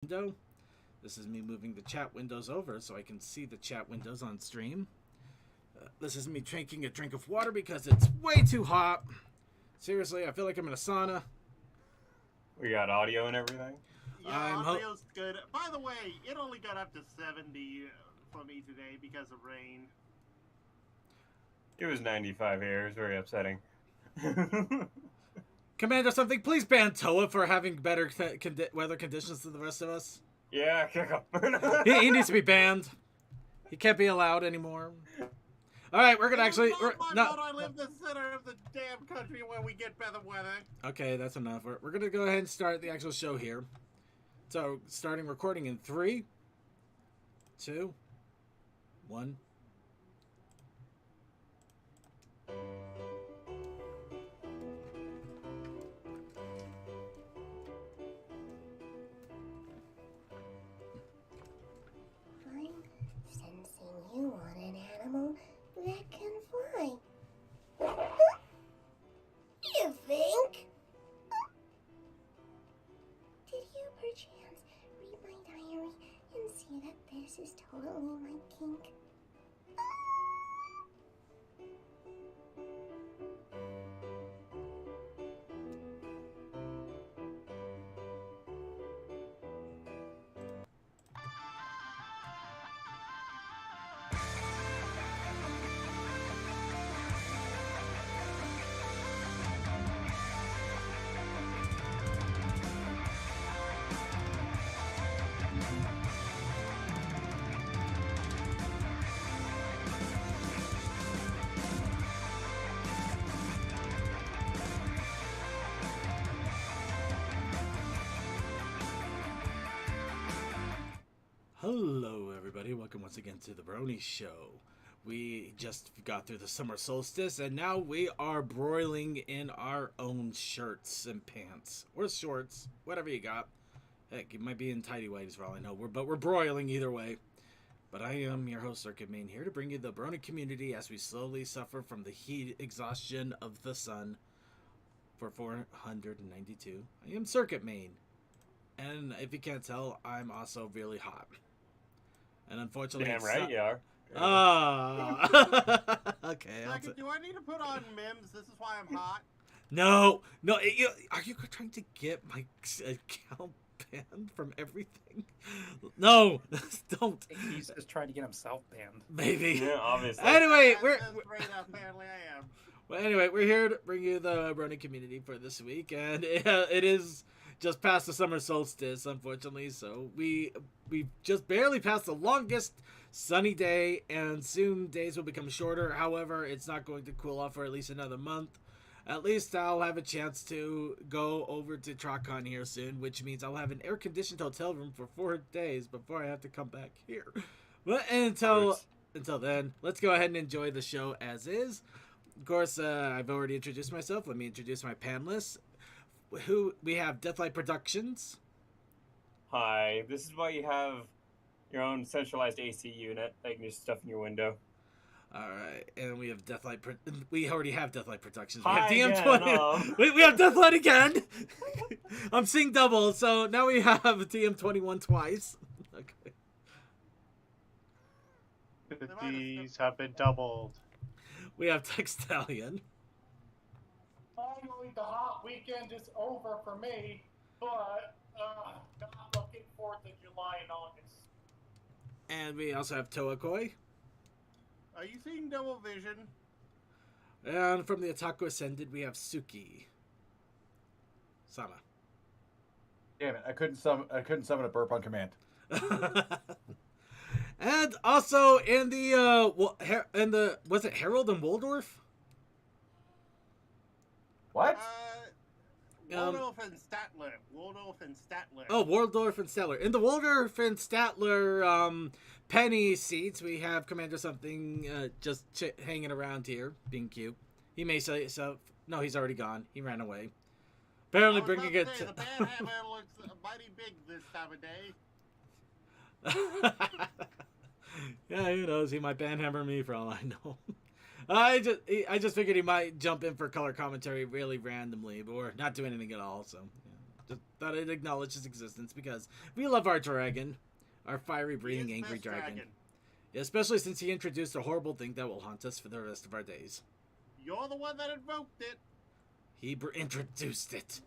window. This is me moving the chat windows over so I can see the chat windows on stream. This is me drinking a drink of water because it's way too hot. Seriously, I feel like I'm in a sauna. We got audio and everything. Yeah, audio's good. By the way, it only got up to 70 for me today because of rain. It was 95 here. It was very upsetting. Commander something, please ban Toa for having better weather conditions than the rest of us. Yeah, kick him. he needs to be banned. He can't be allowed anymore. All right, we're gonna actually. I live in the center of the damn country where we get better weather. Okay, that's enough. We're gonna go ahead and start the actual show here. So, starting recording in 3, 2, 1. You want an animal that can fly. You think? Did you perchance read my diary and see that this is totally my kink? Hello, everybody. Welcome once again to the Brony Show. We just got through the summer solstice, and now we are broiling in our own shirts and pants. Or shorts, whatever you got. Heck, it might be in tidy whities for all I know. But we're broiling either way. But I am your host, Circuit Main, here to bring you the Brony community as we slowly suffer from the heat exhaustion of the sun for 492. I am Circuit Main. And if you can't tell, I'm also really hot. And unfortunately, damn right you are. Okay. Do I need to put on Mims? This is why I'm hot. No. Are you trying to get my account banned from everything? No, don't. He's just trying to get himself banned. Maybe. Yeah, obviously. Anyway, Apparently I am. Well, anyway, we're here to bring you the Brony community for this week, and it is just past the summer solstice, unfortunately, so we just barely passed the longest sunny day, and soon days will become shorter. However, it's not going to cool off for at least another month. At least I'll have a chance to go over to TrotCon here soon, which means I'll have an air-conditioned hotel room for 4 days before I have to come back here. But until then, let's go ahead and enjoy the show as is. Of course, I've already introduced myself. Let me introduce my panelists. Who we have Deathlight Productions. Hi, this is why you have your own centralized AC unit that can just stuff in your window. Alright, and we have Deathlight. We already have Deathlight Productions. Hi We have DM20. We have Deathlight again. I'm seeing double, so now we have DM21 twice. Okay. These have been doubled. We have Textalion. Finally, the hot weekend is over for me, but not looking forward to July and August. And we also have Toakoi. Are you seeing double vision? And from the Otaku Ascended, we have Suki. Sama. Damn it! I couldn't summon a burp on command. And also in the was it Harold and Waldorf? What? Waldorf and Statler. Waldorf and Statler. Oh, Waldorf and Statler. In the Waldorf and Statler penny seats, we have Commander something just hanging around here, being cute. He may say so. No, he's already gone. He ran away. Apparently bringing it to... The banhammer looks mighty big this time of day. Yeah, who knows? He might banhammer me for all I know. I just figured he might jump in for color commentary really randomly, or not do anything at all. So, yeah, Just thought I'd acknowledge his existence because we love our dragon, our fiery, breathing, He is angry best dragon. Especially since he introduced a horrible thing that will haunt us for the rest of our days. You're the one that invoked it. He introduced it.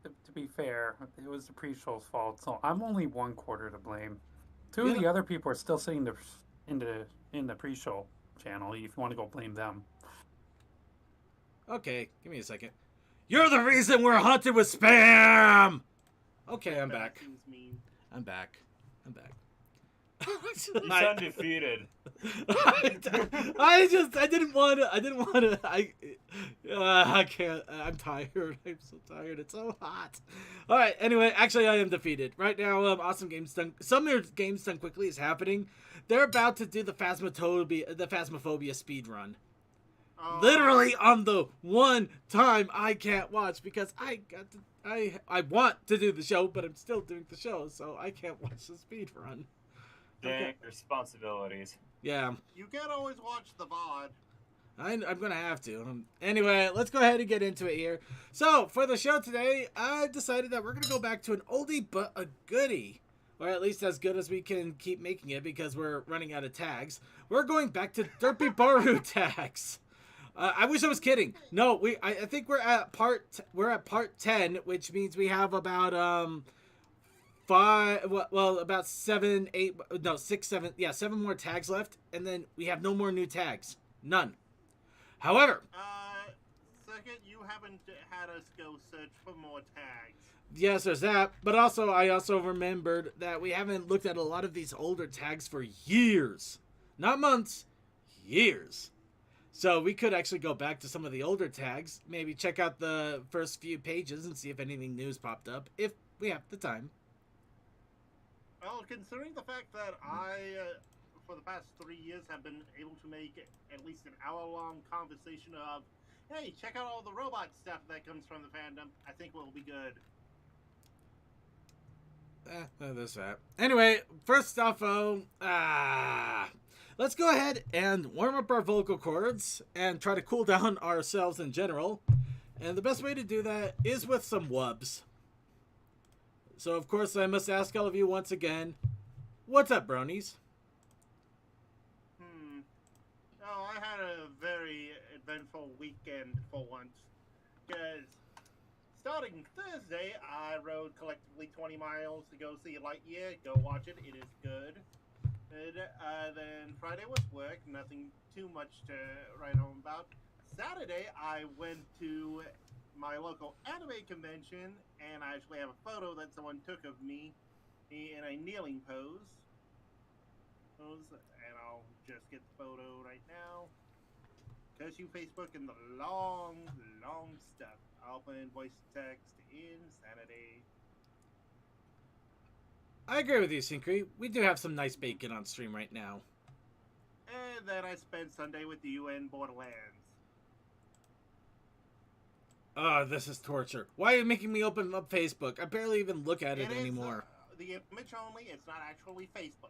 To be fair, it was the pre-show's fault, so I'm only 1/4 to blame. Two of Yeah. the other people are still sitting in the pre-show channel. If you want to go blame them. Okay, give me a second. You're the reason we're haunted with spam! Okay, I'm That back. seems mean. I'm back. You sound defeated. I didn't want to, I can't, I'm tired. I'm so tired. It's so hot. Alright, anyway, actually I am defeated. Right now, Awesome Games Done, Summer Games Done Quickly is happening. They're about to do the Phasmophobia speed run. Oh, Literally on the one time I can't watch because I want to do the show, but I'm still doing the show, so I can't watch the speed run. Dang responsibilities. Yeah, You can't always watch the VOD. I'm gonna have to. Anyway, let's go ahead and get into it here. So for the show today, I decided that we're gonna go back to an oldie but a goodie, or at least as good as we can keep making it because we're running out of tags. We're going back to Derpibooru tags. I wish I was kidding. No, I think we're at part 10, which means we have about about 7, 8, no 6, 7, yeah, 7 more tags left, and then we have no more new tags, none. However, Second, you haven't had us go search for more tags. yes, there's that, but also I also remembered that we haven't looked at a lot of these older tags for years, not months, years. So we could actually go back to some of the older tags, maybe check out the first few pages and see if anything new's popped up, if we have the time. Well, considering the fact that I, for the past 3 years, have been able to make at least an hour-long conversation of, hey, check out all the robot stuff that comes from the fandom, I think we'll be good. There's that. Anyway, first off, let's go ahead and warm up our vocal cords and try to cool down ourselves in general. And the best way to do that is with some wubs. So, of course, I must ask all of you once again, what's up, bronies? Oh, I had a very eventful weekend for once. Because starting Thursday, I rode collectively 20 miles to go see Lightyear. Go watch it. It is good. And, then Friday was work. Nothing too much to write home about. Saturday, I went to my local anime convention, and I actually have a photo that someone took of me in a kneeling pose. And I'll just get the photo right now. Because you Facebook and the long stuff. I'll put in voice to text insanity. I agree with you, Syncry. We do have some nice bacon on stream right now. And then I spent Sunday with you in Borderlands. Oh, this is torture. Why are you making me open up Facebook? I barely even look at it It is, anymore. The image only, it's not actually Facebook.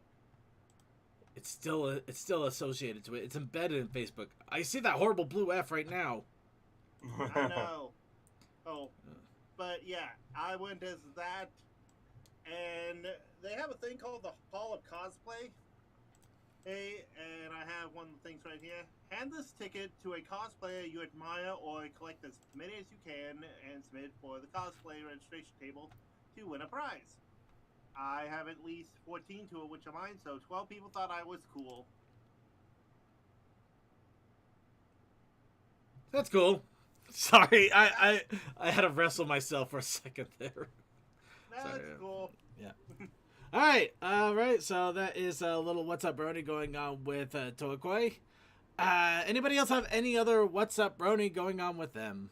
It's still associated to it. It's embedded in Facebook. I see that horrible blue F right now. I know. Oh, but yeah, I went as that, and they have a thing called the Hall of Cosplay. Hey, and I have one of the things right here. Hand this ticket to a cosplayer you admire or collect as many as you can and submit for the cosplay registration table to win a prize. I have at least 14 to it, which are mine, so 12 people thought I was cool. That's cool. Sorry, I had to wrestle myself for a second there. That's Sorry. cool. Yeah. All right. So that is a little What's Up Brony going on with Toakoi. Anybody else have any other What's Up Brony going on with them?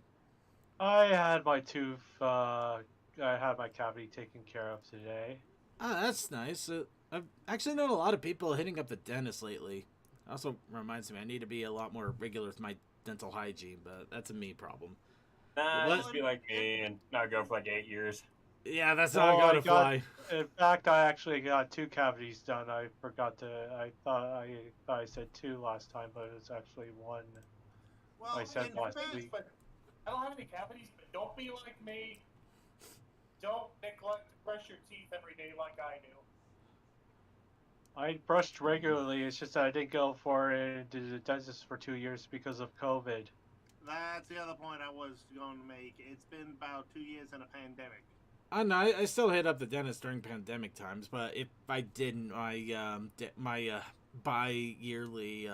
I had my tooth, I had my cavity taken care of today. Oh, that's nice. I've actually known a lot of people hitting up the dentist lately. Also reminds me I need to be a lot more regular with my dental hygiene, but that's a me problem. Nah, What? just be like me and not go for like 8 years. Yeah, that's Well, not I gonna fly. In fact, I actually got 2 cavities done. I forgot to. I thought I said 2 last time, but it's actually 1. Well, I said in last fact, week. But I don't have any cavities, but Don't be like me. Don't neglect to brush your teeth every day like I do. I brushed regularly. It's just that I didn't go for it to the dentist for 2 years because of COVID. That's the other point I was going to make. It's been about 2 years in a pandemic. I know. I still hit up the dentist during pandemic times, but if I didn't, my bi-yearly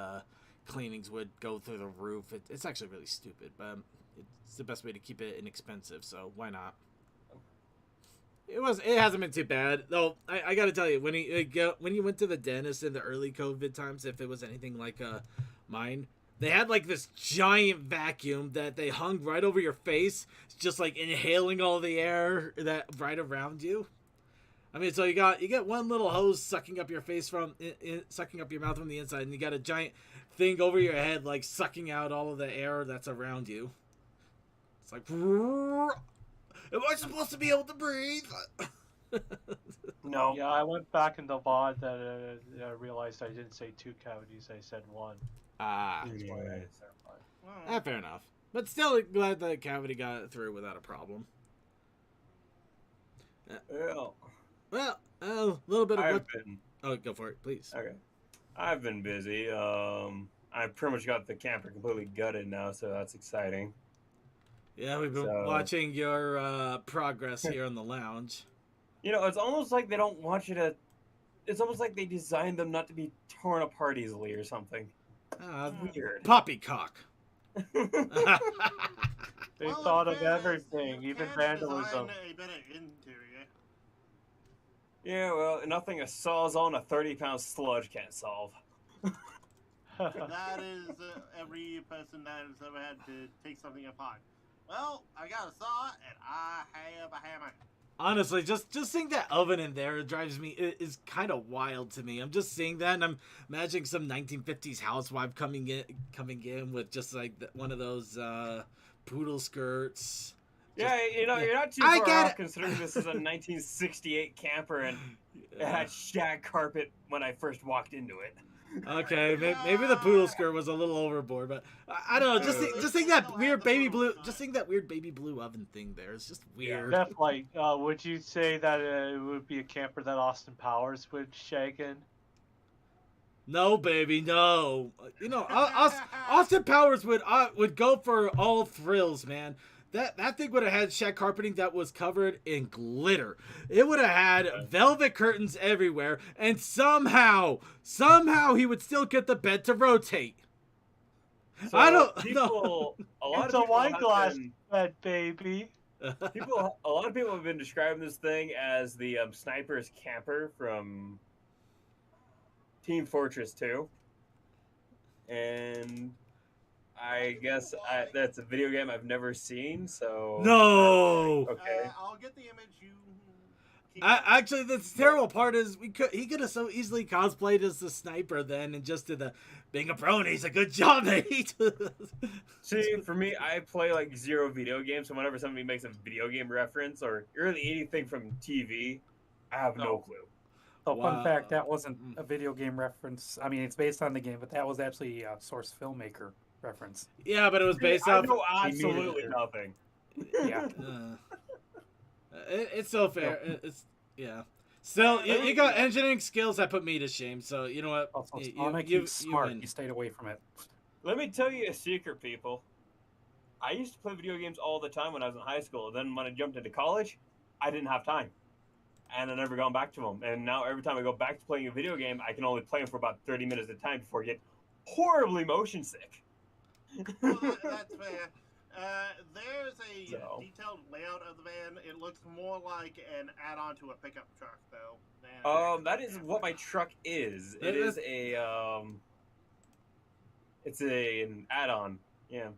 cleanings would go through the roof. It's actually really stupid, but it's the best way to keep it inexpensive. So why not? It hasn't been too bad though. I got to tell you, when you went to the dentist in the early COVID times, if it was anything like mine, they had like this giant vacuum that they hung right over your face, just like inhaling all the air that right around you. I mean, so you get one little hose sucking up your face sucking up your mouth from the inside, and you got a giant thing over your head like sucking out all of the air that's around you. It's like, am I supposed to be able to breathe? No. Yeah, I went back in the VOD that I realized I didn't say 2 cavities. I said 1. Ah, That's why I Anyways. Well, fair enough. But still glad the cavity got through without a problem. Well, Well, a little bit of what... I've been Oh, go for it, please. okay. I've been busy. I pretty much got the camper completely gutted now, so that's exciting. Yeah, we've been So- watching your progress here in the lounge. You know, it's almost like they don't want you to. It's almost like they designed them not to be torn apart easily or something. Weird. Poppycock. They well, thought in of fairness, everything, you even can vandalism. design a better interior. Yeah, well, nothing a sawzall and a 30-pound sludge can't solve. That is every person that has ever had to take something apart. Well, I got a saw and I have a hammer. Honestly, just seeing that oven in there drives me is kind of wild to me. I'm just seeing that, and I'm imagining some 1950s housewife coming in with just like one of those poodle skirts. Yeah, you know, you're not too I far get off it. considering this is a 1968 camper and it had shag carpet when I first walked into it. Okay, maybe the poodle skirt was a little overboard, but I don't know. Just seeing that weird baby blue, just seeing that weird baby blue oven thing there is just weird. Definitely. Would you say that it would be a camper that Austin Powers would shag in? No, baby, no. You know, Austin Powers would go for all thrills, man. That thing would have had shag carpeting that was covered in glitter. It would have had velvet curtains everywhere, and somehow he would still get the bed to rotate. So I don't people, a lot It's of a people wine have glass been- bed, baby. a lot of people have been describing this thing as the sniper's camper from Team Fortress 2, and I guess that's a video game I've never seen. So No. Okay. I'll get the image you. keep- Actually, the terrible part is he could have so easily cosplayed as the sniper then, and just did the being a Brony's a good job, mate. See, for me, I play like zero video games, so whenever somebody makes a video game reference or really anything from TV, I have no clue. So, Wow. fun fact, that wasn't a video game reference. I mean, it's based on the game, but that was actually a Source filmmaker reference. Yeah, but it was based I off. know absolutely nothing. Yeah. It's so fair. It's yeah. Still, you got engineering skills that put me to shame. So you know what? Also, You- Sonic, you- you smart. win. You stayed away from it. Let me tell you a secret, people. I used to play video games all the time when I was in high school. Then when I jumped into college, I didn't have time. And I never gone back to them. And now every time I go back to playing a video game, I can only play them for about 30 minutes at a time before I get horribly motion sick. Well, that's fair. There's a So. detailed layout of the van. It looks more like an add-on to a pickup truck, though. than That is what my truck is. It is it's an add-on. Yeah.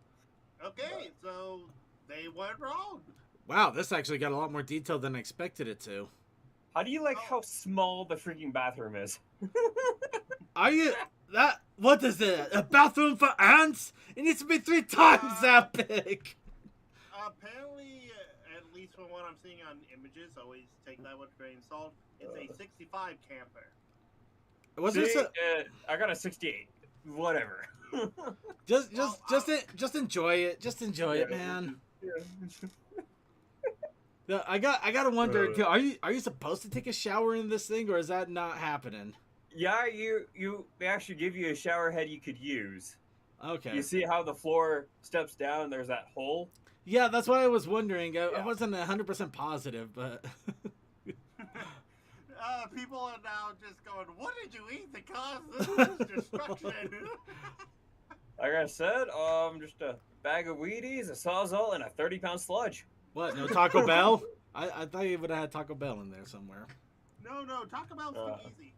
Okay, so they weren't wrong. Wow, this actually got a lot more detail than I expected it to. How do you like how small the freaking bathroom is? Are you that? What is it? A bathroom for ants? It needs to be 3 times that big. Apparently, at least from what I'm seeing on images, always take that with a grain of salt. It's a 65 camper. Was See, this a, I got a 68. Whatever. just enjoy it. Just enjoy it, man. No, I gotta wonder. Are you supposed to take a shower in this thing, or is that not happening? Yeah, they actually give you a shower head you could use. Okay. You see how the floor steps down? There's that hole. Yeah, that's what I was wondering. I Yeah. wasn't 100% positive, but People are now just going, what did you eat that caused this destruction? Like I said, just a bag of Wheaties, a Sawzall, and a 30-pound sludge. what? No Taco Bell? I thought you would have had Taco Bell in there somewhere. No, Taco Bell's too easy.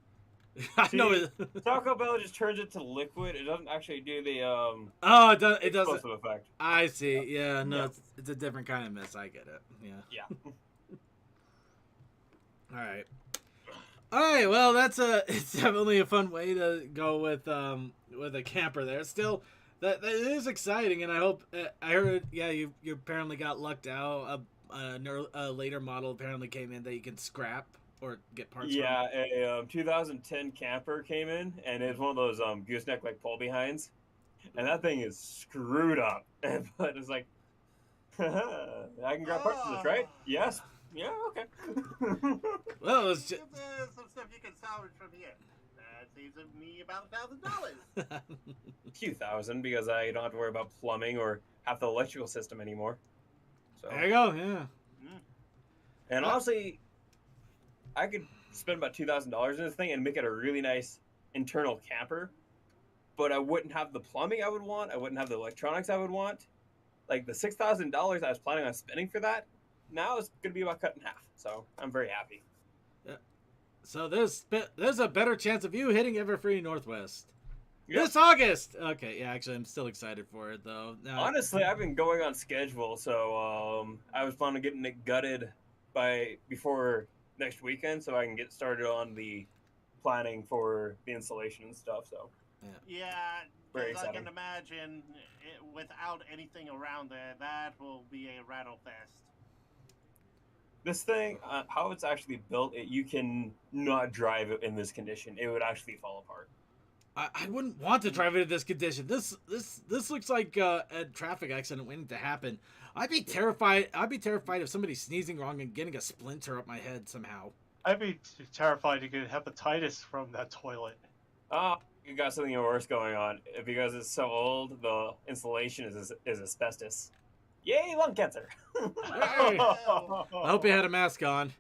I know See, it. Taco Bell just turns it to liquid. It doesn't actually do the Oh, it doesn't. explosive effect. I see. Yeah, no, Yeah. it's a different kind of mess. I get it. Yeah. Yeah. All right. All right. Well, it's definitely a fun way to go with a camper there. Still, that is exciting, and I hope I heard. Yeah, you apparently got lucked out. A later model apparently came in that you can scrap or get parts Yeah, a 2010 camper came in, and it's one of those gooseneck like pull behinds, and that thing is screwed up. But it's like, I can grab parts of this, right? Yes. Yeah. Okay. from. Well, it's just. There's some stuff you can salvage from here. That saves me about $1,000. A few thousand because I don't have to worry about plumbing or half the electrical system anymore. So. There you go. Yeah. And honestly, I could spend about $2,000 in this thing and make it a really nice internal camper, but I wouldn't have the plumbing I would want. I wouldn't have the electronics I would want. Like the $6,000 I was planning on spending for that, now it's going to be about cut in half. So I'm very happy. So there's a better chance of you hitting Everfree Northwest Yep. this August. Okay, yeah, actually, I'm still excited for it though. Now, Honestly, I've been going on schedule, so I was planning on getting it gutted before next weekend, so I can get started on the planning for the installation and stuff. So Yeah, Very because I can exciting. imagine without anything around there, that will be a rattle fest. this thing, how it's actually built, you can not drive it in this condition. It would actually fall apart. I wouldn't want to drive it in this condition. This looks like a traffic accident waiting to happen. I'd be terrified. I'd be terrified of somebody sneezing wrong and getting a splinter up my head somehow. I'd be terrified to get hepatitis from that toilet. You got something worse going on. Because it's so old, the insulation is asbestos. Yay, lung cancer! Hey, I hope you had a mask on.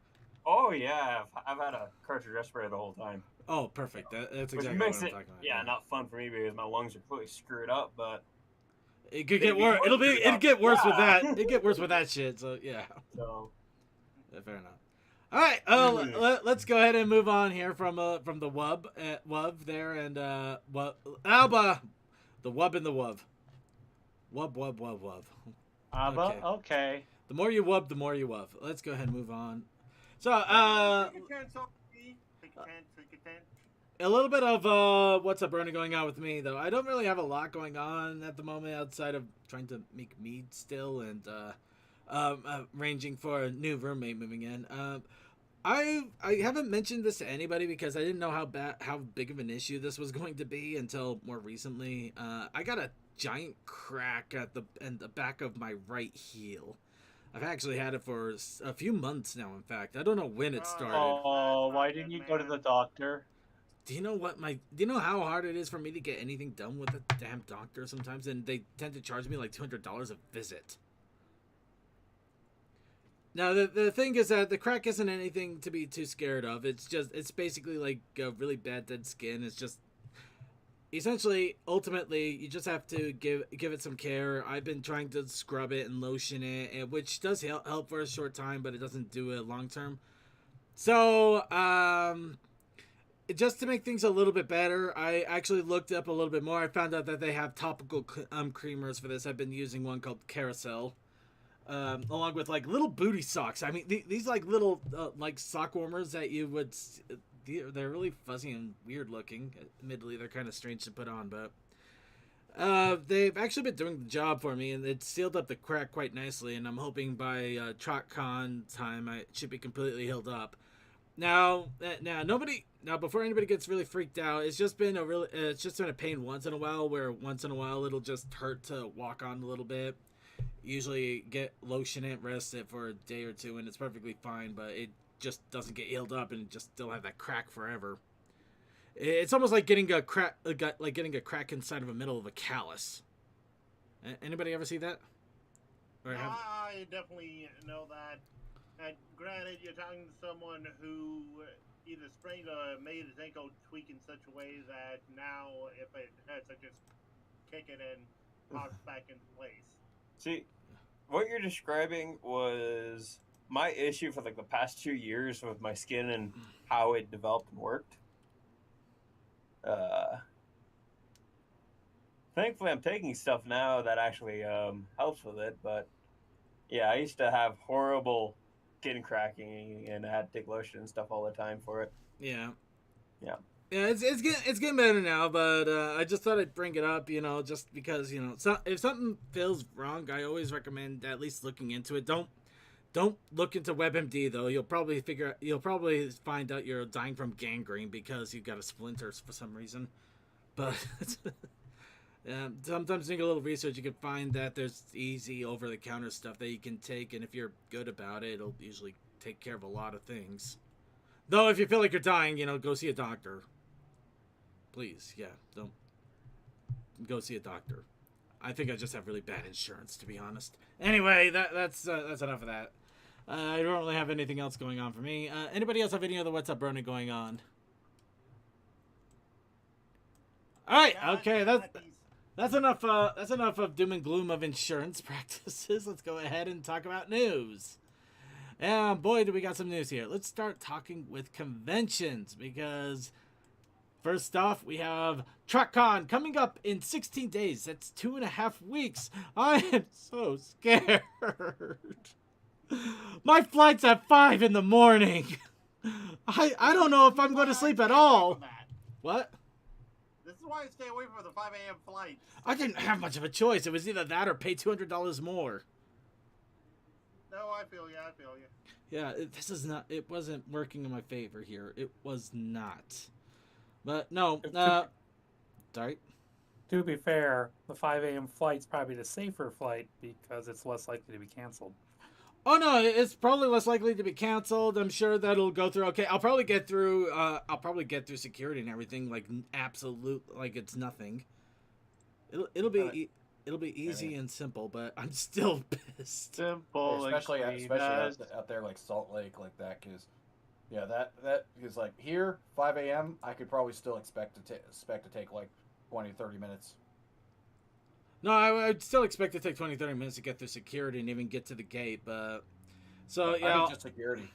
Oh yeah, I've had a cartridge respirator the whole time. Oh, perfect. That's Which exactly makes what I'm it, talking about. yeah, not fun for me because my lungs are completely screwed up. But It could They'd get be worse. worse It'll get worse with Yeah. that. It get worse with that shit. So yeah. so Fair enough. All right, let's go ahead and move on here from the wub there and Alba, the wub and the wub, wub. Okay. The more you wub, the more you wub. Let's go ahead and move on. So Take a chance on me. Take a chance. a little bit of what's up, Brony, going on with me though. I don't really have a lot going on at the moment outside of trying to make mead still and arranging for a new roommate moving in. I haven't mentioned this to anybody because I didn't know how big of an issue this was going to be until more recently. I got a giant crack at the back of my right heel. I've actually had it for a few months now. In fact, I don't know when it started. Oh, why didn't you go to the doctor? Do you know how hard it is for me to get anything done with a damn doctor sometimes, and they tend to charge me like $200 a visit. Now the thing is that the crack isn't anything to be too scared of. It's basically like really bad dead skin. It's just essentially ultimately you just have to give it some care. I've been trying to scrub it and lotion it, which does help for a short time, but it doesn't do it long term. So just to make things a little bit better, I actually looked up a little bit more. I found out that they have topical creamers for this. I've been using one called Carousel. Along with like little booty socks. I mean, these like little like sock warmers that you would. They're really fuzzy and weird looking. Admittedly, they're kind of strange to put on, but they've actually been doing the job for me, and it sealed up the crack quite nicely. And I'm hoping by TrotCon time, it should be completely healed up. Now, before anybody gets really freaked out, it's just been a pain once in a while. Where once in a while it'll just hurt to walk on a little bit. Usually lotion it, rest it for a day or two, and it's perfectly fine. But it just doesn't get healed up and just still have that crack forever. It's almost like getting a crack, getting a crack inside of the middle of a callus. Anybody ever see that? Or have... I definitely know that. And granted, you're talking to someone who either sprained or made his ankle tweak in such a way that now, if it hurts, I just kick it and pops back into place. See, what you're describing was my issue for like the past 2 years with my skin and how it developed and worked. Thankfully, I'm taking stuff now that actually helps with it. But yeah, I used to have horrible skin cracking, and I had to take lotion and stuff all the time for it. Yeah. Yeah. Yeah, it's getting better now, but I just thought I'd bring it up, just because, if something feels wrong, I always recommend at least looking into it. Don't look into WebMD though. You'll probably find out you're dying from gangrene because you've got a splinter for some reason. But sometimes doing a little research, you can find that there's easy over-the-counter stuff that you can take, and if you're good about it, it'll usually take care of a lot of things. Though, if you feel like you're dying, go see a doctor. Please, yeah, don't go see a doctor. I think I just have really bad insurance, to be honest. Anyway, that's enough of that. I don't really have anything else going on for me. Anybody else have any other What's Up Brony going on? All right, okay, that's enough. That's enough of doom and gloom of insurance practices. Let's go ahead and talk about news. And boy, do we got some news here. Let's start talking with conventions, because first off, we have TruckCon coming up in 16 days. That's 2.5 weeks. I am so scared. My flight's at 5 in the morning. I don't know if I'm going to sleep at all. What? This is why I stay away from the 5 a.m. flights. I didn't have much of a choice. It was either that or pay $200 more. No, I feel you. Yeah, it wasn't working in my favor here. It was not. But no, sorry. To be fair, the 5 a.m. flight's probably the safer flight because it's less likely to be canceled. Oh no, it's probably less likely to be canceled. I'm sure that'll go through okay. I'll probably get through security and everything like it's nothing. It'll be easy and simple, but I'm still pissed. Simple, especially like out there like Salt Lake like that, because yeah, that is like here 5 a.m. I could probably still expect to take like 20-30 minutes. No, I'd still expect to take 20-30 minutes to get through security and even get to the gate, but so yeah. I mean, just security.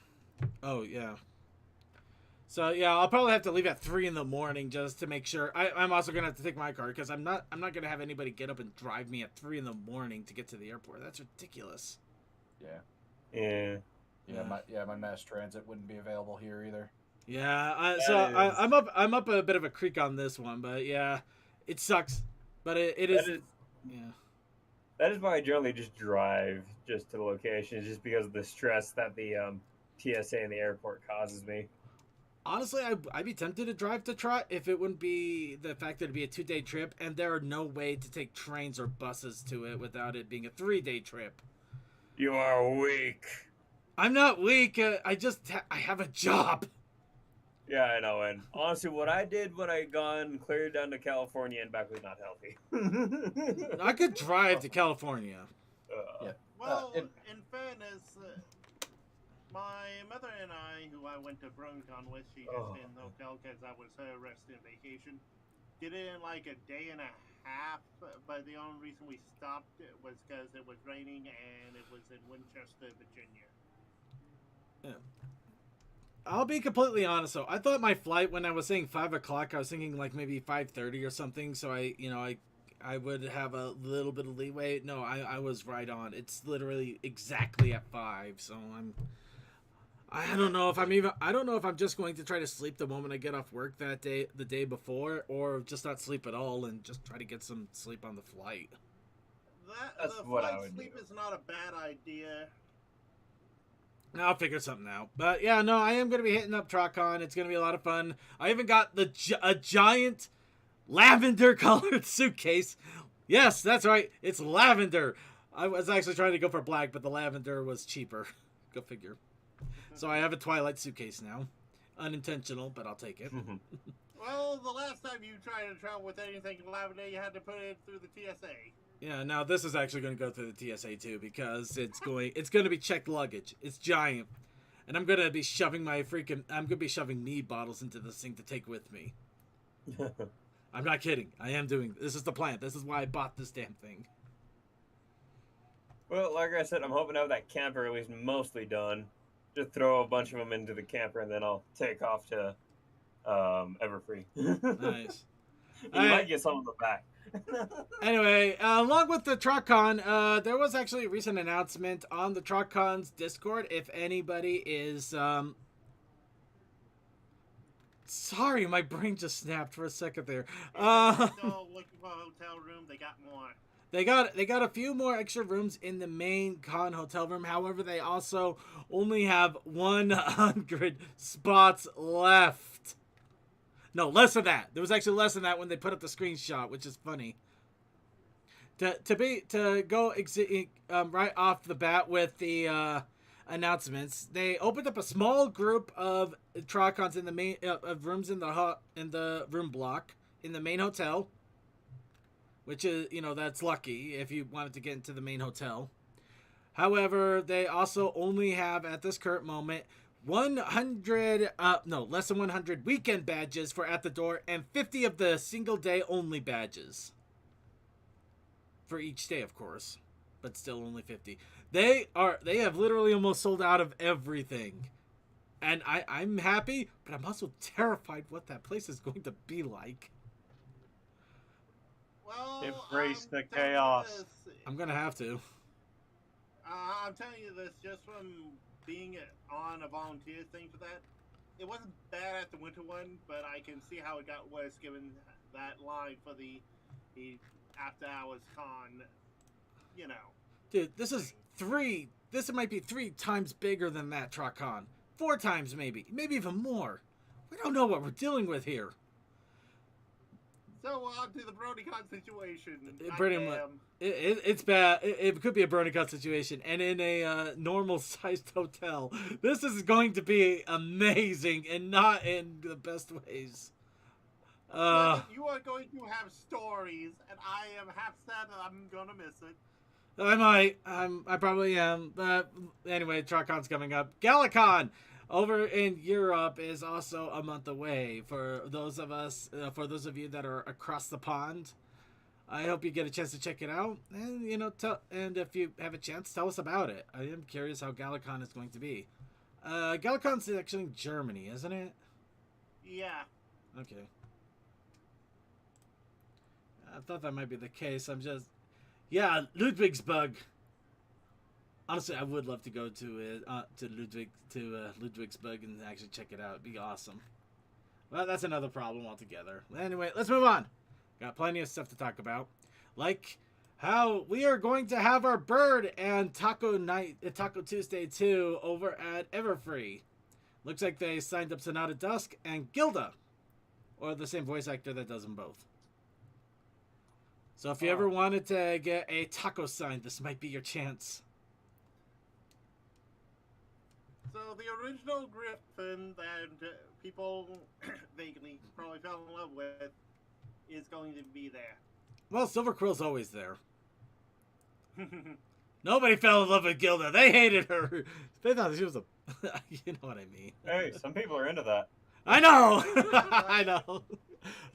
Oh yeah. So yeah, I'll probably have to leave at 3 in the morning just to make sure. I'm also gonna have to take my car because I'm not gonna have anybody get up and drive me at 3 in the morning to get to the airport. That's ridiculous. Yeah. My mass transit wouldn't be available here either. Yeah. I'm up a bit of a creek on this one, but yeah, it sucks. But it is. Yeah. That is why I generally just drive just to the location, just because of the stress that the TSA and the airport causes me. Honestly, I'd be tempted to drive to Trot if it wouldn't be the fact that it'd be a 2-day trip, and there are no way to take trains or buses to it without it being a 3-day trip. You are weak. I'm not weak. I have a job. Yeah, I know. And honestly, what I did when I cleared down to California and back was not healthy. I could drive to California. Yeah. Well, in fairness, my mother and I, who I went to BronyCon with, she just stayed in the hotel because that was her rest and vacation, did it in like a day and a half, but the only reason we stopped was because it was raining and it was in Winchester, Virginia. Yeah. I'll be completely honest though. I thought my flight, when I was saying 5 o'clock, I was thinking like maybe 5:30 or something. So I would have a little bit of leeway. No, I was right on. It's literally exactly at 5. So I don't know if I'm just going to try to sleep the moment I get off work the day before, or just not sleep at all and just try to get some sleep on the flight. That's the what I flight would sleep do. is not a bad idea. I'll figure something out. But yeah, no, I am going to be hitting up TruckCon. It's going to be a lot of fun. I even got a giant lavender colored suitcase. Yes, that's right. It's lavender. I was actually trying to go for black, but the lavender was cheaper. Go figure. So I have a Twilight suitcase now. Unintentional, but I'll take it. Well, the last time you tried to travel with anything in lavender, you had to put it through the TSA. Yeah, now this is actually going to go through the TSA too because it's going to be checked luggage. It's giant. And I'm going to be shoving mead bottles into this thing to take with me. I'm not kidding. I am doing this. Is the plan. This is why I bought this damn thing. Well, like I said, I'm hoping to have that camper at least mostly done. Just throw a bunch of them into the camper, and then I'll take off to Everfree. Nice. You might get some of them back. Anyway, along with the TrotCon, there was actually a recent announcement on the TrotCon's Discord. If anybody is, sorry, my brain just snapped for a second there. Still looking for a hotel room. They got more. They got a few more extra rooms in the main con hotel room. However, they also only have 100 spots left. No, less than that. There was actually less than that when they put up the screenshot, which is funny. To go right off the bat with the announcements, they opened up a small group of Trocons in the main of rooms in the room block in the main hotel, which is that's lucky if you wanted to get into the main hotel. However, they also only have at this current moment 100 less than 100 weekend badges for at the door and 50 of the single day only badges for each day, of course, but still only 50. They have literally almost sold out of everything, and I'm happy, but I'm also terrified what that place is going to be like. Well, Embrace the chaos. I'm gonna have to. I'm telling you this just from being on a volunteer thing for that. It wasn't bad at the winter one, but I can see how it got worse given that line for the after hours con. Dude, this might be 3 times bigger than that TrotCon. 4 times maybe even more. We don't know what we're dealing with here. So on to the BronyCon situation. Pretty much, it's bad. It could be a BronyCon situation, and in a normal-sized hotel. This is going to be amazing, and not in the best ways. You are going to have stories, and I am half sad that I'm gonna miss it. I might. I probably am. But anyway, TrotCon's coming up. Galacon over in Europe is also a month away. For those of you that are across the pond, I hope you get a chance to check it out. And and if you have a chance, tell us about it. I am curious how Galacon is going to be. Galacon's actually in Germany, isn't it? Yeah. Okay. I thought that might be the case. Yeah, Ludwigsburg. Honestly, I would love to go to Ludwigsburg and actually check it out. It'd be awesome. Well, that's another problem altogether. Anyway, let's move on. Got plenty of stuff to talk about, like how we are going to have our bird and Taco Tuesday 2 over at Everfree. Looks like they signed up Sonata Dusk and Gilda, or the same voice actor that does them both. So if you ever wanted to get a taco sign, this might be your chance. So the original Griffin that people vaguely probably fell in love with is going to be there. Well, Silver Quill's always there. Nobody fell in love with Gilda. They hated her. They thought she was a... You know what I mean. Hey, some people are into that. I know! I know.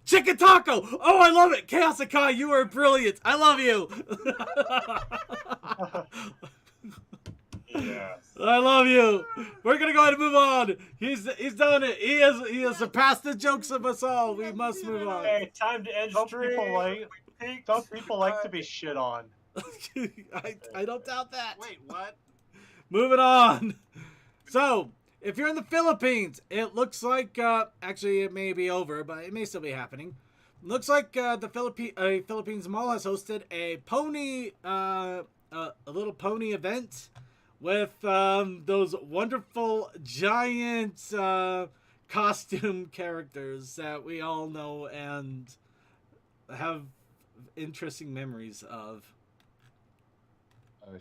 Chicken taco! Oh, I love it! Chaos Akai, you are brilliant! I love you! Yes. I love you! We're gonna go ahead and move on! He's done it! He has surpassed the jokes of us all! We must move on! Hey, time to end stream! Some people like to be shit on. I don't doubt that! Wait, what? Moving on! So, if you're in the Philippines, it looks like, actually it may be over, but it may still be happening. Looks like the Philippines Mall has hosted a little pony event with those wonderful giant costume characters that we all know and have interesting memories of.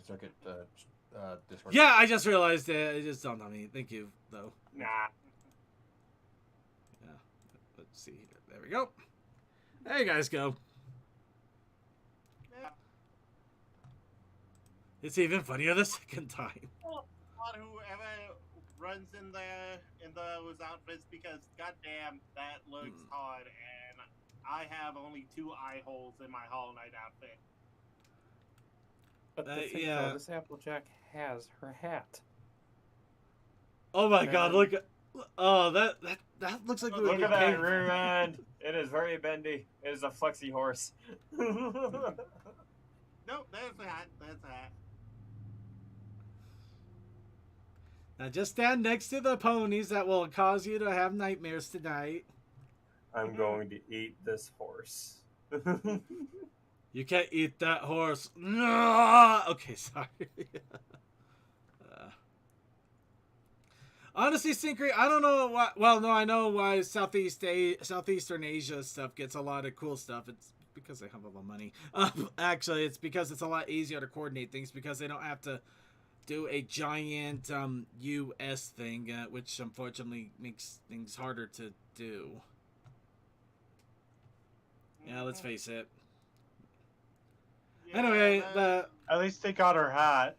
circuit Discord. Yeah, I just realized it. It just dawned on me. Thank you, though. Nah. Yeah. Let's see here. There we go. There you guys go. Yeah. It's even funnier the second time. Not whoever runs in those outfits, because goddamn, that looks hard, and I have only 2 eye holes in my Hollow Knight outfit. But the thing, yeah. though, this Applejack has her hat. Oh my god, And- look at... Oh, that looks like... it would Look be at that painful. rear end. It is very bendy. It is a flexi horse. Nope, there's the hat. There's the hat. Now just stand next to the ponies that will cause you to have nightmares tonight. I'm going to eat this horse. You can't eat that horse. No! Okay, sorry. Honestly, Syncry, I don't know why. Well, no, I know why Southeastern Asia stuff gets a lot of cool stuff. It's because they have a lot of money. Actually, it's because it's a lot easier to coordinate things because they don't have to do a giant U.S. thing, which unfortunately makes things harder to do. Yeah, let's face it. Yeah, Anyway, At least they got her hat.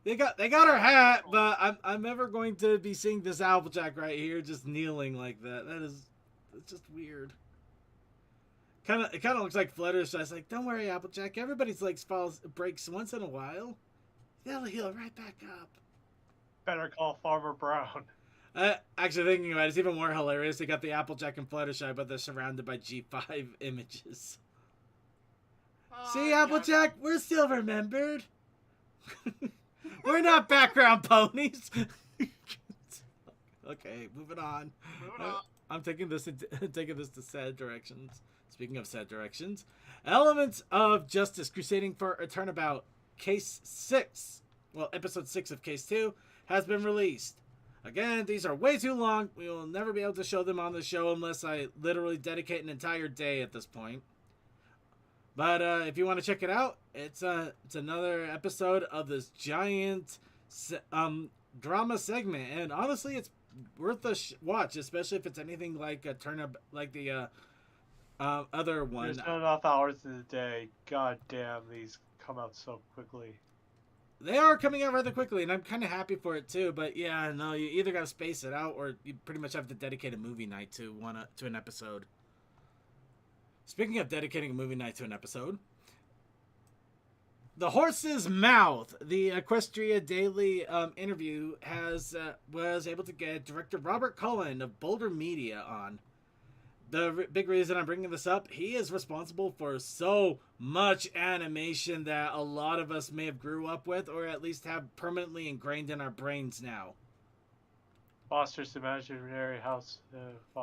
they got her hat, but I'm never going to be seeing this Applejack right here just kneeling like that. It's just weird. It kind of looks like Fluttershy. It's like, don't worry, Applejack. Everybody's legs breaks once in a while. They'll heal right back up. Better call Farmer Brown. Actually, thinking about it, it's even more hilarious. They got the Applejack and Fluttershy, but they're surrounded by G5 images. See, Applejack, we're still remembered. We're not background ponies. Okay, moving on. I'm taking this to sad directions. Speaking of sad directions, Elements of Justice Crusading for a Turnabout Case 6, well, Episode 6 of Case 2, has been released. Again, these are way too long. We will never be able to show them on the show unless I literally dedicate an entire day at this point. But if you want to check it out, it's another episode of this giant drama segment, and honestly, it's worth a watch, especially if it's anything like a like the other one. There's not enough hours in the day. God damn, these come out so quickly. They are coming out rather quickly, and I'm kind of happy for it too. But yeah, no, you either got to space it out, or you pretty much have to dedicate a movie night to an episode. Speaking of dedicating a movie night to an episode, The Horse's Mouth, the Equestria Daily interview, was able to get director Robert Cullen of Boulder Media on. The big reason I'm bringing this up, he is responsible for so much animation that a lot of us may have grew up with, or at least have permanently ingrained in our brains now. Foster's Imaginary House.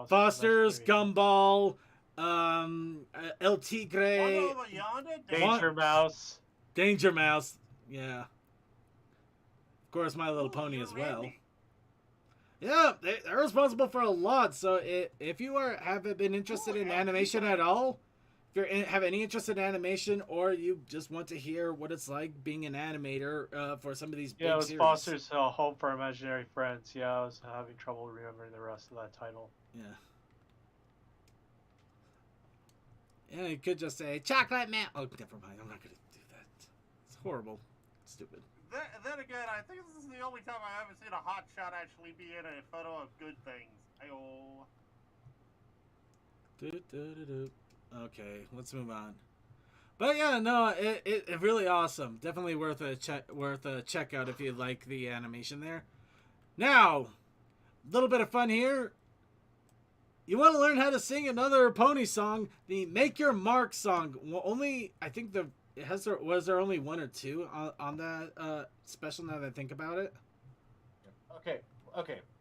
Foster's, Imaginary- Gumball, El Tigre, One over yonder, Danger Mouse. Danger Mouse, yeah. Of course, My Little Pony as well. Yeah, they're responsible for a lot. So if you haven't been interested in animation at all, if you have any interest in animation, or you just want to hear what it's like being an animator for some of these big Yeah, it was series. Foster's Home for Imaginary Friends. Yeah, I was having trouble remembering the rest of that title. Yeah. Yeah, you could just say Chocolate Man. Oh, never mind. I'm not gonna do that. It's horrible. It's stupid. Then again, I think this is the only time I've ever seen a hot shot actually be in a photo of good things. Ayo. Okay, let's move on. But yeah, no, it really awesome. Definitely worth a check out if you like the animation there. Now, a little bit of fun here. You want to learn how to sing another pony song? The Make Your Mark song. Well, only I think was there only one or two on that special? Now that I think about it. Okay.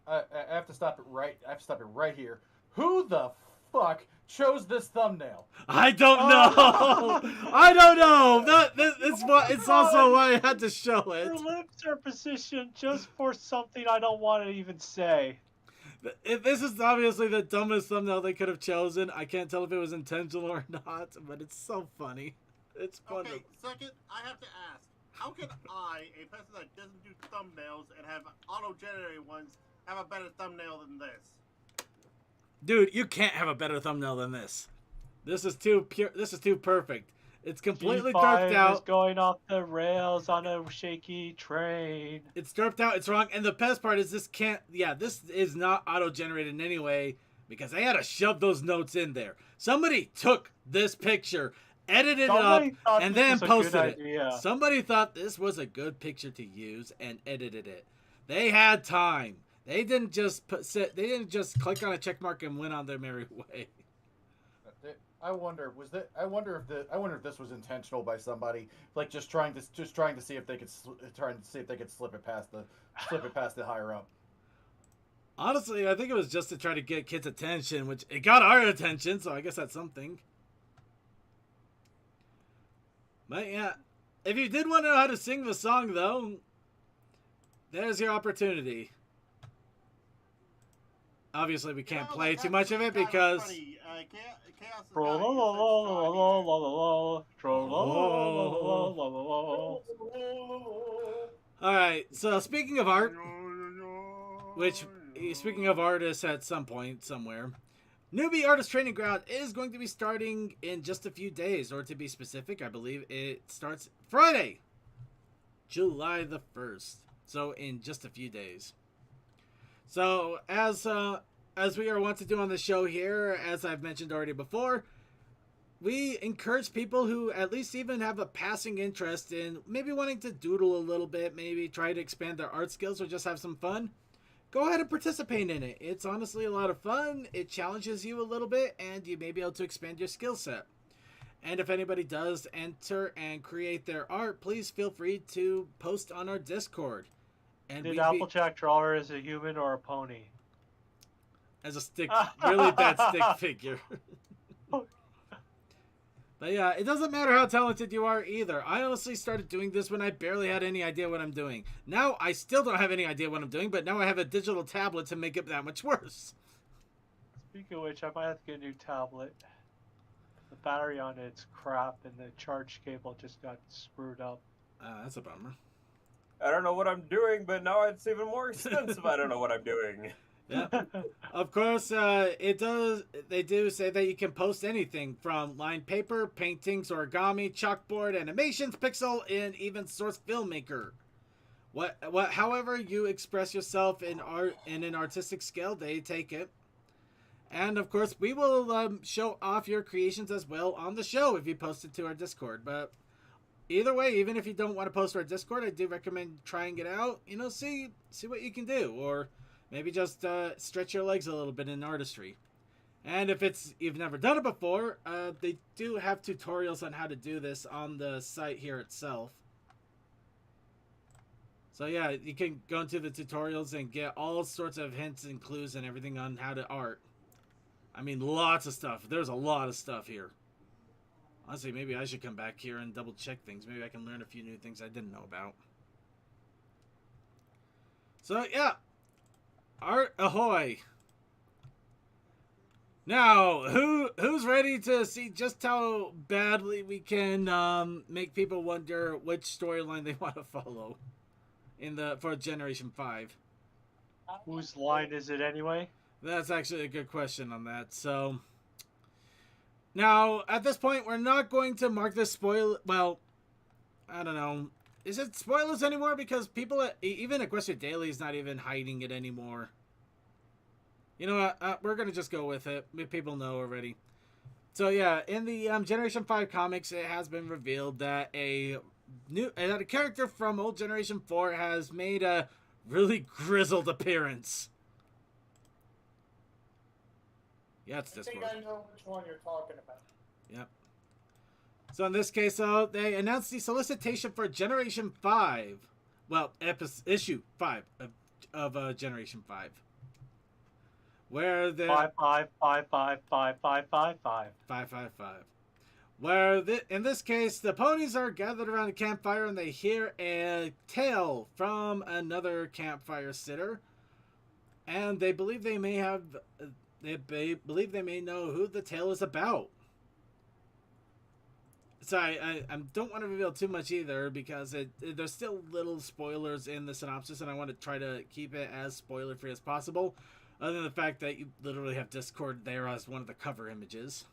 I have to stop it right. I have to stop it right here. Who the fuck chose this thumbnail? I don't know. I don't know. It's also why I had to show it. Your lips are positioned just for something I don't want to even say. This is obviously the dumbest thumbnail they could have chosen. I can't tell if it was intentional or not, but it's so funny. It's fun. Okay, second, I have to ask. how can I, a person that doesn't do thumbnails and have auto-generated ones, have a better thumbnail than this? Dude, you can't have a better thumbnail than this. This is too pure. This is too perfect. It's completely derped G5 is out. going off the rails on a shaky train. It's derped out. It's wrong. And the best part is this can't. Yeah, this is not auto-generated in any way because they had to shove those notes in there. Somebody took this picture, edited Somebody it thought up, and this then was a posted good it. idea. Somebody thought this was a good picture to use and edited it. They had time. They didn't just they didn't just click on a check mark and went on their merry way. I wonder if this was intentional by somebody, like just trying to see if they could slip it past the higher up. Honestly, I think it was just to try to get kids' attention, which it got our attention, so I guess that's something. But yeah, if you did want to know how to sing the song, though, there's your opportunity. Obviously, we can't play too much of it because... Alright, so speaking of art, which, speaking of artists at some point, somewhere, Newbie Artist Training Ground is going to be starting in just a few days, or to be specific, I believe it starts Friday, July the 1st. So in just a few days. So as we are wont to do on the show here, as I've mentioned already before, we encourage people who at least even have a passing interest in maybe wanting to doodle a little bit, maybe try to expand their art skills or just have some fun. Go ahead and participate in it. It's honestly a lot of fun. It challenges you a little bit and you may be able to expand your skill set. And if anybody does enter and create their art, please feel free to post on our Discord. And Did Applejack draw her as a human or a pony? As a stick, really bad stick figure. But yeah, it doesn't matter how talented you are either. I honestly started doing this when I barely had any idea what I'm doing. Now I still don't have any idea what I'm doing, but now I have a digital tablet to make it that much worse. Speaking of which, I might have to get a new tablet. The battery on it's crap and the charge cable just got screwed up. That's a bummer. I don't know what I'm doing, but now it's even more expensive. I don't know what I'm doing. Yeah. Of course, they do say that you can post anything from lined paper, paintings, origami, chalkboard, animations, pixel, and even source filmmaker. However you express yourself in art in an artistic scale, they take it. And of course, we will show off your creations as well on the show if you post it to our Discord. But either way, even if you don't want to post to our Discord, I do recommend trying it out. You know, see what you can do, or maybe just stretch your legs a little bit in artistry. And if you've never done it before, they do have tutorials on how to do this on the site here itself. So yeah, you can go into the tutorials and get all sorts of hints and clues and everything on how to art. I mean, lots of stuff. There's a lot of stuff here. Honestly, maybe I should come back here and double check things. Maybe I can learn a few new things I didn't know about. So yeah. Art ahoy! Now, who's ready to see just how badly we can make people wonder which storyline they want to follow for Generation 5? Whose line is it anyway? That's actually a good question on that. So now at this point, we're not going to mark this spoiler. Well, I don't know. Is it spoilers anymore? Because people, even Equestria Daily is not even hiding it anymore. You know what? We're going to just go with it. People know already. So yeah, in the Generation 5 comics, it has been revealed that a character from old Generation 4 has made a really grizzled appearance. Yeah, it's this one. I think I know which one you're talking about. Yep. So in this case, though, they announced the solicitation for Generation 5. Well, issue 5 of Generation 5. Where the 555. Where in this case, the ponies are gathered around a campfire and they hear a tale from another campfire sitter, and they believe they may have. They believe they may know who the tale is about. So I don't want to reveal too much either because there's still little spoilers in the synopsis, and I want to try to keep it as spoiler free as possible. Other than the fact that you literally have Discord there as one of the cover images.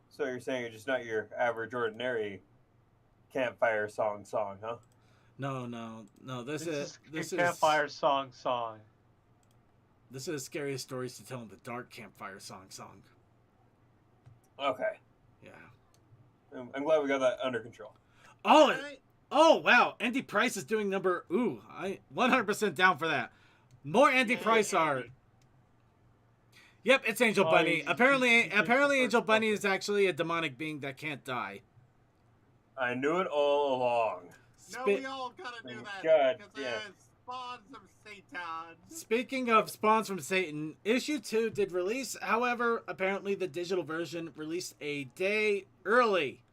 So you're saying it's just not your average, ordinary campfire song, huh? No. This is campfire song. This is scariest stories to tell in the dark campfire song. Okay. Yeah. I'm glad we got that under control. Oh wow! Andy Price is doing number. Ooh, I 100% down for that. More Andy Price art. Yep, it's Angel Bunny. Apparently Angel Bunny is actually a demonic being that can't die. I knew it all along. No, we all gotta do that. God, because there's spawns of Satan. Speaking of spawns from Satan, issue 2 did release. However, apparently the digital version released a day early.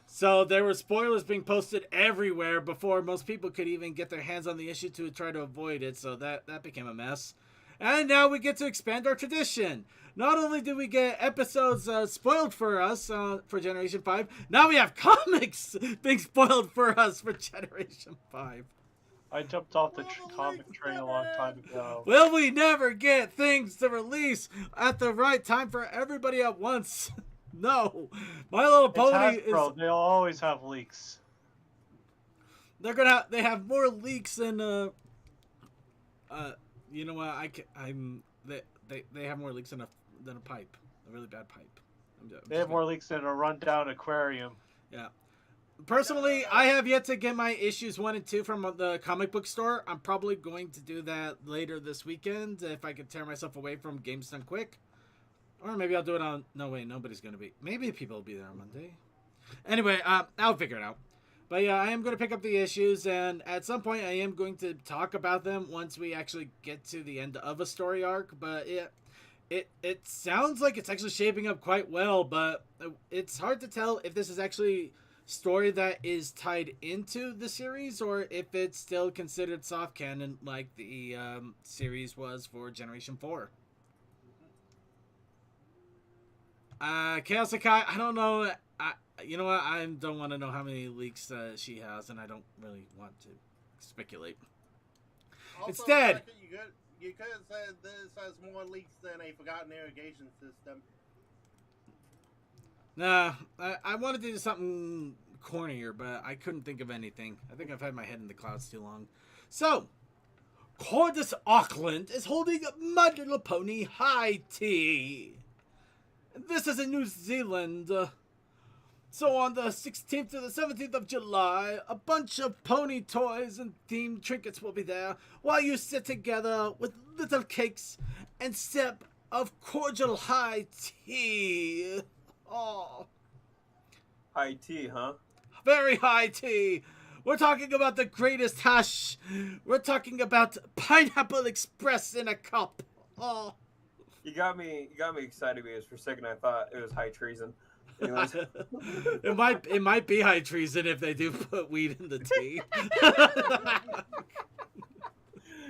So there were spoilers being posted everywhere before most people could even get their hands on the issue to try to avoid it. So that became a mess. And now we get to expand our tradition. Not only do we get episodes spoiled for us for Generation 5, now we have comics being spoiled for us for Generation 5. I jumped off the comic train a long time ago. Will we never get things to release at the right time for everybody at once? No. My Little Pony is... They'll always have leaks. They have more leaks than you know what, they have more leaks than a pipe. A really bad pipe. They have more leaks than a rundown aquarium. Yeah. Personally, I have yet to get my issues 1 and 2 from the comic book store. I'm probably going to do that later this weekend if I can tear myself away from Games Done Quick. Or maybe I'll do it on... No, wait, nobody's going to be... Maybe people will be there on Monday. Anyway, I'll figure it out. But yeah, I am going to pick up the issues, and at some point I am going to talk about them once we actually get to the end of a story arc. But it sounds like it's actually shaping up quite well, but it's hard to tell if this is actually story that is tied into the series or if it's still considered soft canon like the series was for Generation 4. Chaos Akai, I don't know. You know what? I don't want to know how many leaks she has, and I don't really want to speculate. Also, Instead, you could have said this has more leaks than a forgotten irrigation system. Nah, I wanted to do something cornier, but I couldn't think of anything. I think I've had my head in the clouds too long. So, Cordis Auckland is holding My Little Pony High Tea. This is in New Zealand. So on the 16th to the 17th of July, a bunch of pony toys and themed trinkets will be there while you sit together with little cakes and sip of cordial high tea. Oh. High tea, huh? Very high tea. We're talking about the greatest hash. We're talking about Pineapple Express in a cup. Oh. You got me excited because for a second I thought it was high treason. Anyways. it might be high treason if they do put weed in the tea.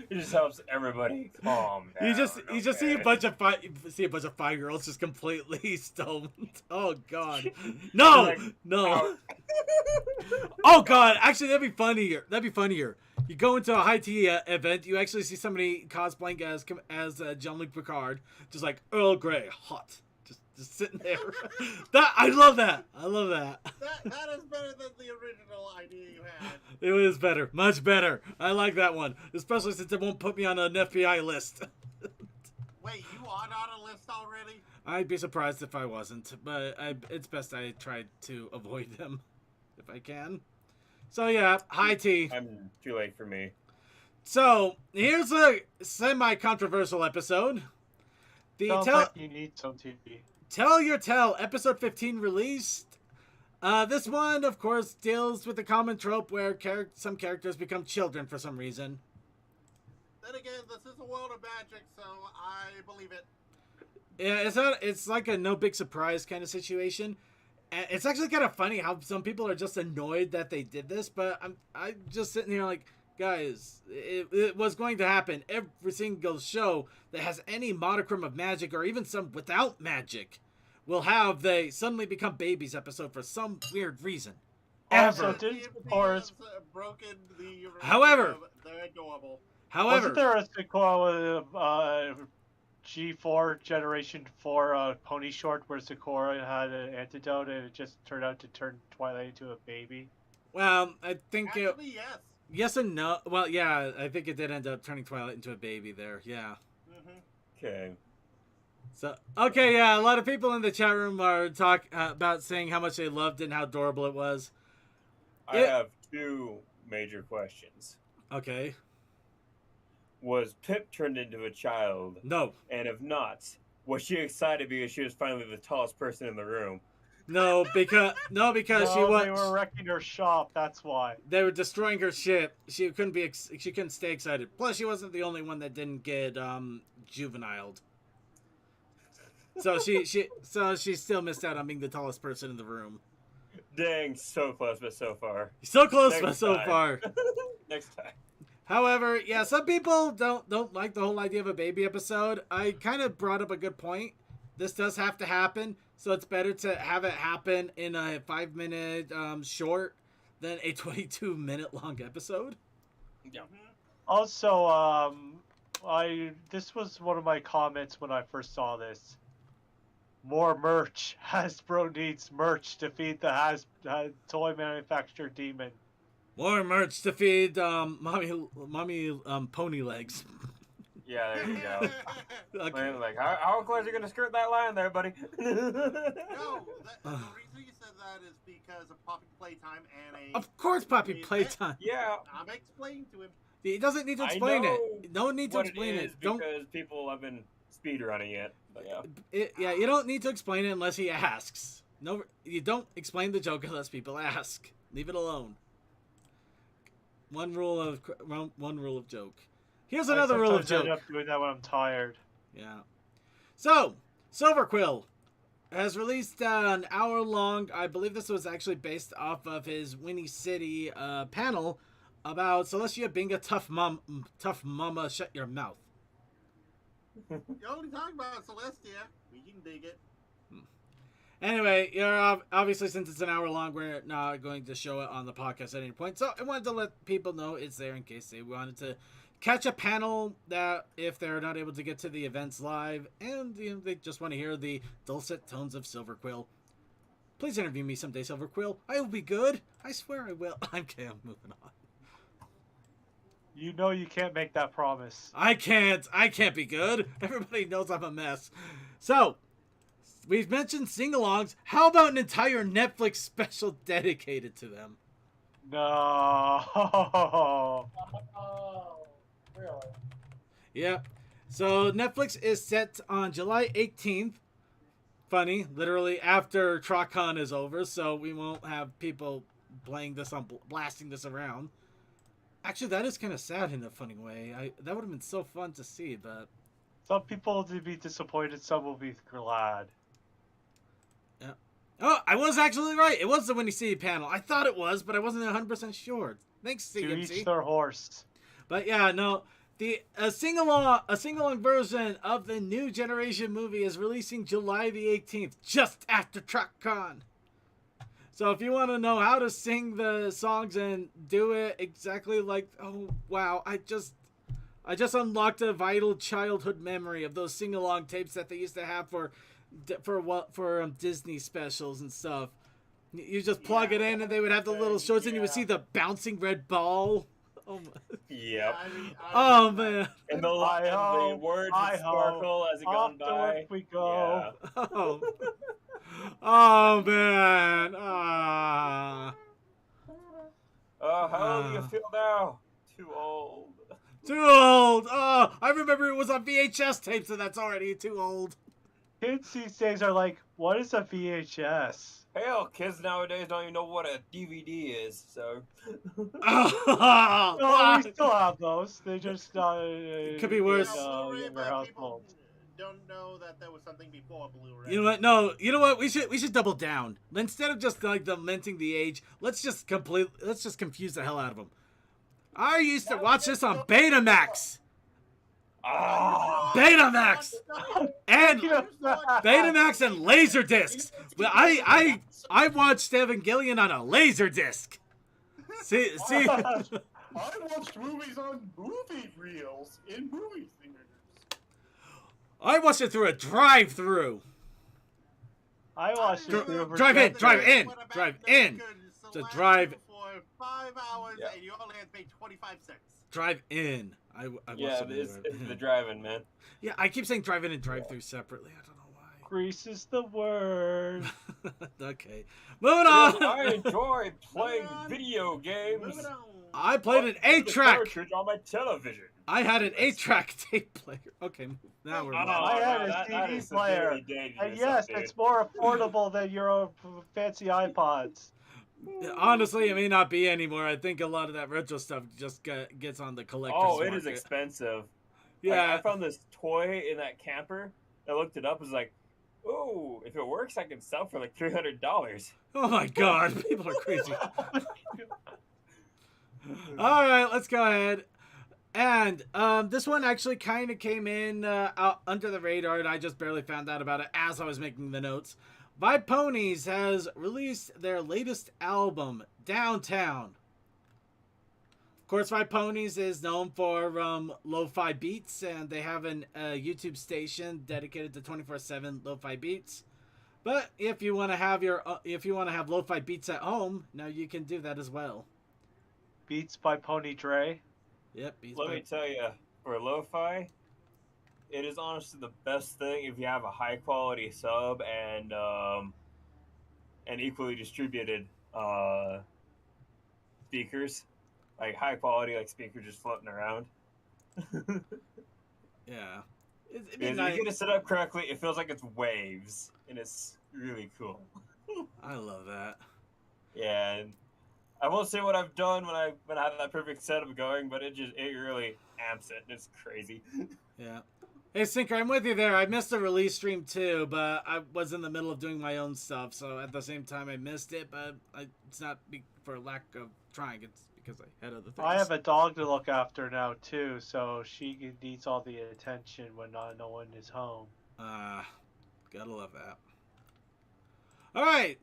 It just helps everybody calm down. You just see a bunch of 5-year-olds just completely stoned. Oh god. No, like, no. Oh god, actually that'd be funnier. You go into a high tea event, you actually see somebody cosplaying as Jean-Luc Picard, just like Earl Grey, hot. Just sitting there. I love that. That is better than the original idea you had. It was better. Much better. I like that one. Especially since it won't put me on an FBI list. Wait, you are on a list already? I'd be surprised if I wasn't. But it's best I try to avoid them if I can. So yeah, high tea. I'm too late for me. So here's a semi-controversial episode. Sounds like you need some TV. Tell Your Tale, episode 15 released. This one, of course, deals with the common trope where some characters become children for some reason. Then again, this is a world of magic, so I believe it. Yeah, it's like a no big surprise kind of situation. And it's actually kind of funny how some people are just annoyed that they did this, but I'm just sitting here like, guys, it was going to happen. Every single show that has any modicum of magic or even some without magic will have they suddenly become babies episode for some weird reason. Also, Ever. didn't TMT Chorus- has, broken the However- of they're adorable. However, Wasn't there a sequel with G4 Generation 4 Pony Short where Sakura had an antidote and it just turned out to turn Twilight into a baby? well, I think Actually, yes. yes and no. Well, yeah, I think it did end up turning Twilight into a baby there. Yeah. Hmm. Okay. So okay, yeah, a lot of people in the chat room are about saying how much they loved it and how adorable it was. I It- have two major questions. Okay. Was Pip turned into a child? No. And if not, was she excited because she was finally the tallest person in the room? No, because No, she was. they were wrecking her shop. That's why. They were destroying her ship. She couldn't stay excited. Plus, she wasn't the only one that didn't get juveniled. So she still missed out on being the tallest person in the room. Dang, so close, but so far. So close, Next but so time. far. Next time. However, yeah, some people don't like the whole idea of a baby episode. I kind of brought up a good point. This does have to happen, so it's better to have it happen in a 5-minute short than a 22-minute long episode. Yeah. Also, this was one of my comments when I first saw this. More merch. Hasbro needs merch to feed the toy manufacturer demon. More merch to feed mommy pony legs. Yeah, there you go. Okay. Man, like, how close are you gonna skirt that line there, buddy? No, the reason you said that is because of Poppy Playtime and a. Of course, Poppy Playtime. Yeah. I'm explaining to him. He doesn't need to explain it. No need to explain it. Don't. Because people have been speedrunning it. But yeah. Yeah, you don't need to explain it unless he asks. No, you don't explain the joke unless people ask. Leave it alone. One rule of joke. Here's another rule of I sometimes joke. end up doing that when I'm tired. Yeah. So, Silverquill has released an hour-long. I believe this was actually based off of his Winnie City panel about Celestia being a tough mama. Shut your mouth. You're only talking about Celestia. We can dig it. Anyway, obviously since it's an hour long, we're not going to show it on the podcast at any point. So I wanted to let people know it's there in case they wanted to catch a panel that if they're not able to get to the events live and they just want to hear the dulcet tones of Silverquill. Please interview me someday, Silverquill. I will be good. I swear I will. I'm moving on. You know you can't make that promise. I can't be good. Everybody knows I'm a mess. So, we've mentioned sing-alongs. How about an entire Netflix special dedicated to them? No. Oh, really? Yeah. So, Netflix is set on July 18th. Funny, literally after TrotCon is over, so we won't have people playing this on blasting this around. Actually, that is kind of sad in a funny way. That would have been so fun to see, but Some people will be disappointed, some will be glad. yeah. Oh, I was actually right. It was the Winnie City panel. I thought it was, but I wasn't 100% sure. Thanks, To CMC. each their horse. But yeah, no. A sing-along version of the new generation movie is releasing July the 18th, just after TrotCon. So if you want to know how to sing the songs and do it exactly like, oh wow, I just unlocked a vital childhood memory of those sing-along tapes that they used to have for Disney specials and stuff. You just plug it in and they would have the little shorts and you would see the bouncing red ball. Oh my. Yep. Oh man. And the words that sparkle as it goes Off to by. work we go. Yeah. Oh. Oh man. Ah. How do you feel now? Too old. Too old. Oh, I remember it was on VHS tapes, and that's already too old. Kids these days are like, what is a VHS? Hell, kids nowadays don't even know what a DVD is, so. No, we still have those. They just Could be worse. Younger households. Don't know that there was something before Blu-ray. You know what? No, you know what? We should double down. Instead of just like lamenting the age, let's just confuse the hell out of them. I used to watch this on Betamax. Ah. Betamax and Betamax and laser discs. Well, I watched Evangelion on a laser disc. See. I watched movies on movie reels in movie theaters. I watched it through a drive-through. I watched it through a Drive in, drive projector. in, drive in. To drive. For 5 hours, Yeah. and you only had to pay 25 cents. Drive in. I watched Yeah, it it's in the driving, man. Yeah, I keep saying drive in and drive through separately. I don't know Grease is the word. why. Okay, moving on. I enjoy playing Moving on. video games. Moving on. I played an The 8-track. cartridge on my television. I had an 8-track tape player. Okay, now we're. Oh, I had a that CD is player. severely dated And or yes, something. it's more affordable than your fancy iPods. Honestly, it may not be anymore. I think a lot of that retro stuff just gets on the collector's Oh, it market. is expensive. Yeah. Like, I found this toy in that camper. I looked it up. It was like, oh, if it works, I can sell for like $300. Oh my God, people are crazy. All right, let's go ahead. And this one actually kind of came in out under the radar, and I just barely found out about it as I was making the notes. Vibe Ponies has released their latest album, Downtown. Of course, Vibe Ponies is known for lo-fi beats, and they have a YouTube station dedicated to 24/7 lo-fi beats. But if you want to have lo-fi beats at home, now you can do that as well. Beats by Pony Dre. Yep. Beats Let by- me tell you, for lo-fi, it is honestly the best thing if you have a high-quality sub and equally distributed speakers. Like high-quality speakers just floating around. Yeah. It'd be Because if nice. you get it set up correctly, it feels like it's waves, and it's really cool. I love that. Yeah, and I won't say what I've done when I have that perfect setup going, but it really amps it. It's crazy. Yeah. Hey, Sinker, I'm with you there. I missed the release stream too, but I was in the middle of doing my own stuff, so at the same time I missed it, but it's not for lack of trying. It's because I had other things. I have a dog to look after now too, so she needs all the attention when no one is home. Gotta love that. All right.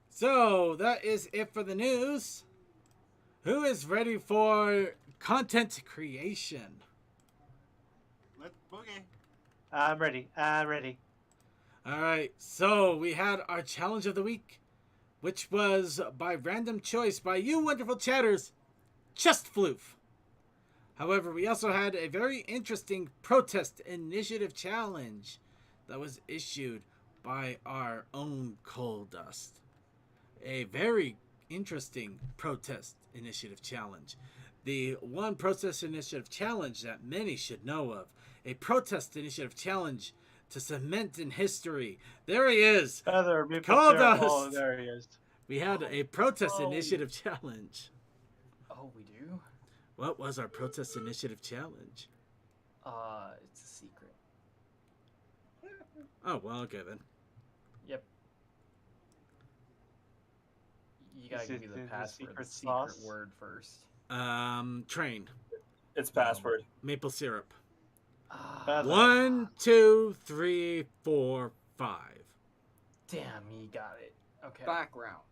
So that is it for the news. Who is ready for content creation? Let's boogie. I'm ready. I'm ready. All right. So we had our challenge of the week, which was by random choice by you wonderful chatters, Chest Floof. However, we also had a very interesting protest initiative challenge that was issued by our own Coal Dust. A very interesting protest initiative challenge. The one protest initiative challenge that many should know of. A protest initiative challenge to cement in history. There he is. Feather, Coal Dust. Dust. Oh, there he is. We had a protest Oh. initiative challenge. Oh, we do? What was our protest initiative challenge? It's a secret. Oh, well, okay then. Yep. You gotta Is give it me the the password, secret the secret sauce? word first. Train. It's password. Maple syrup. Feather. 1, 2, 3, 4, 5. Damn, you got it. Okay. Background.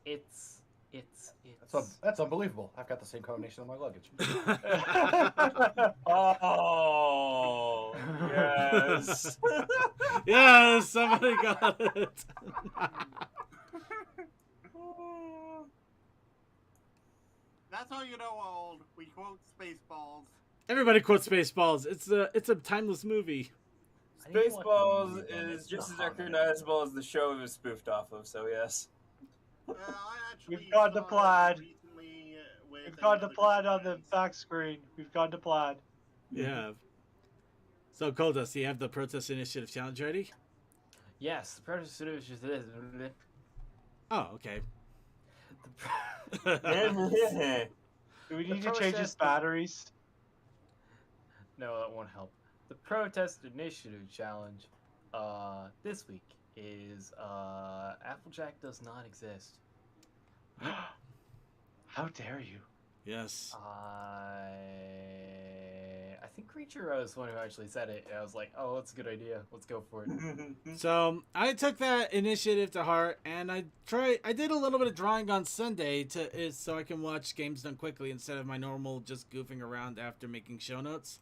It's. That's unbelievable. I've got the same combination on my luggage. Oh, yes. Yes, somebody got it. That's how you know old. We quote Spaceballs. Everybody quotes Spaceballs. It's a timeless movie. I didn't want Spaceballs to use is the just as comment. recognizable as the show it was spoofed off of, so yes. I actually We've gone to saw plaid. recently, with We've gone to another plaid group on of the friends. back screen. We've gone to plaid. Yeah. So, Coldust, do you have the protest initiative challenge ready? Yes, the protest is just this. Oh, okay. Do we need The to change his protest- batteries? No, that won't help. The protest initiative challenge this week is Applejack does not exist. How dare you? Yes. I think Creature was the one who actually said it. I was like, oh, that's a good idea. Let's go for it. So I took that initiative to heart, and I did a little bit of drawing on Sunday so I can watch games done quickly instead of my normal just goofing around after making show notes.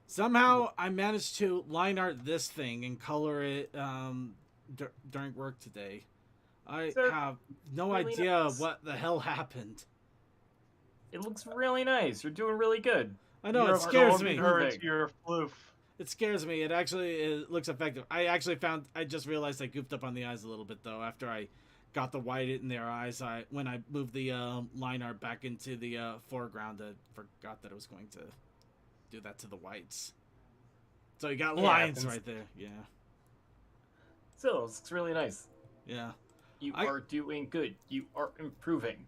Somehow I managed to line art this thing and color it during work today. I have no idea what the hell happened. It looks really nice. You're doing really good. I know, it scares me. Your floof. It scares me. It looks effective. I just realized I goofed up on the eyes a little bit, though, after I got the white in their eyes. When I moved the line art back into the foreground, I forgot that I was going to do that to the whites. So you got lines right there. Yeah. So, it looks really nice. Yeah. You are doing good. You are improving.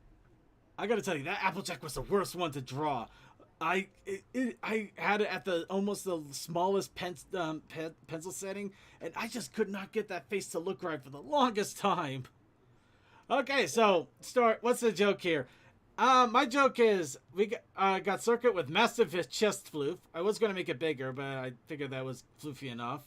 I gotta tell you, that Applejack was the worst one to draw. I had it at almost the smallest pencil setting, and I just could not get that face to look right for the longest time. Okay, so what's the joke here? My joke is we got Circuit with massive chest floof. I was gonna make it bigger, but I figured that was floofy enough.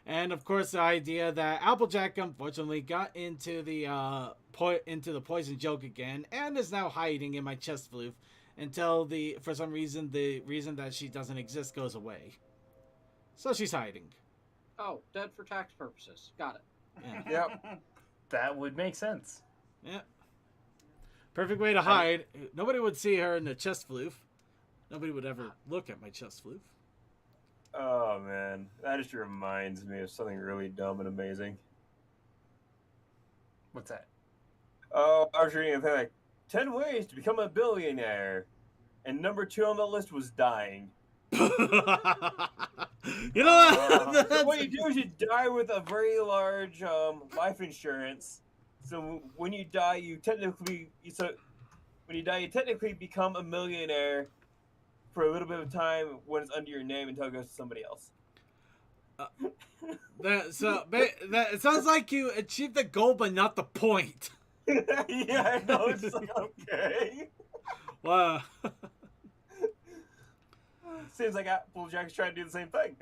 And of course, the idea that Applejack unfortunately got into the poison joke again, and is now hiding in my chest floof until for some reason the reason that she doesn't exist goes away. So she's hiding. Oh, dead for tax purposes. Got it. Yeah. Yep. That would make sense. Yeah. Perfect way to hide. Nobody would see her in the chest floof. Nobody would ever look at my chest floof. Oh man, that just reminds me of something really dumb and amazing. What's that? Oh, I was reading a thing like 10 ways to become a billionaire, and number 2 on the list was dying. You know what? So what you do is you die with a very large life insurance. So when you die, you technically become a millionaire for a little bit of time when it's under your name until it goes to somebody else. It sounds like you achieved the goal, but not the point. Yeah, I know. It's like, okay. Wow. Seems like Applejack's trying to do the same thing.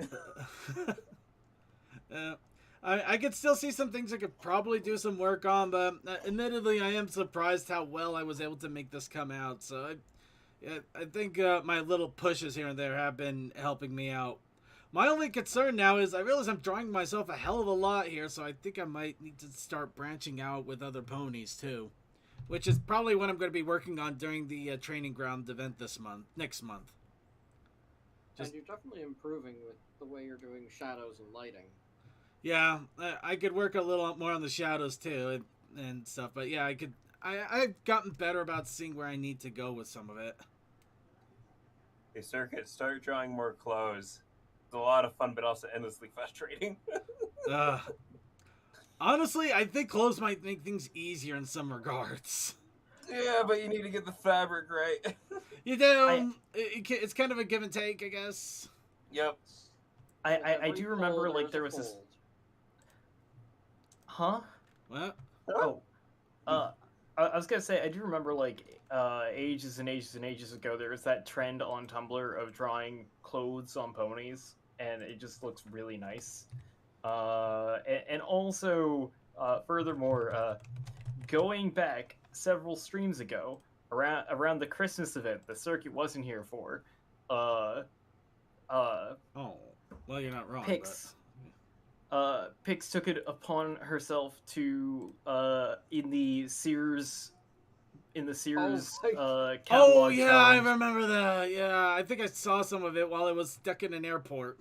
I could still see some things I could probably do some work on, but admittedly, I am surprised how well I was able to make this come out. So I think my little pushes here and there have been helping me out. My only concern now is I realize I'm drawing myself a hell of a lot here, so I think I might need to start branching out with other ponies too, which is probably what I'm going to be working on during the training ground event next month. And you're definitely improving with the way you're doing shadows and lighting. Yeah, I could work a little more on the shadows too and stuff, but yeah, I've gotten better about seeing where I need to go with some of it. Hey, Circuit, start drawing more clothes. It's a lot of fun, but also endlessly frustrating. Honestly, I think clothes might make things easier in some regards. Yeah, but you need to get the fabric right. You do. It's kind of a give and take, I guess. Yep. I do remember, like, there was this... Huh? What? Oh. I was gonna say, I do remember, like, ages and ages and ages ago, there was that trend on Tumblr of drawing clothes on ponies, and it just looks really nice. And also, furthermore, going back several streams ago, around the Christmas event the Circuit wasn't here for, oh, well, you're not wrong. Pix took it upon herself to in the Sears catalog. Oh yeah, challenge. I remember that. Yeah, I think I saw some of it while I was stuck in an airport.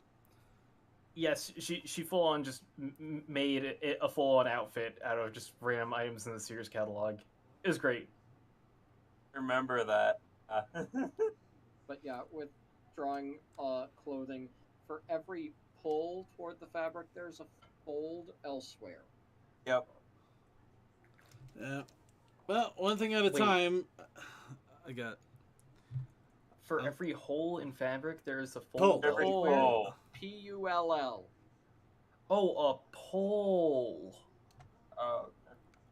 Yes, she full on just made a full on outfit out of just random items in the Sears catalog. It was great. Remember that. But yeah, with drawing clothing, for every pull toward the fabric, there's a fold elsewhere. Yep. Yeah. Well, one thing at a time. I got. For Oh. every hole in fabric, there's a Pull. fold. Every elsewhere. pull. Pull. Oh, a pole. Oh.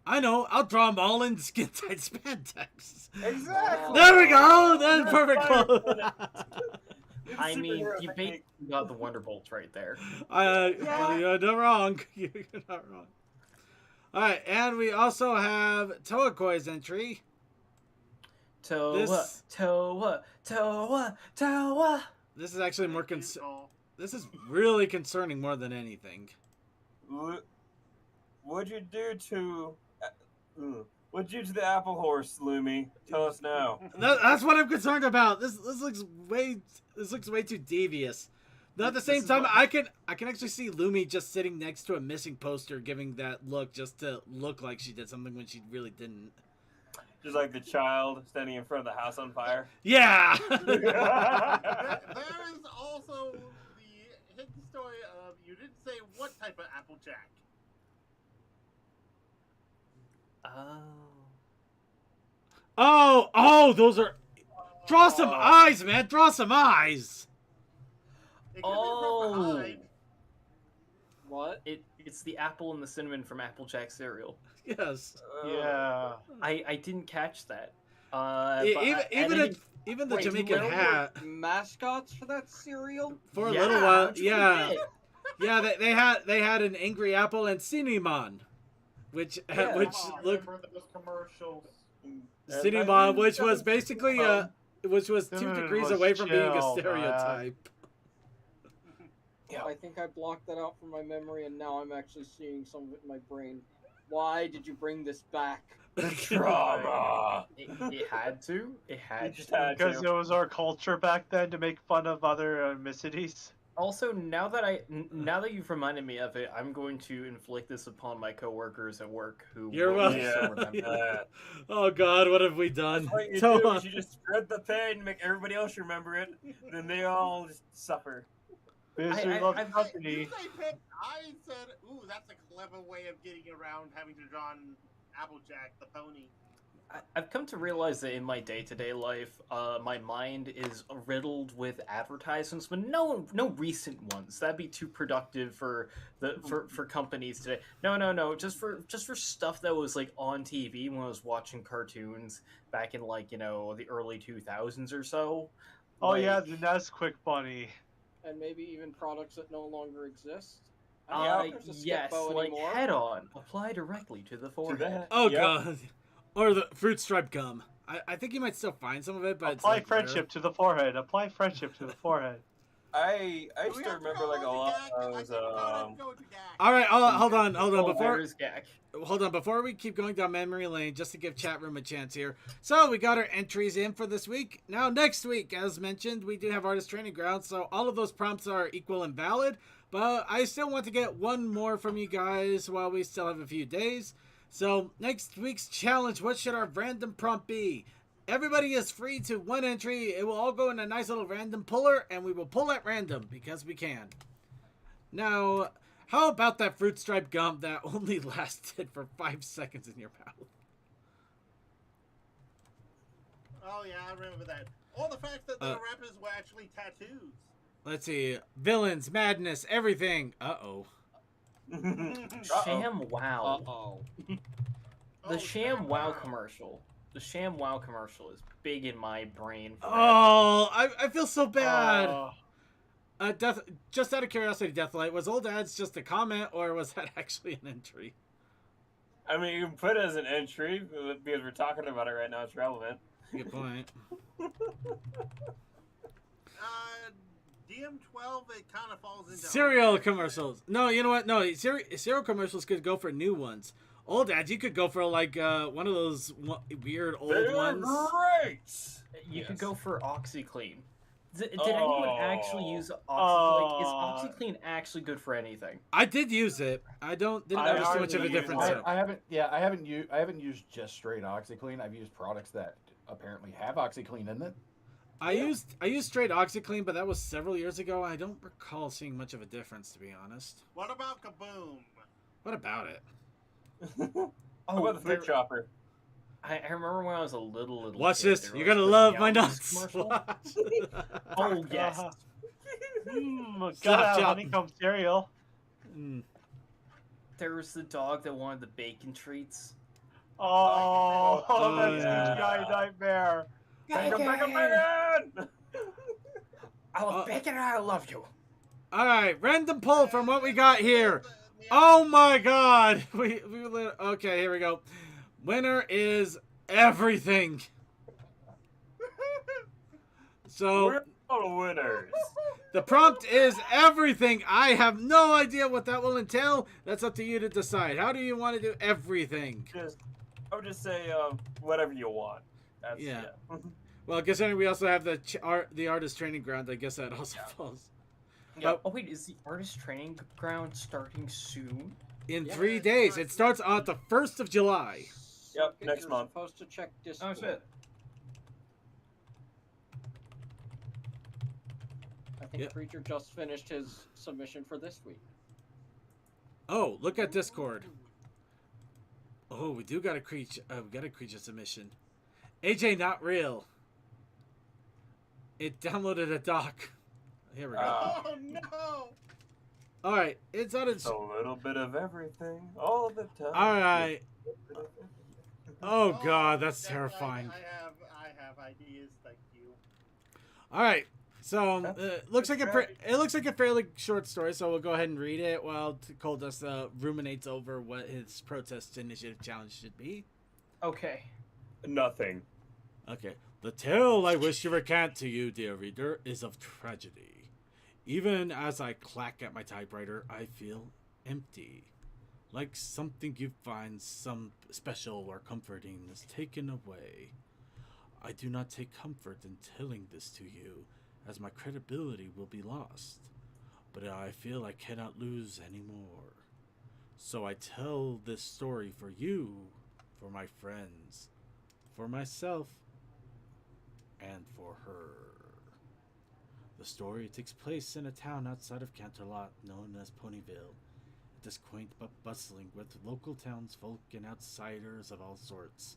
I know. I'll draw them all in skin tight spandex. Exactly. There we go. That's perfect quote. I mean, you basically got the Wonderbolt right there. Well, you're not wrong. You're not wrong. All right, and we also have Toakoi's entry. Toa. This is actually more Thank you, Cole. This is really concerning more than anything. What'd you do to? What'd you do to the apple horse, Lumi? Tell us now. That's what I'm concerned about. This looks way too devious. But at the same time, I can actually see Lumi just sitting next to a missing poster, giving that look just to look like she did something when she really didn't. Just like the child standing in front of the house on fire. Yeah. There is also the hidden story of you didn't say what type of Applejack. Oh, those are. Draw some eyes, man. Draw some eyes. It could be from behind. What? It's the apple and the cinnamon from Applejack cereal. Yes. Yeah. I didn't catch that. Even the Wait, Jamaican there were hat mascots for that cereal? for a Yeah, little while. I'm sure Yeah. they did. Yeah, they had an angry apple and Cinnamon, which Yeah. which I looked remember those commercials. Cinnamon, which was basically which was 2 Cinnamon degrees was away from being a chill, stereotype. I think I blocked that out from my memory, and now I'm actually seeing some of it in my brain. Why did you bring this back? Drama. It had to. It had just to. had Because to. it was our culture back then to make fun of other ethnicities. Also, now that you've reminded me of it, I'm going to inflict this upon my coworkers at work who You're will welcome. also remember Yeah. Oh God, what have we done? What you So, do is you just spread the pain and make everybody else remember it, then they all just suffer. Misery I- loves I've- company. You say pick. I said, ooh, that's a clever way of getting around having to draw on Applejack, the pony. I've come to realize that in my day-to-day life, my mind is riddled with advertisements, but no recent ones. That'd be too productive for companies today. No, just for stuff that was like on TV when I was watching cartoons back in the early 2000s or so. Oh Like, yeah, the Nesquik bunny. And maybe even products that no longer exist? I don't have to skip yes, Bo like anymore. head-on, apply directly to the forehead. oh Yep. God, or the fruit stripe gum. I think you might still find some of it, but it's Apply like friendship to the forehead. Apply friendship to the forehead. I Do used we to have to remember go like a to lot Gak? I of think we gotta go to Gak. All right, hold on. Oh, there's Gak. Hold on, before we keep going down memory lane, just to give chat room a chance here. So we got our entries in for this week. Now next week, as mentioned, we do have artist training grounds, so all of those prompts are equal and valid. But I still want to get one more from you guys while we still have a few days. So next week's challenge, what should our random prompt be? Everybody is free to one entry. It will all go in a nice little random puller, and we will pull at random because we can. Now, how about that fruit stripe gum that only lasted for 5 seconds in your mouth? Oh yeah, I remember that. Or the fact that the rappers were actually tattoos. Let's see. Villains, madness, everything. Uh-oh. Sham Wow. Uh-oh. The Oh, Sham Wow Wow. commercial. The Sham Wow commercial is big in my brain. forever. Oh, I feel so bad. Oh. Just out of curiosity, Deathlight, was old ads just a comment, or was that actually an entry? I mean, you can put it as an entry because we're talking about it right now. It's relevant. Good point. DM12, it kind of falls into Cereal commercials. No, you know what? No, cereal commercials could go for new ones. Old ads, you could go for like one of those weird old They're ones. great. You could Yes. go for OxyClean. Did anyone actually use OxyClean? Like, is OxyClean actually good for anything? I did use it. Didn't notice too much of a hardly difference. use though. I haven't used just straight OxyClean. I've used products that apparently have OxyClean in it. I used straight OxyClean, but that was several years ago. I don't recall seeing much of a difference, to be honest. What about Kaboom? What about it? How about the fruit chopper? I remember when I was a little Watch kid, this. there You're was gonna the love my Yums nuts. commercial. Watch. Oh yes. Gotta Slap have chop. honeycomb cereal. Mm. There was the dog that wanted the bacon treats. Oh, Oh, that's yeah. CGI nightmare. Bacon! I love Oh. bacon and I love you. All right, random poll from what we got here. Oh my God, okay. Here we go. Winner is everything. So We're all winners. the prompt is everything. I have no idea what that will entail. That's up to you to decide. How do you want to do everything? I would just say whatever you want. That's, Yeah. Well, considering we also have the artist training ground, I guess that also falls. Yeah. Oh wait, is the artist training ground starting soon? In 3 days. It starts on the 1st of July. Yep, next You're month. supposed to check Discord. Oh shit. I think Yep. Preacher just finished his submission for this week. Oh, look at Discord. Oh, we do got a creature. We got a creature submission. AJ, not real. It downloaded a doc. Here we go. Oh no! All right, it's on its. A little bit of everything, all the time. All right. Oh God, that's terrifying. I have ideas. Thank you. All right, so looks like it looks like a fairly short story. So we'll go ahead and read it while Coldust ruminates over what his protest initiative challenge should be. Okay. Nothing. Okay. The tale I wish to recount to you, dear reader, is of tragedy. Even as I clack at my typewriter, I feel empty. Like something you find some special or comforting is taken away. I do not take comfort in telling this to you, as my credibility will be lost. But I feel I cannot lose any more. So I tell this story for you, for my friends, for myself, and for her. The story takes place in a town outside of Canterlot known as Ponyville. It is quaint but bustling with local townsfolk and outsiders of all sorts.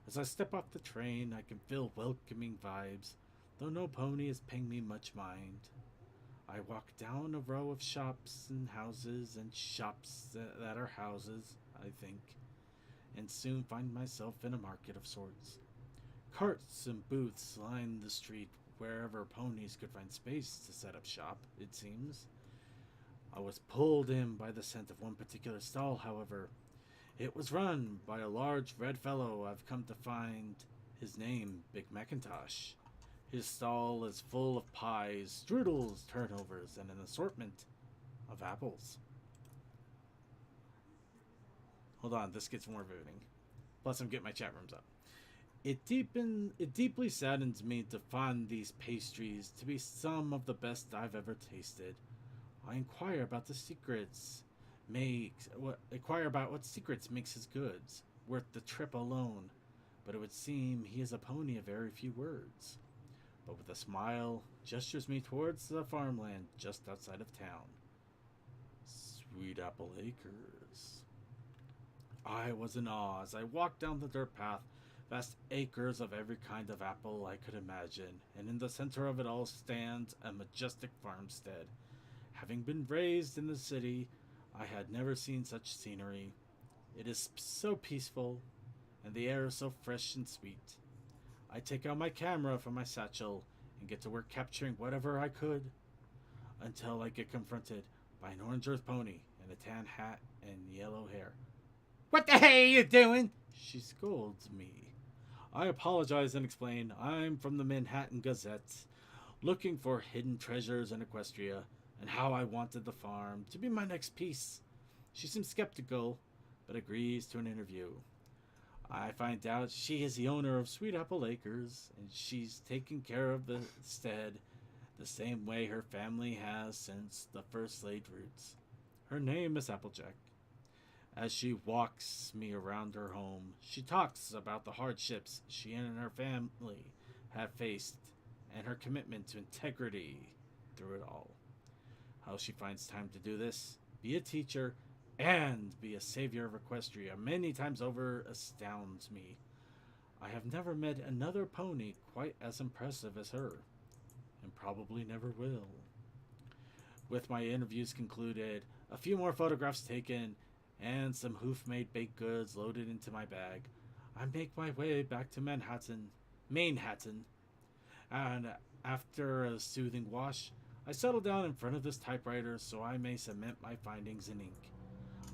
As I step off the train, I can feel welcoming vibes, though no pony is paying me much mind. I walk down a row of shops and houses and shops that are houses, I think, and soon find myself in a market of sorts. Carts and booths line the street wherever ponies could find space to set up shop, it seems. I was pulled in by the scent of one particular stall, however. It was run by a large red fellow I've come to find his name Big Macintosh. His stall is full of pies, strudels, turnovers, and an assortment of apples. Hold on, this gets more vivid. Plus, I'm getting my chat rooms up. It deeply saddens me to find these pastries to be some of the best I've ever tasted. I inquire about what secrets makes his goods worth the trip alone, but it would seem he is a pony of very few words. But with a smile, gestures me towards the farmland just outside of town. Sweet Apple Acres. I was in awe as I walked down the dirt path. Vast acres of every kind of apple I could imagine, and in the center of it all stands a majestic farmstead. Having been raised in the city, I had never seen such scenery. It is so peaceful, and the air is so fresh and sweet. I take out my camera from my satchel and get to work capturing whatever I could, until I get confronted by an orange-earth pony in a tan hat and yellow hair. "What the hell are you doing?" she scolds me. I apologize and explain I'm from the Manhattan Gazette, looking for hidden treasures in Equestria, and how I wanted the farm to be my next piece. She seems skeptical, but agrees to an interview. I find out she is the owner of Sweet Apple Acres, and she's taking care of the stead the same way her family has since the first laid roots. Her name is Applejack. As she walks me around her home, she talks about the hardships she and her family have faced and her commitment to integrity through it all. How she finds time to do this, be a teacher, and be a savior of Equestria many times over astounds me. I have never met another pony quite as impressive as her, and probably never will. With my interviews concluded, a few more photographs taken, and some hoof-made baked goods loaded into my bag, I make my way back to Manhattan, and after a soothing wash, I settle down in front of this typewriter so I may cement my findings in ink.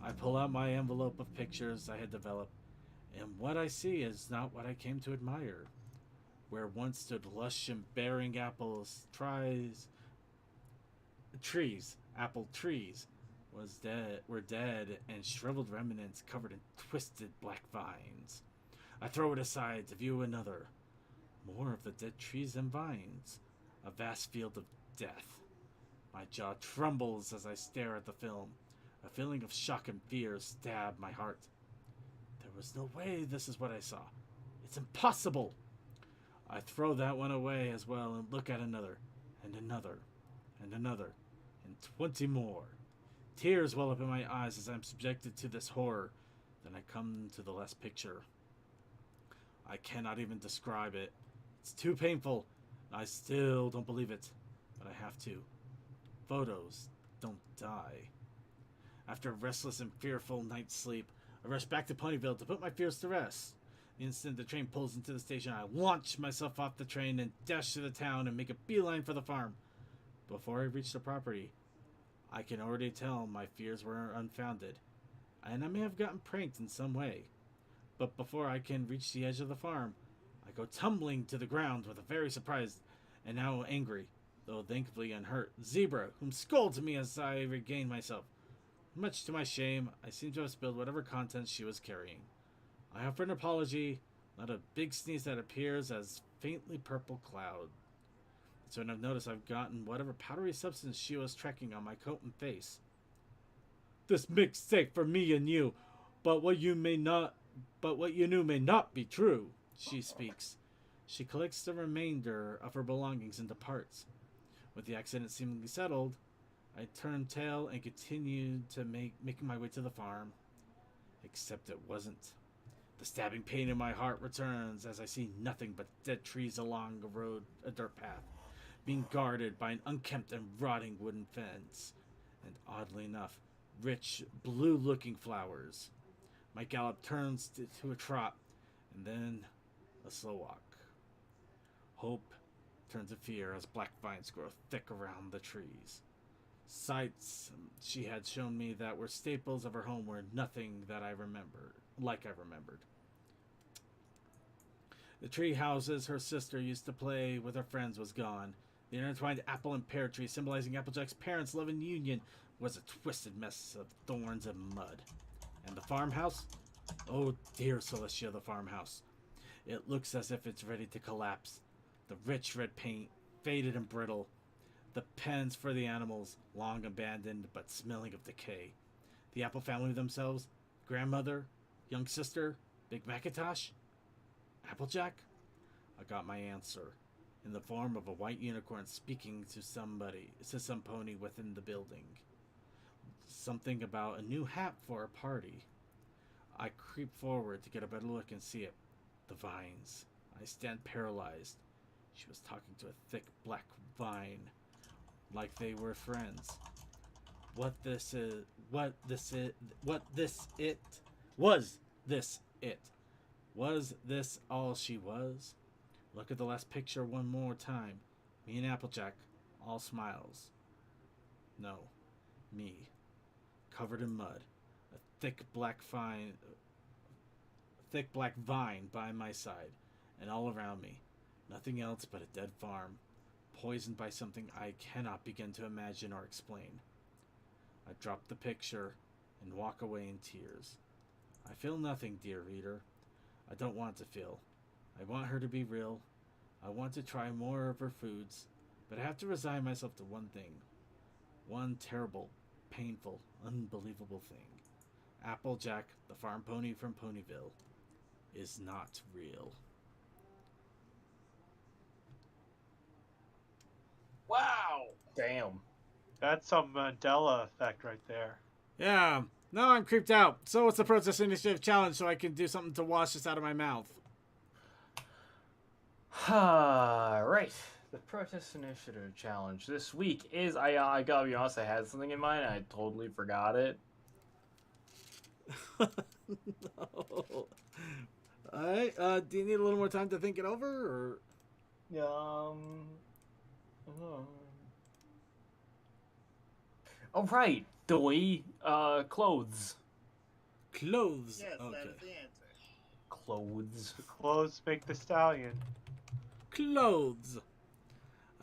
I pull out my envelope of pictures I had developed, and what I see is not what I came to admire. Where once stood lush and bearing apple trees, were dead and shriveled remnants covered in twisted black vines. I throw it aside to view another. More of the dead trees and vines. A vast field of death. My jaw trembles as I stare at the film. A feeling of shock and fear stab my heart. There was no way this is what I saw. It's impossible! I throw that one away as well and look at another, and another, and another, and 20 more. Tears well up in my eyes as I'm subjected to this horror. Then I come to the last picture. I cannot even describe it. It's too painful. I still don't believe it, but I have to. Photos don't die. After a restless and fearful night's sleep, I rush back to Ponyville to put my fears to rest. The instant the train pulls into the station, I launch myself off the train and dash to the town and make a beeline for the farm. Before I reach the property, I can already tell my fears were unfounded, and I may have gotten pranked in some way. But before I can reach the edge of the farm, I go tumbling to the ground with a very surprised and now angry, though thankfully unhurt, zebra, whom scolds me as I regain myself. Much to my shame, I seem to have spilled whatever contents she was carrying. I offer an apology, let a big sneeze that appears as faintly purple cloud. So when I've noticed I've gotten whatever powdery substance she was trekking on my coat and face. This mixtape for me and you, but what you knew may not be true, she speaks. She collects the remainder of her belongings and departs. With the accident seemingly settled, I turn tail and continue to making my way to the farm. Except it wasn't. The stabbing pain in my heart returns as I see nothing but dead trees along a dirt path, being guarded by an unkempt and rotting wooden fence, and oddly enough, rich, blue-looking flowers. My gallop turns to a trot, and then a slow walk. Hope turns to fear as black vines grow thick around the trees. Sights she had shown me that were staples of her home were nothing that I remembered. The tree houses her sister used to play with her friends was gone. The intertwined apple and pear tree symbolizing Applejack's parents' love and union was a twisted mess of thorns and mud. And the farmhouse? Oh dear Celestia, the farmhouse. It looks as if it's ready to collapse. The rich red paint, faded and brittle. The pens for the animals, long abandoned but smelling of decay. The Apple family themselves, grandmother, young sister, Big Macintosh, Applejack? I got my answer, in the form of a white unicorn speaking to some pony within the building. Something about a new hat for a party. I creep forward to get a better look and see it. The vines. I stand paralyzed. She was talking to a thick black vine, like they were friends. Was this it? Was this all she was? Look at the last picture one more time. Me and Applejack, all smiles. No, me, covered in mud, a thick black vine by my side, and all around me, nothing else but a dead farm, poisoned by something I cannot begin to imagine or explain. I drop the picture and walk away in tears. I feel nothing, dear reader. I don't want to feel. I want her to be real. I want to try more of her foods, but I have to resign myself to one thing. One terrible, painful, unbelievable thing. Applejack, the farm pony from Ponyville, is not real. Wow! Damn. That's some Mandela effect right there. Yeah, now I'm creeped out. So what's the Protest Initiative challenge so I can do something to wash this out of my mouth? Right. The Protest Initiative challenge this week is, I gotta be honest, I had something in mind and I totally forgot it. No. All right. Do you need a little more time to think it over, or? Uh, Oh right, Doy. Clothes. Clothes. Yes, that Okay. is the answer. Clothes. Clothes make the stallion. Clothes.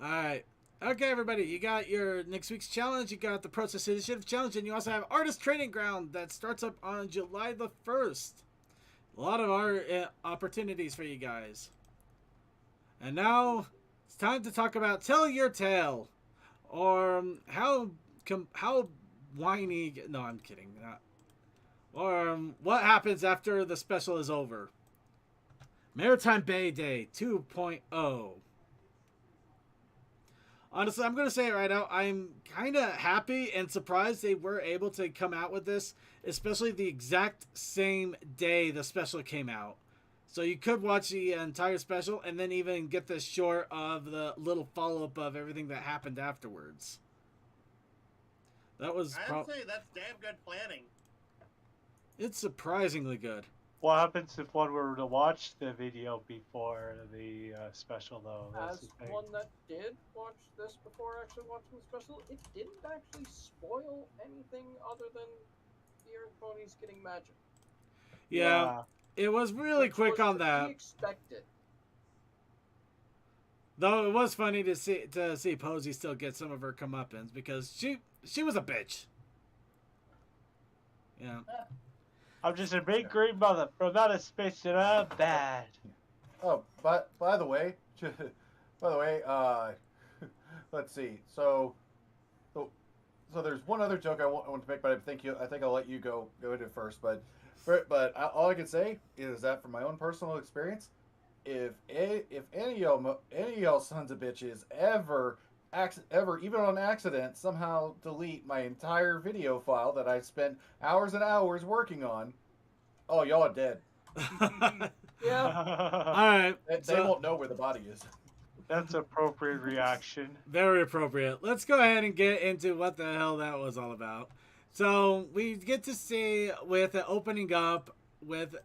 All right. Okay, everybody. You got your next week's challenge. You got the Process Initiative challenge, and you also have Artist Training Ground that starts up on July the 1st. A lot of art opportunities for you guys. And now it's time to talk about Tell Your Tale, or how whiny. No, I'm kidding. Or what happens after the special is over. Maritime Bay Day 2.0. Honestly, I'm going to say it right now. I'm kind of happy and surprised they were able to come out with this, especially the exact same day the special came out. So you could watch the entire special and then even get the short of the little follow-up of everything that happened afterwards. That was I'd say that's damn good planning. It's surprisingly good. What happens if one were to watch the video before the special, though? That's As the thing. one that did watch this before actually watching the special, it didn't actually spoil anything other than the Earth ponies getting magic. Yeah. It was really Which quick was on to that. be expected. Though it was funny to see Posey still get some of her comeuppance because she was a bitch. Yeah. I'm just a big green mother from outer space and I'm bad. Oh, but by the way, let's see. So there's one other joke I want to make, but I think I'll let you go into it first. But all I can say is that from my own personal experience, if any of y'all sons of bitches ever even on accident somehow delete my entire video file that I spent hours and hours working on, oh, y'all are dead. Yeah. All right. They won't know where the body is. That's appropriate reaction. Very appropriate. Let's go ahead and get into what the hell that was all about. So we get to see with opening up with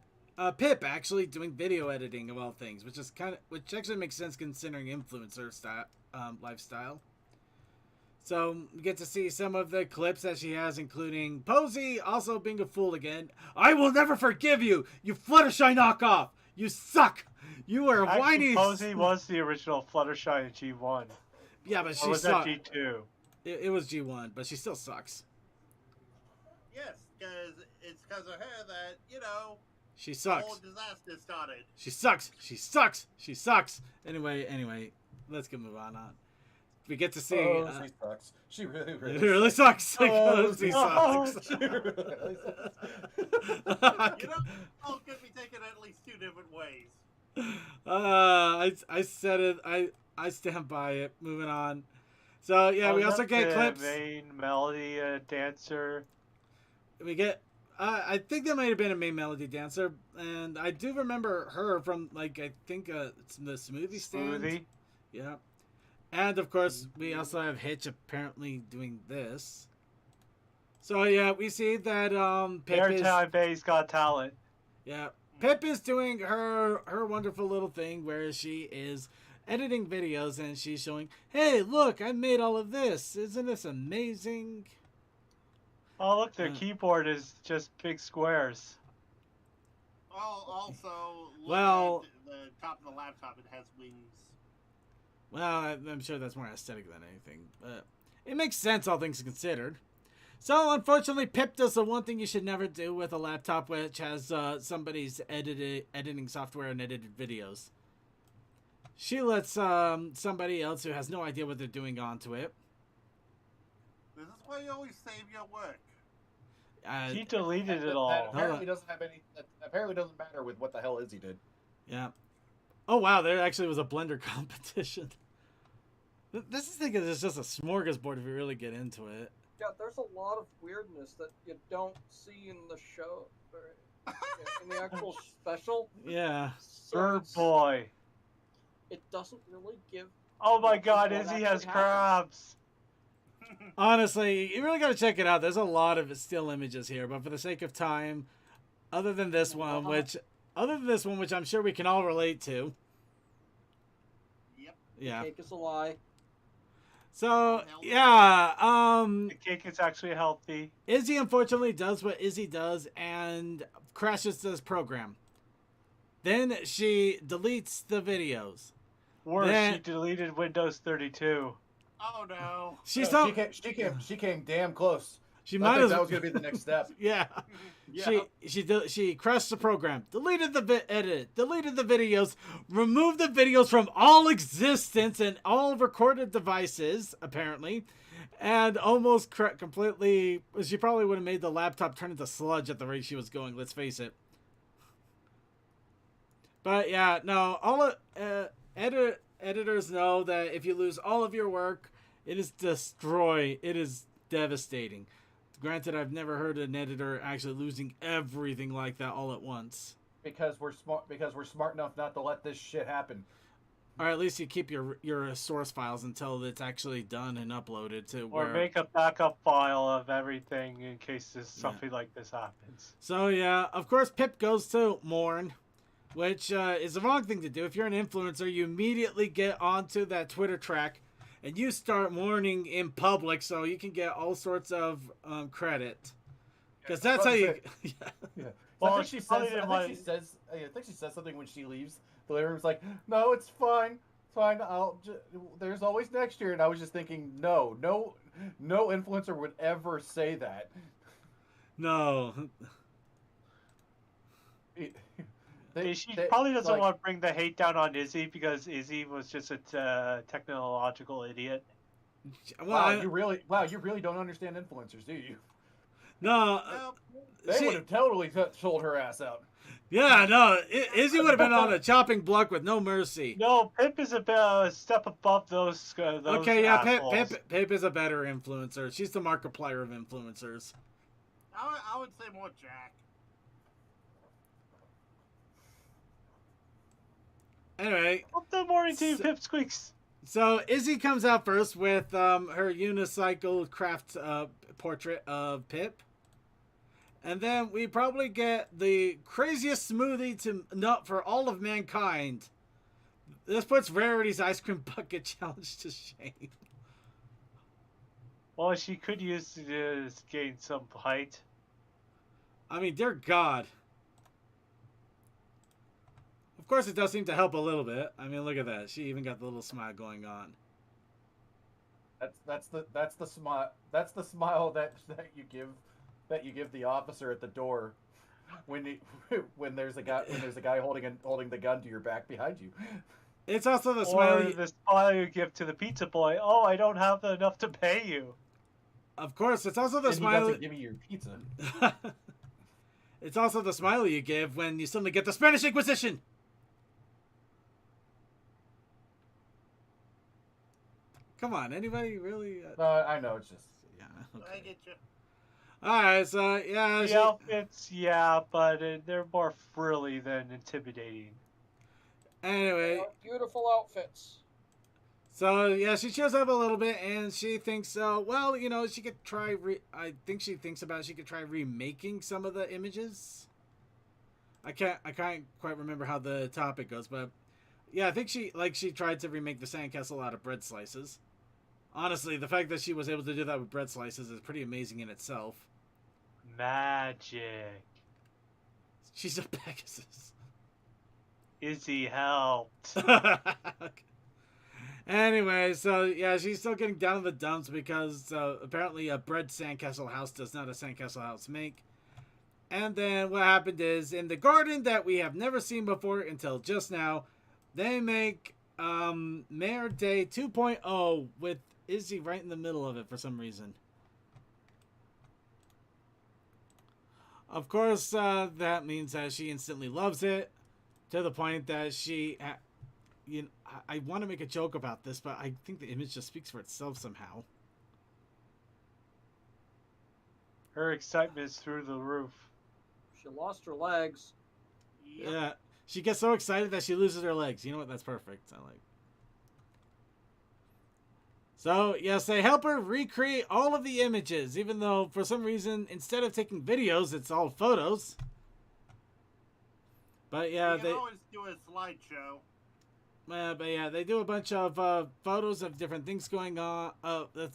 Pip actually doing video editing of all things, which actually makes sense considering influencer lifestyle. So we get to see some of the clips that she has, including Posey also being a fool again. I will never forgive you, you Fluttershy knockoff. You suck. You are a whiny. Posey was the original Fluttershy in G1. Yeah, but she was sucked. that G2? It was G1, but she still sucks. Yes, because it's because of her that, She the sucks. whole disaster started. She sucks. She sucks. She sucks. Anyway, let's move on. We get to see. She sucks. She really really sucks. Oh, She sucks. she really sucks. All could be taken at least two different ways. I said it. I stand by it. Moving on. So yeah, we also get clips. Main melody dancer. We get. I think that might have been a main melody dancer, and I do remember her from I think it's the Smoothie Stand. Smoothie. Yeah. And of course, we also have Hitch apparently doing this. So yeah, we see that Pip is. Airtime Bay's Got Talent. Yeah, Pip is doing her wonderful little thing where she is editing videos and she's showing, hey, look, I made all of this. Isn't this amazing? Oh, look, their keyboard is just big squares. Also, Well, at the top of the laptop, it has wings. Well, I'm sure that's more aesthetic than anything, but it makes sense, all things considered. So, unfortunately, Pip does the one thing you should never do with a laptop, which has somebody's editing software and edited videos. She lets somebody else who has no idea what they're doing onto it. This is why you always save your work. He deleted it That all. apparently doesn't have any. That apparently doesn't matter with what the hell Izzy did. Yeah. Oh, wow, there actually was a Blender competition. This thing is just a smorgasbord if you really get into it. Yeah, there's a lot of weirdness that you don't see in the show, or in the actual special. Yeah. So Bird Boy. it doesn't really give. Oh my much of god, what Izzy actually has happens. crabs. Honestly, you really gotta check it out. There's a lot of still images here, but for the sake of time, other than this one, which I'm sure we can all relate to. Yep. Yeah. Cake is a lie. So yeah, The cake is actually healthy. Izzy unfortunately does what Izzy does and crashes this program. Then she deletes the videos. Worse, Then- she deleted Windows 32. Oh no. She came damn close. She I might think as that was gonna be the next step. yeah. Yeah. She crashed the program, deleted the edit, deleted the videos, removed the videos from all existence and all recorded devices apparently, and almost completely. She probably would have made the laptop turn into sludge at the rate she was going. Let's face it. But yeah, no, all editors know that if you lose all of your work, it is devastating. Granted, I've never heard an editor actually losing everything like that all at once. Because we're smart enough not to let this shit happen. Or at least you keep your source files until it's actually done and uploaded to Or make a backup file of everything in case something like this happens. So yeah, of course Pip goes to mourn, which is the wrong thing to do. If you're an influencer, you immediately get onto that Twitter track and you start mourning in public so you can get all sorts of credit. Because that's how you... Yeah. Well, I think she says something when she leaves. The living room's like, no, it's fine. It's fine. There's always next year. And I was just thinking, no influencer would ever say that. No. She probably doesn't want to bring the hate down on Izzy because Izzy was just a technological idiot. Well, you really don't understand influencers, do you? No. They would have totally sold her ass out. Yeah, no. Izzy would have been on a chopping block with no mercy. No, Pip is a step above those okay, yeah, assholes. Pip is a better influencer. She's the Markiplier of influencers. I would say more Jack. Anyway. Up the morning to you, Pip Squeaks. So Izzy comes out first with her unicycle craft portrait of Pip. And then we probably get the craziest smoothie to nut for all of mankind. This puts Rarity's ice cream bucket challenge to shame. Well, she could use to gain some height. I mean, dear God. Of course, it does seem to help a little bit. I mean, look at that. She even got the little smile going on. That's the smile. That's the smile that you give the officer at the door when there's a guy holding the gun to your back behind you. It's also the smile. Or the smile you give to the pizza boy. Oh, I don't have enough to pay you. Of course, it's also the and smile. He doesn't give me your pizza. It's also the smile you give when you suddenly get the Spanish Inquisition. Come on, anybody really? I know, it's just... Yeah, okay. I get you. Alright, so, yeah. The outfits, yeah, but they're more frilly than intimidating. Anyway. They are beautiful outfits. So, yeah, she shows up a little bit, and she thinks, well, you know, she could try... I think she thinks about she could try remaking some of the images. I can't quite remember how the topic goes, but... Yeah, I think she tried to remake the sandcastle out of bread slices. Honestly, the fact that she was able to do that with bread slices is pretty amazing in itself. Magic. She's a Pegasus. Izzy helped. Anyway, so yeah, she's still getting down in the dumps because apparently a bread sandcastle house does not a sandcastle house make. And then what happened is, in the garden that we have never seen before until just now, they make Mayor Day 2.0 with Izzy right in the middle of it for some reason. Of course, that means that she instantly loves it, to the point that she... I want to make a joke about this, but I think the image just speaks for itself somehow. Her excitement is through the roof. She lost her legs. Yeah. She gets so excited that she loses her legs. You know what? That's perfect. I like. So, yes, they help her recreate all of the images, even though for some reason, instead of taking videos, it's all photos. But yeah, You can always do a slideshow. But yeah, they do a bunch of photos of different things going on,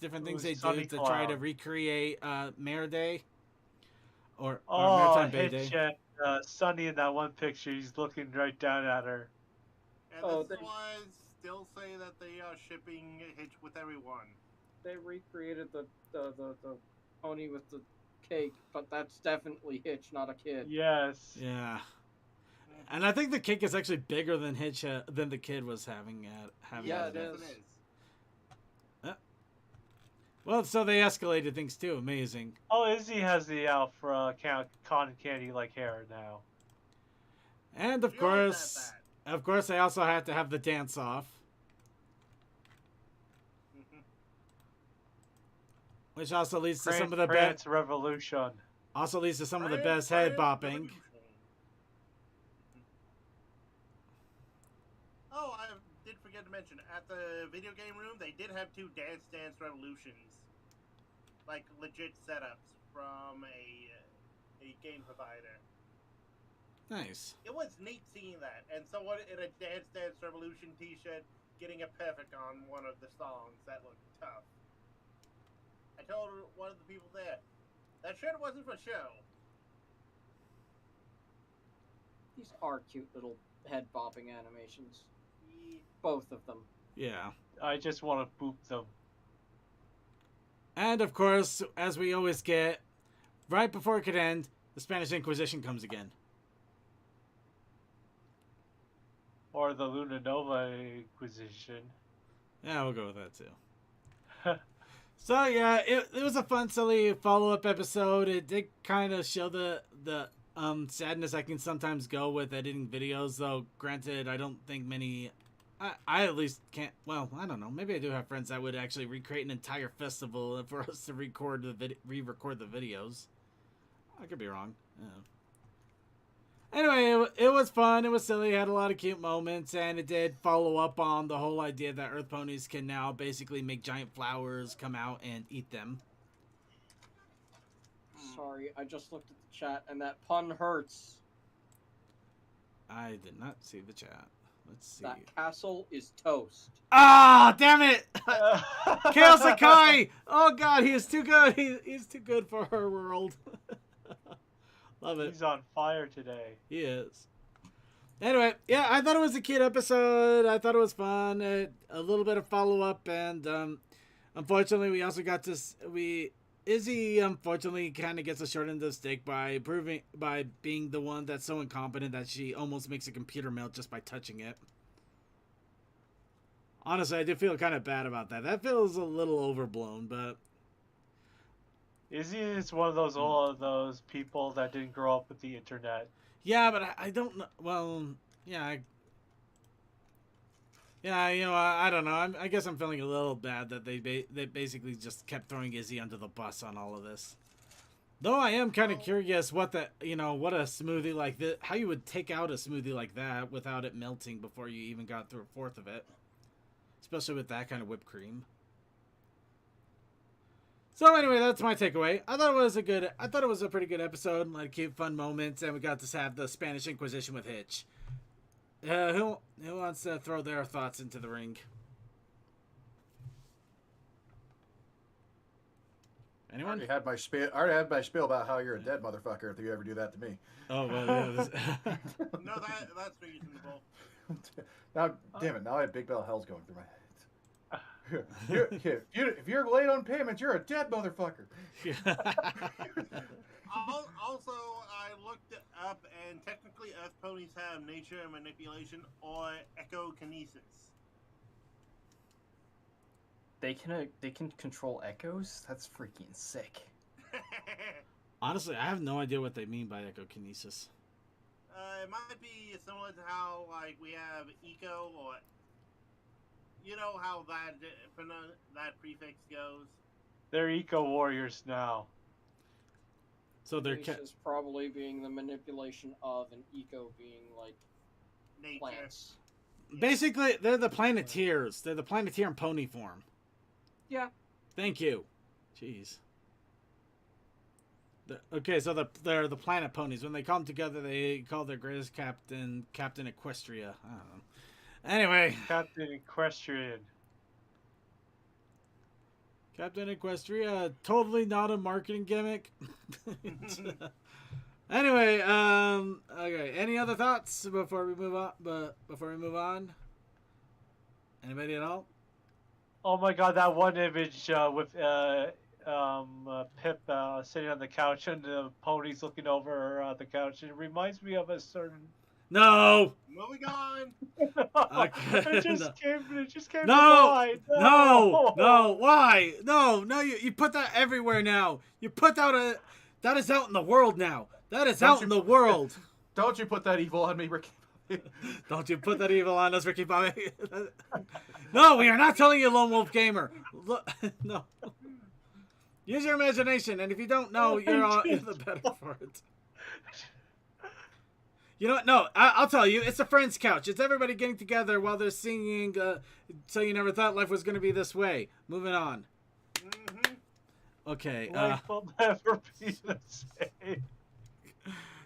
different things they do Sunny to try to Cloud. recreate Mare Day or Oh, Maritime Bay Hitch Day. and Sunny in that one picture. He's looking right down at her. And Oh, this is why I still say that they are shipping Hitch with everyone. They recreated the pony with the cake, but that's definitely Hitch, not a kid. Yes. Yeah. And I think the cake is actually bigger than Hitch than the kid was having. Yeah, at it is. Well, so they escalated things too. Amazing. Oh, Izzy has the Alpha cotton candy like hair now. And of course, they also had to have the dance off, which also leads to some of the best. Revolution. Also leads to some of the best head bopping. Oh, I did forget to mention, at the video game room, they did have 2 Dance Dance Revolutions. Like, legit setups from a game provider. Nice. It was neat seeing that. And someone in a Dance Dance Revolution t-shirt getting a perfect on one of the songs. That looked tough. I told one of the people there, that shirt wasn't for show. These are cute little head bopping animations. Both of them. Yeah. I just want to boop them. And of course, as we always get, right before it could end, the Spanish Inquisition comes again. Or the Luna Nova Inquisition. Yeah, we'll go with that too. So yeah, it was a fun, silly follow-up episode. It did kind of show the sadness I can sometimes go with editing videos, though granted, I don't think many... I at least can't... Well, I don't know. Maybe I do have friends that would actually recreate an entire festival for us to re-record the videos. I could be wrong. Yeah. Anyway, it was fun. It was silly. It had a lot of cute moments, and it did follow up on the whole idea that Earth ponies can now basically make giant flowers come out and eat them. Sorry, I just looked at the chat, and that pun hurts. I did not see the chat. Let's see. That castle is toast. Ah, damn it! Kale Sakai! Oh god, he is too good. He's too good for her world. Love it. He's on fire today. He is. Anyway, yeah, I thought it was a cute episode. I thought it was fun. A little bit of follow-up, and unfortunately, we also got this... Izzy, unfortunately, kind of gets a short end of the stick by being the one that's so incompetent that she almost makes a computer melt just by touching it. Honestly, I do feel kind of bad about that. That feels a little overblown, but... Izzy is one of those people that didn't grow up with the internet. Yeah, but I don't know. Well, yeah. Yeah, you know, I don't know. I guess I'm feeling a little bad that they basically just kept throwing Izzy under the bus on all of this. Though I am kind of curious what a smoothie like this, how you would take out a smoothie like that without it melting before you even got through a fourth of it. Especially with that kind of whipped cream. So anyway, that's my takeaway. I thought it was a pretty good episode, like cute fun moments, and we got to have the Spanish Inquisition with Hitch. Who wants to throw their thoughts into the ring? Anyone? I already had my spiel about how you're a dead motherfucker if you ever do that to me. Oh well, yeah. No, that's reasonable. Now, damn it! Now I have Big Bell Hell's going through my head. If you're late on payments, you're a dead motherfucker. Also, I looked up, and technically, Earth ponies have nature manipulation or echokinesis. They can control echoes? That's freaking sick. Honestly, I have no idea what they mean by echokinesis. It might be similar to how, like, we have eco, or you know how that prefix goes. They're eco warriors now. So they're is probably being the manipulation of, and eco being like nature. Plants. Basically, they're the Planeteers. They're the Planeteer in pony form. Yeah. Thank you. Jeez. Okay, so they're the planet ponies. When they come together, they call their greatest captain Captain Equestria. I don't know. Anyway, Captain Equestrian. Captain Equestria, totally not a marketing gimmick. Anyway, okay. Any other thoughts before we move on? Anybody at all? Oh my god, that one image with Pip sitting on the couch and the ponies looking over the couch. It reminds me of a certain. No. Moving on. Okay, It just came to No. mind. No. Why? No. You put that everywhere now. You put that that is out in the world now. That is out in the world. Don't you put that evil on me, Ricky. Don't you put that evil on us, Ricky Bobby. No, we are not telling you, Lone Wolf Gamer. Look, no. Use your imagination, and if you don't know, you're the better for it. You know what? No, I'll tell you. It's a friend's couch. It's everybody getting together while they're singing So You Never Thought Life Was Going to Be This Way. Moving on. Mm-hmm. Okay. Life will never be the same.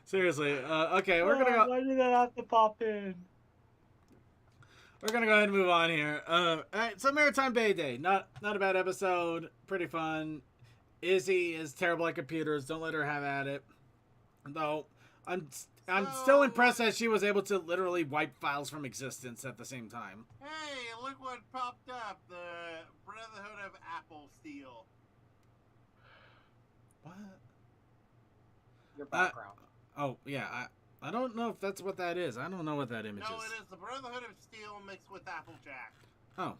Seriously. Okay, we're going to go. Why did that have to pop in? We're gonna go ahead and move on here. Alright, so Maritime Bay Day. Not a bad episode. Pretty fun. Izzy is terrible at computers. Don't let her have at it. Though I'm still impressed that she was able to literally wipe files from existence at the same time. Hey, look what popped up. The Brotherhood of Apple Steel. What? Your background. Oh yeah, I don't know if that's what that is. I don't know what that image No, is. it is the Brotherhood of Steel mixed with Applejack. Oh.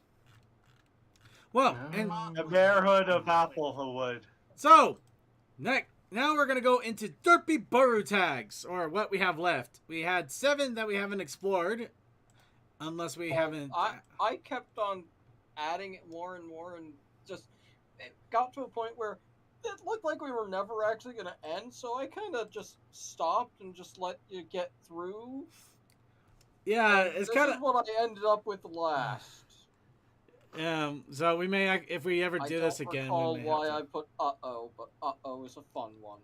Well, and The Bearhood of Applewood. so now we're gonna go into Derpibooru tags, or what we have left. We had 7 that we haven't explored, unless we haven't. I kept on adding it more and more, and just it got to a point where it looked like we were never actually going to end. So I kind of just stopped and just let you get through. Yeah, And it's this kind is of. what I ended up with last. So we may, if we ever do this again, I don't recall we may why have I put uh-oh, but uh-oh is a fun one.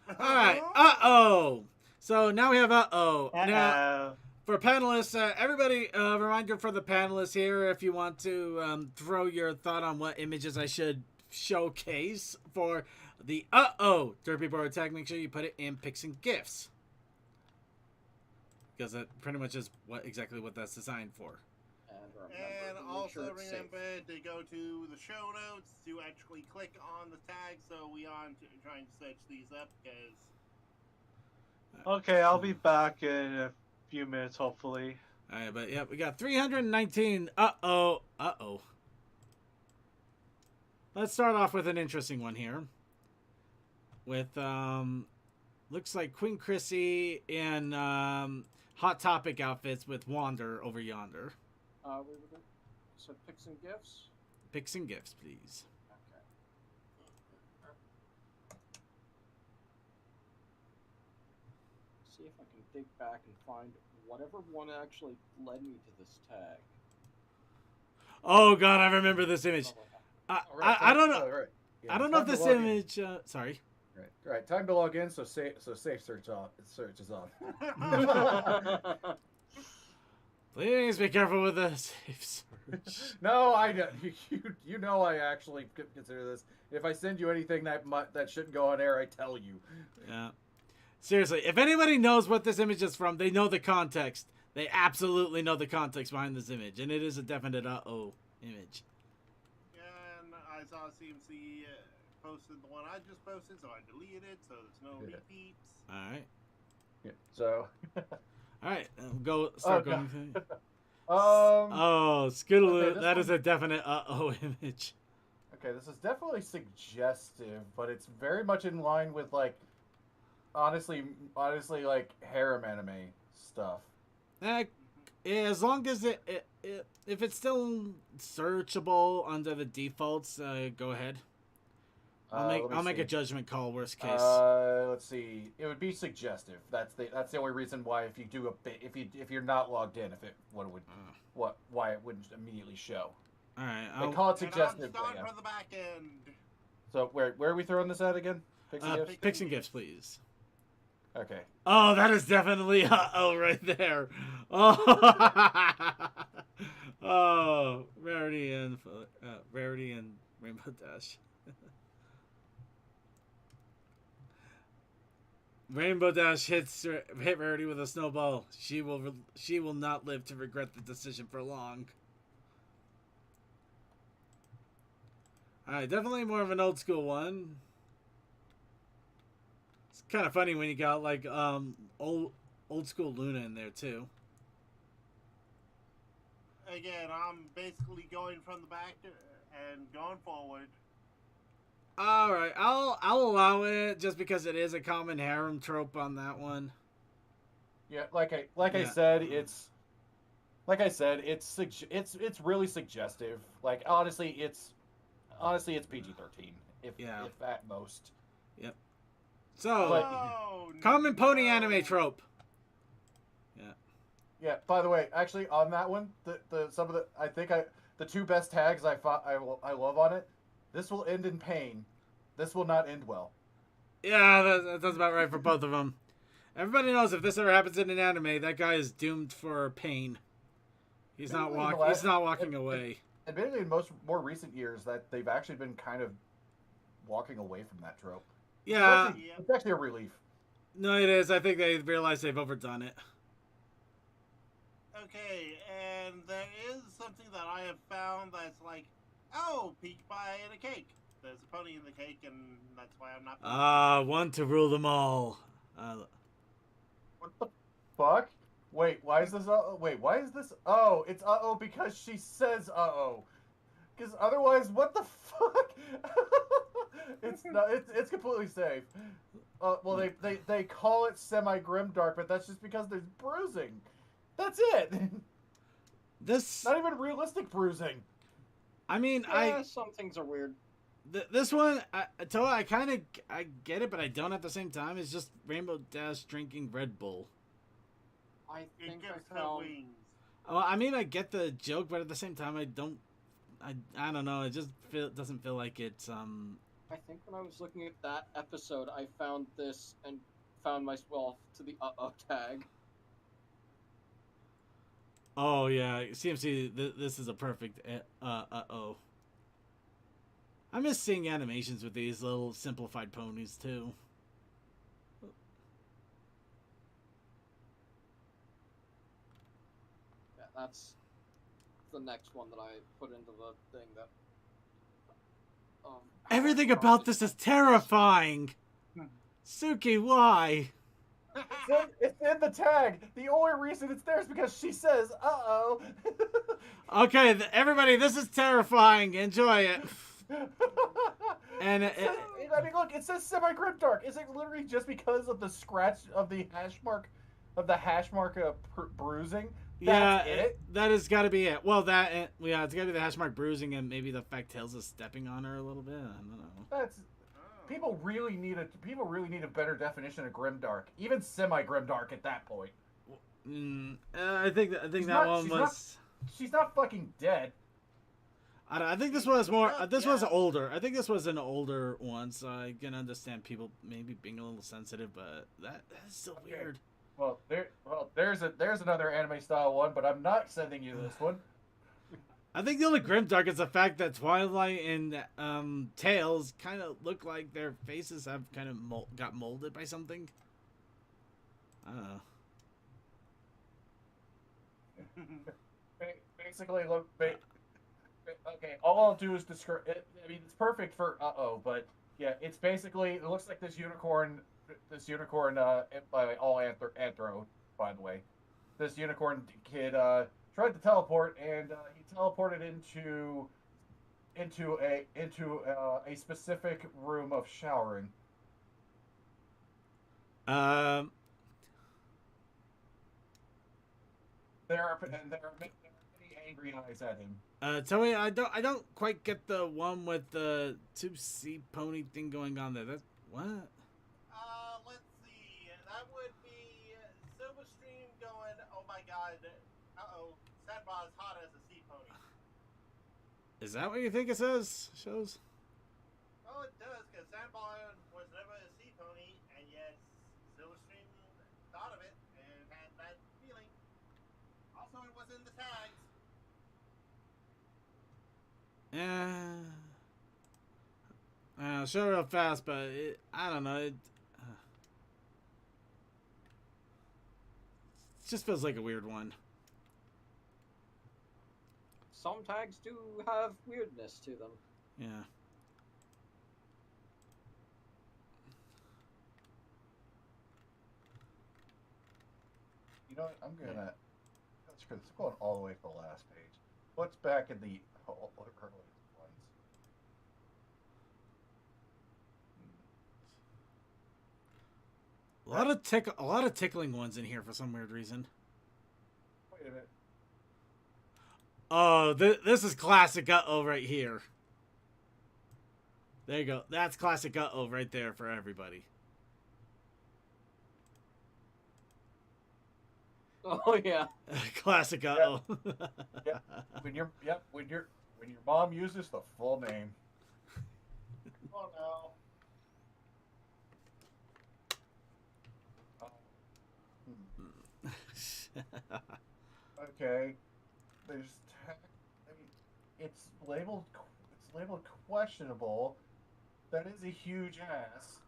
to. All right, uh-oh. So now we have uh-oh. Now, Uh-oh. for panelists, everybody, reminder for the panelists here, if you want to throw your thought on what images I should showcase for the uh-oh Derpibooru tag, make sure you put it in pics and gifs. Because that pretty much is exactly what that's designed for. And also remember to go to the show notes to actually click on the tag so we aren't trying to search these up because... Okay, I'll be back in a few minutes, hopefully. Alright, but yeah, we got 319 uh-oh. Let's start off with an interesting one here. With, looks like Queen Chrissy in Hot Topic outfits with Wander over yonder. So pics and gifts? Pics and gifts, please. Okay. See if I can dig back and find whatever one actually led me to this tag. Oh god, I remember this image. I don't know. Right. Yeah, I don't know if time to this log in. image. Sorry. Right. Time to log in. So safe search off. Search is off. Please be careful with the safe search. No, I know. You know I actually consider this. If I send you anything that shouldn't go on air, I tell you. Yeah. Seriously, if anybody knows what this image is from, they know the context. They absolutely know the context behind this image, and it is a definite uh-oh image. And I saw CMC posted the one I just posted, so I deleted it, so there's no repeats. All right. Yeah, so. All right, start going. Okay, Scootaloo, that one- is a definite uh-oh image. Okay, this is definitely suggestive, but it's very much in line with honestly, like harem anime stuff. As long as if it's still searchable under the defaults, go ahead. I'll make a judgment call. Worst case. Let's see. It would be suggestive. That's the only reason why if you do if you're not logged in, why it wouldn't immediately show. All right. They call it And I'm suggestive. but starting yeah. from the back end. So where are we throwing this at again? Pixie gifts? Picks and gifts, please. Okay. Oh, that is definitely right there. Oh, oh, Rarity and Rainbow Dash. Rainbow Dash hit Rarity with a snowball. She will not live to regret the decision for long. Alright, definitely more of an old school one. It's kind of funny when you got like old school Luna in there too. Again, I'm basically going from the back and going forward. All right, I'll allow it just because it is a common harem trope on that one. Yeah, I said, it's really suggestive. Like honestly, it's PG-13 if at most. Yep. So, Oh, common pony no. anime trope. Yeah. By the way, actually on that one, the two best tags I love on it. This will end in pain. This will not end well. Yeah, that's about right for both of them. Everybody knows if this ever happens in an anime, that guy is doomed for pain. He's not walking away. Admittedly, in more recent years, that they've actually been kind of walking away from that trope. Yeah. It's actually a relief. No, it is. I think they realize they've overdone it. Okay, and there is something that I have found that's like, oh, peek by in a cake. There's a pony in the cake, and that's why I'm not. One to rule them all. What the fuck? Wait, why is this? Why is this? Oh, it's because she says Because otherwise, what the fuck? It's not. It's completely safe. Well, they call it semi-grimdark, but that's just because there's bruising. That's it. This not even realistic bruising. I mean, some things are weird. This one, Toa, I get it, but I don't at the same time. It's just Rainbow Dash drinking Red Bull. I think gives I her found. wings. Well, I mean, I get the joke, but at the same time, I don't know. It just doesn't feel like it's I think when I was looking at that episode, I found this and found myself to the tag. Oh yeah, CMC. This is a perfect I miss seeing animations with these little simplified ponies too. Yeah, that's the next one that I put into the thing that. Everything about this is terrifying. Suki, why? It's in the tag. The only reason it's there is because she says, "Uh-oh." Okay, everybody, this is terrifying. Enjoy it. And I mean, look, it says semi-grimdark. Is it literally just because of the scratch of the hash mark bruising? That's it? That has got to be it. Well, it's got to be the hash mark bruising and maybe the fact Tails is stepping on her a little bit. I don't know. That's people really need a better definition of grimdark, even semi-grimdark at that point. I think that one was. She's not fucking dead. I think this was more. This was older. I think this was an older one, so I can understand people maybe being a little sensitive, but that's still weird. Well, there's another anime style one, but I'm not sending you this one. I think the only grimdark is the fact that Twilight and Tails kind of look like their faces have kind of got molded by something. I don't know. Basically, look. Okay, all I'll do is describe it. I mean, it's perfect for but yeah, it's basically it looks like this unicorn by all anthro, by the way. This unicorn kid tried to teleport, and he teleported into a specific room of showering. There are many angry eyes at him. Tell me, I don't quite get the one with the 2C pony thing going on there. That's what? Let's see. That would be Silverstream going. Oh my God. Sandbar's hot as a sea pony. Is that what you think it says? Shows? Well, it does, because Sandbar was never a sea pony, and yet Silverstream thought of it and had that feeling. Also, it was in the tags. I'll show real fast, but I don't know. It just feels like a weird one. Some tags do have weirdness to them. Yeah. You know what? I'm gonna. Let's go all the way to the last page. What's back in the early ones? A lot of tickling ones in here for some weird reason. Wait a minute. Oh, this is classic uh-oh right here. There you go. That's classic uh-oh right there for everybody. Oh yeah. Classic uh-oh. Yep. When your mom uses the full name. Oh no. Okay. There's it's labeled questionable. That is a huge ass.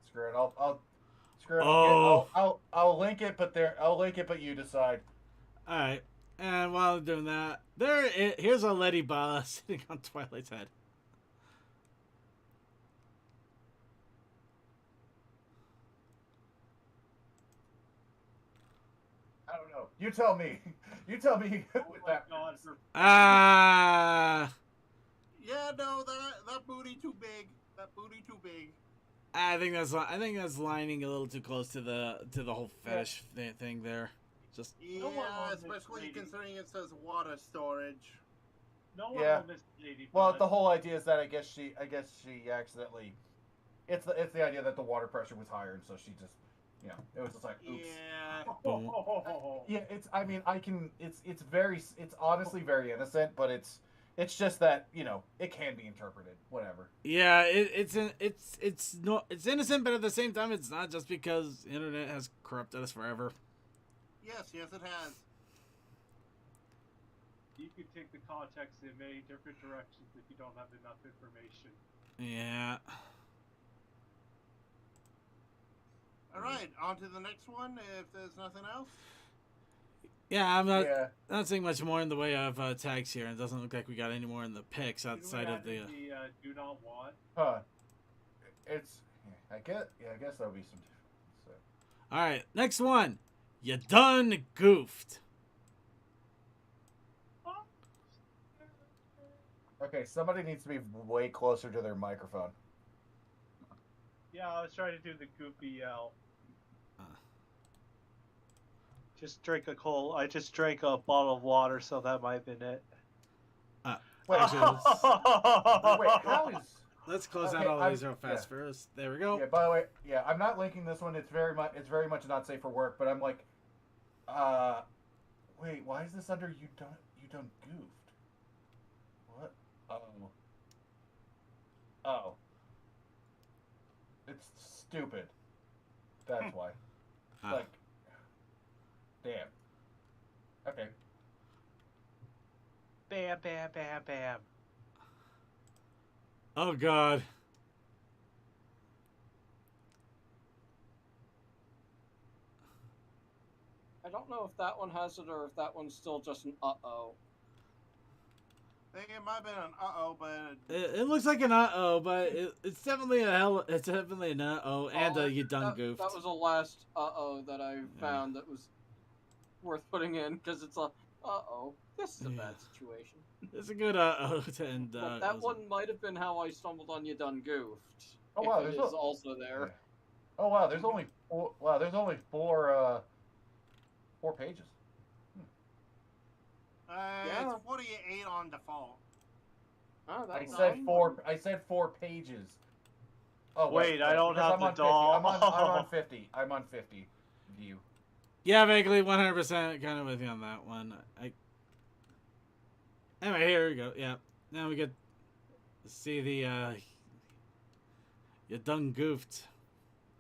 Screw it. I'll screw it. Oh. I'll link it, but you decide. All right. And while I'm doing that, here's a Letty Bala sitting on Twilight's head. I don't know. You tell me. You tell me. With that. Ah. Yeah, no, that booty too big. That booty too big. I think that's lining a little too close to the whole fetish thing there. Just Yeah, especially considering it says water storage. No one Yeah. will miss lady. Well, but- the whole idea is that I guess she accidentally. It's the idea that the water pressure was higher, and so she just, it was just like, oops. Yeah. Yeah, it's. I mean, I can. It's very. It's honestly very innocent, but it's just that it can be interpreted. Whatever. yeah, it's innocent, but at the same time, it's not, just because the internet has corrupted us forever. Yes, it has. You could take the context in many different directions if you don't have enough information. Yeah. All right, on to the next one. If there's nothing else. Yeah, I'm not seeing much more in the way of tags here, and it doesn't look like we got any more in the picks outside of the. Do not want. Huh. It's. I guess there'll be some. So. All right, next one. You done goofed. Okay, somebody needs to be way closer to their microphone. Yeah, I was trying to do the goopy yell. I just drank a bottle of water, so that might have been it. Wait, Actually, wait, how is? let's close out all these real fast first. There we go. Yeah. By the way, I'm not linking this one. It's very much not safe for work. But I'm like, wait, why is this under you done goofed? What? Oh. It's stupid. That's why. Like, damn. Okay. Bam, bam, bam, bam. Oh God. I don't know if that one has it or if that one's still just an uh-oh. I think it might have been an uh-oh, but... It looks like an uh-oh, but it's definitely it's definitely an uh-oh and a you done goofed. That was the last uh-oh that I found that was worth putting in, because it's a uh-oh, this is a bad situation. It's a good uh-oh to end. But that one might have been how I stumbled on you done goofed. Oh wow, it is also there. Yeah. Oh wow, there's only four pages. It's 48 on default. Oh, I said four pages. Oh Wait, I don't because have I'm the on doll. 50. I'm on 50 view. Yeah, vaguely 100% kind of with you on that one. Anyway, here we go. Yeah. Now we get to see the you done goofed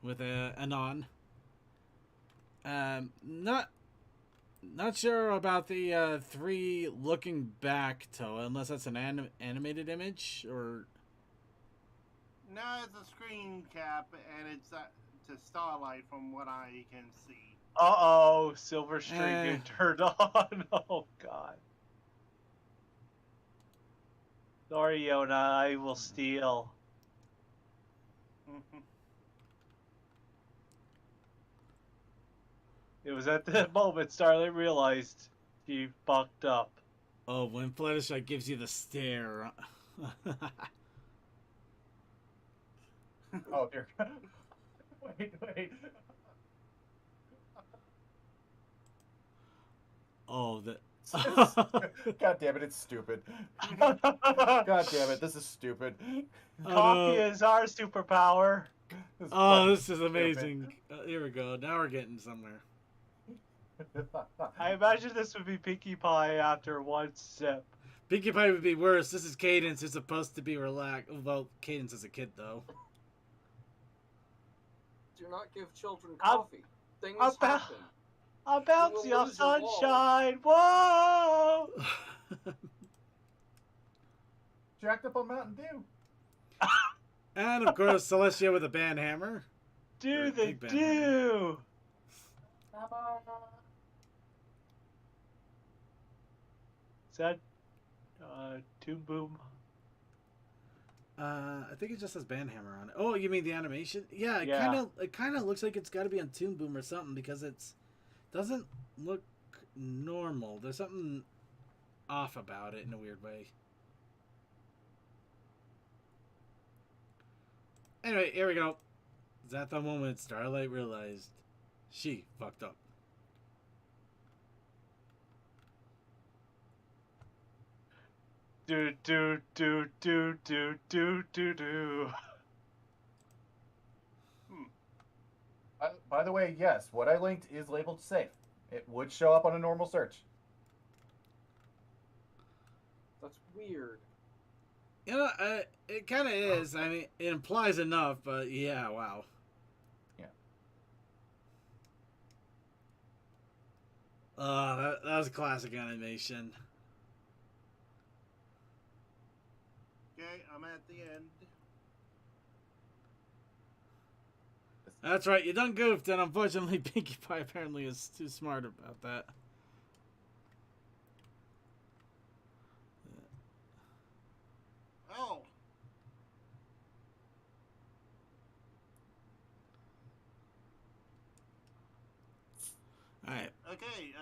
with Anon. Not sure about the 3 looking back, Toa, unless that's an animated image or. No, it's a screen cap, and it's to Starlight from what I can see. Uh-oh, silver string getting turned on. Oh, God. Sorry, Yona, I will steal. It was at that moment Starlight realized she fucked up. Oh, when Fluttershy gives you the stare. Oh dear. Wait. Oh, that. God damn it! It's stupid. God damn it! This is stupid. Coffee is our superpower. This is amazing. Here we go. Now we're getting somewhere. I imagine this would be Pinkie Pie after one sip. Pinkie Pie would be worse. This is Cadence, who's supposed to be relaxed. Well, Cadence is a kid, though. Do not give children coffee. Things happen. I'm bouncing off sunshine. Whoa! Jacked up on Mountain Dew. And of course, Celestia with a band hammer. Do the do. Is that Toon Boom? I think it just says band hammer on it. Oh, you mean the animation? Yeah, it kind of looks like it's got to be on Toon Boom or something because it's doesn't look normal. There's something off about it in a weird way. Anyway, here we go. Is that the moment Starlight realized she fucked up? Do. By the way, yes, what I linked is labeled safe. It would show up on a normal search. That's weird. You know, it kind of is. I mean, it implies enough, but yeah, wow. Yeah. That was a classic animation. Okay, I'm at the end. That's right, you done goofed, and unfortunately Pinkie Pie apparently is too smart about that. Oh. Alright. Okay,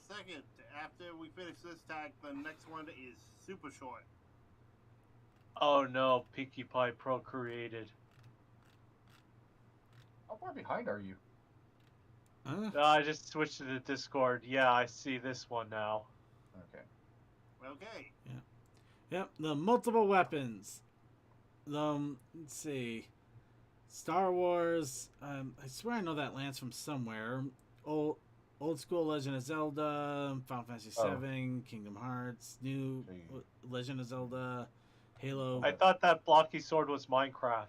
second. After we finish this tag, the next one is super short. Oh no, Pinkie Pie procreated. How far behind are you? Huh? No, I just switched to the Discord. Yeah, I see this one now. Okay. Okay. Yep, the multiple weapons. Let's see. Star Wars. I swear I know that lance from somewhere. Old school Legend of Zelda, Final Fantasy VII, Kingdom Hearts, new Legend of Zelda, Halo. I thought that blocky sword was Minecraft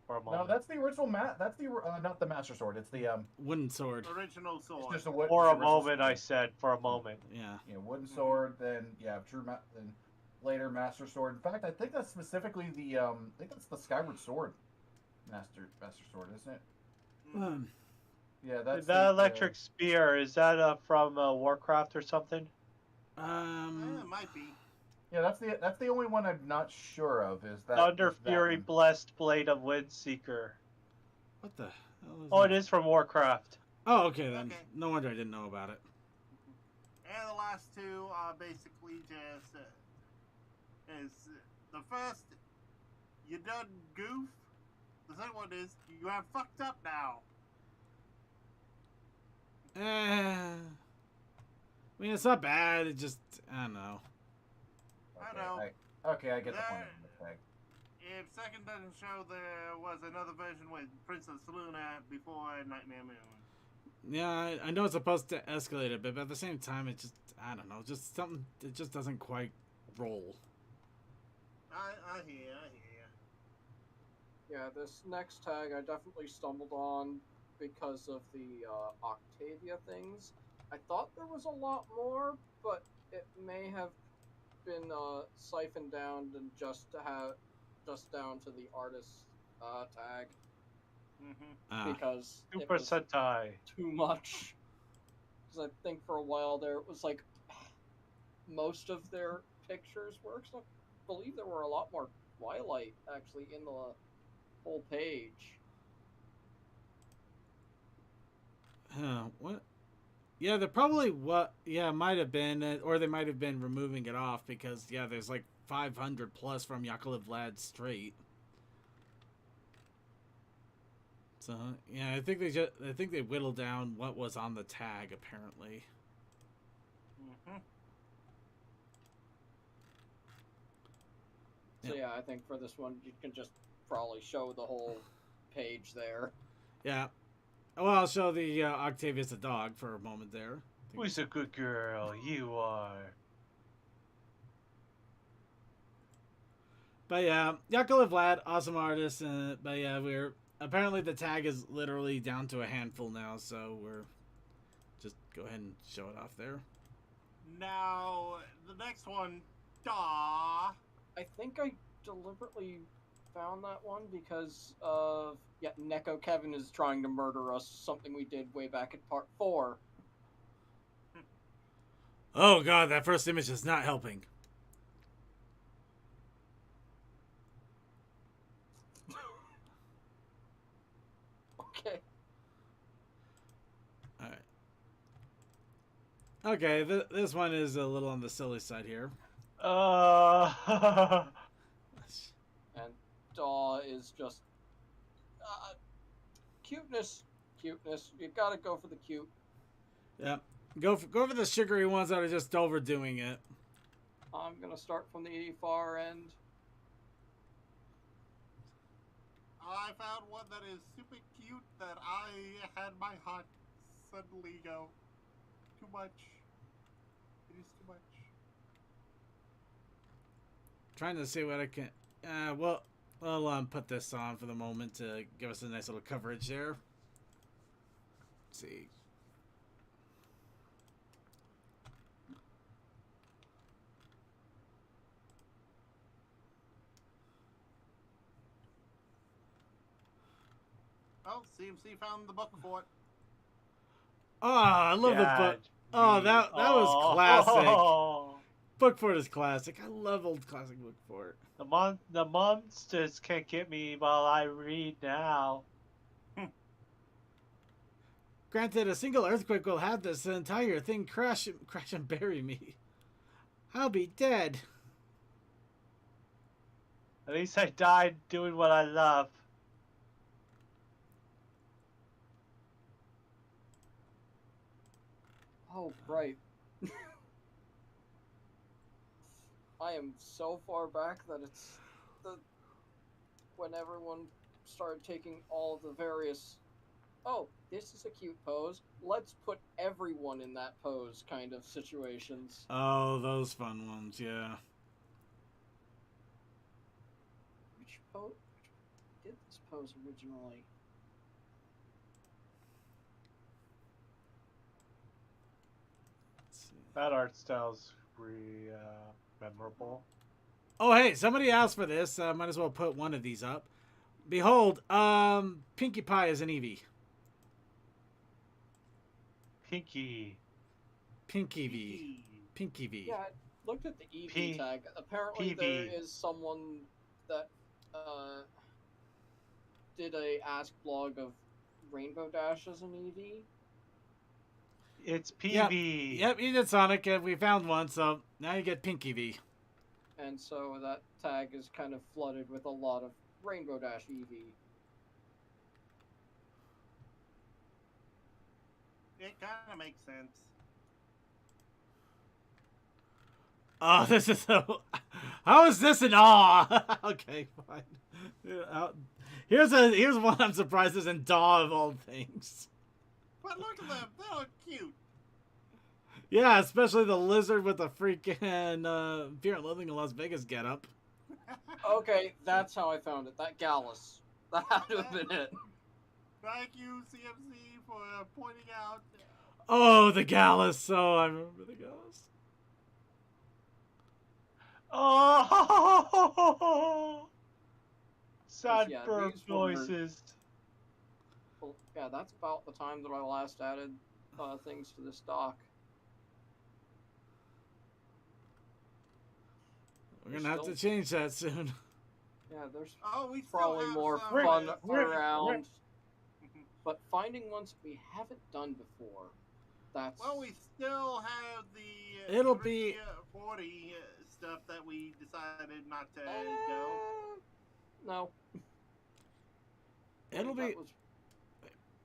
for a moment. No, that's the original That's the not the Master Sword. It's the wooden sword. Original sword. It's just a For a original moment, sword. I said. For a moment. Yeah. Yeah, wooden sword. Then then later Master Sword. In fact, I think that's specifically the I think that's the Skyward Sword, Master Sword, isn't it? Yeah, that's that electric spear. Is that from Warcraft or something? It might be. Yeah, that's the only one I'm not sure of. Is that Thunder is that Fury one. Blessed Blade of Windseeker. What the hell is Oh, that? it is from Warcraft. Oh, okay then. Okay. No wonder I didn't know about it. And the last two are basically just is the first, you done goof. The second one is you have fucked up now. I mean, it's not bad. It just, I don't know. I know. Okay, I get the point of the tag. If second doesn't show, there was another version with Princess Luna before Nightmare Moon. Yeah, I know it's supposed to escalate a bit, but at the same time, it just, I don't know, just something, it just doesn't quite roll. I hear. Yeah, this next tag I definitely stumbled on because of the Octavia things. I thought there was a lot more, but it may have been siphoned down and just down to the artist tag because it Super was Sentai. too much. Because I think for a while there it was like most of their pictures were. 'Cause I believe there were a lot more Twilight actually in the whole page. What? Yeah, they're probably might have been, or they might have been removing it off because yeah, there's like 500 plus from Yakovlev Vlad straight. So yeah, I think they whittled down what was on the tag apparently. So yeah, I think for this one you can just probably show the whole page there. Yeah. Well, I'll show the Octavius the dog for a moment there. Who's a good girl? You are. But yeah, Yakovlev Vlad, awesome artist. But yeah, apparently the tag is literally down to a handful now, so we're just go ahead and show it off there. Now, the next one, I think I deliberately found that one because of Neko Kevin is trying to murder us, something we did way back in part 4. Oh god, that first image is not helping. Okay. Alright. Okay, this one is a little on the silly side here. And Daw is just cuteness. You gotta go for the cute. Yep. Go for the sugary ones that are just overdoing it. I'm gonna start from the far end. I found one that is super cute that I had my heart suddenly go, too much. It is too much. Trying to see what I can. We'll put this on for the moment to give us a nice little coverage there. Let's see. Oh, CMC found the book for it. Oh, I love the book. Oh, that was classic. Bookfort is classic. I love old classic Bookfort. The monsters can't get me while I read now. Granted, a single earthquake will have this entire thing crash and bury me. I'll be dead. At least I died doing what I love. Oh, right. I am so far back that it's when everyone started taking all of the various, oh, this is a cute pose, let's put everyone in that pose kind of situations. Oh, those fun ones, yeah. Which did this pose originally? That art style's memorable. Oh, hey, somebody asked for this. Might as well put one of these up. Behold, Pinkie Pie is an Eevee. Pinky V. Yeah, I looked at the Eevee tag. Apparently there is someone that did a Ask blog of Rainbow Dash as an Eevee. It's PV. Yep, you did Sonic, and we found one, so now you get Pinkie V. And so that tag is kind of flooded with a lot of Rainbow Dash Eevee. It kind of makes sense. Oh, this is so... How is this an awe? Okay, fine. Here's one I'm surprised is in Daw of all things. But look at them. They look cute. Yeah, especially the lizard with the freaking Fear and Loathing in Las Vegas getup. Okay, that's how I found it. That Gallus. That had to have been it. Thank you, CMC, for pointing out. Oh, the Gallus. Oh, I remember the Gallus. Oh, sad Yeah, burp these were- noises. Well, yeah, that's about the time that I last added things to this dock. We're gonna have to change that soon. Yeah, there's Oh, we still probably have more some, fun Rick. around. But finding ones that we haven't done before, that's... Well, we still have the It'll be- 40 stuff that we decided not to go. No. It'll That be. was-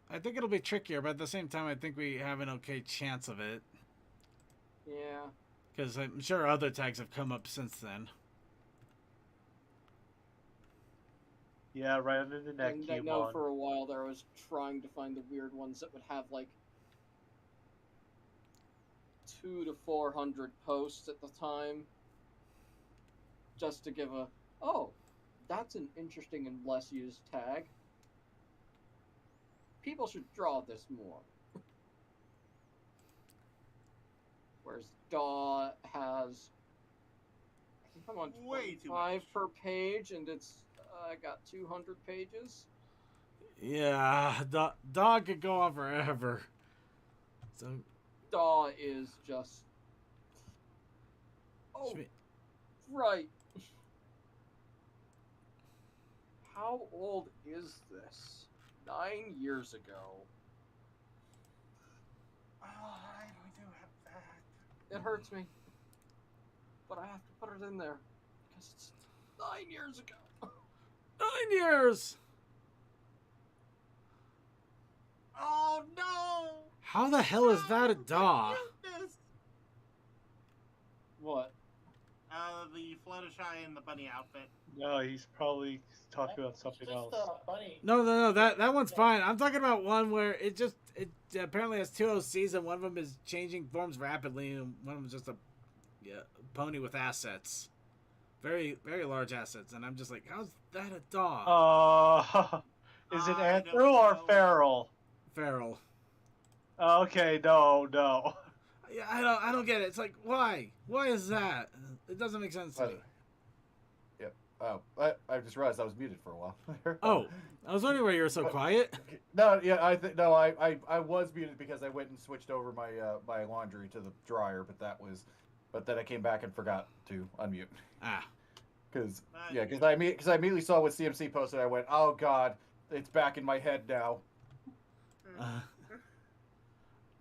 I think it'll be trickier, but at the same time, I think we have an okay chance of it. Yeah. Because I'm sure other tags have come up since then. Yeah, right under the neck. And I know for a while there I was trying to find the weird ones that would have like 200 to 400 posts at the time. Just to give a, oh, that's an interesting and less used tag. People should draw this more. Whereas Daw has, I think I'm on Way too 25 much. per page, and it's I got 200 pages. Yeah, dog could go on forever. So Daw is just, oh, right. How old is this? 9 years ago. Oh, I do have that. It hurts me, but I have to put it in there because it's 9 years ago. 9 years. Oh no! How the hell is that a Oh, daw? my goodness. What? The Fluttershy and the bunny outfit. No, he's probably talking about something else. Bunny. No. That one's fine. I'm talking about one where it apparently has two OCs, and one of them is changing forms rapidly, and one of them is just a pony with assets, very very large assets. And I'm just like, how's that a daw? Is it I Andrew don't or know. Feral? Feral. Okay, no. Yeah, I don't get it. It's like, why? Why is that? It doesn't make sense to me. Yep. Oh, I just realized I was muted for a while. Oh, I was wondering why you were so quiet. No, yeah, I was muted because I went and switched over my my laundry to the dryer, but then I came back and forgot to unmute. Ah. Because I immediately saw what CMC posted. I went, oh god, it's back in my head now.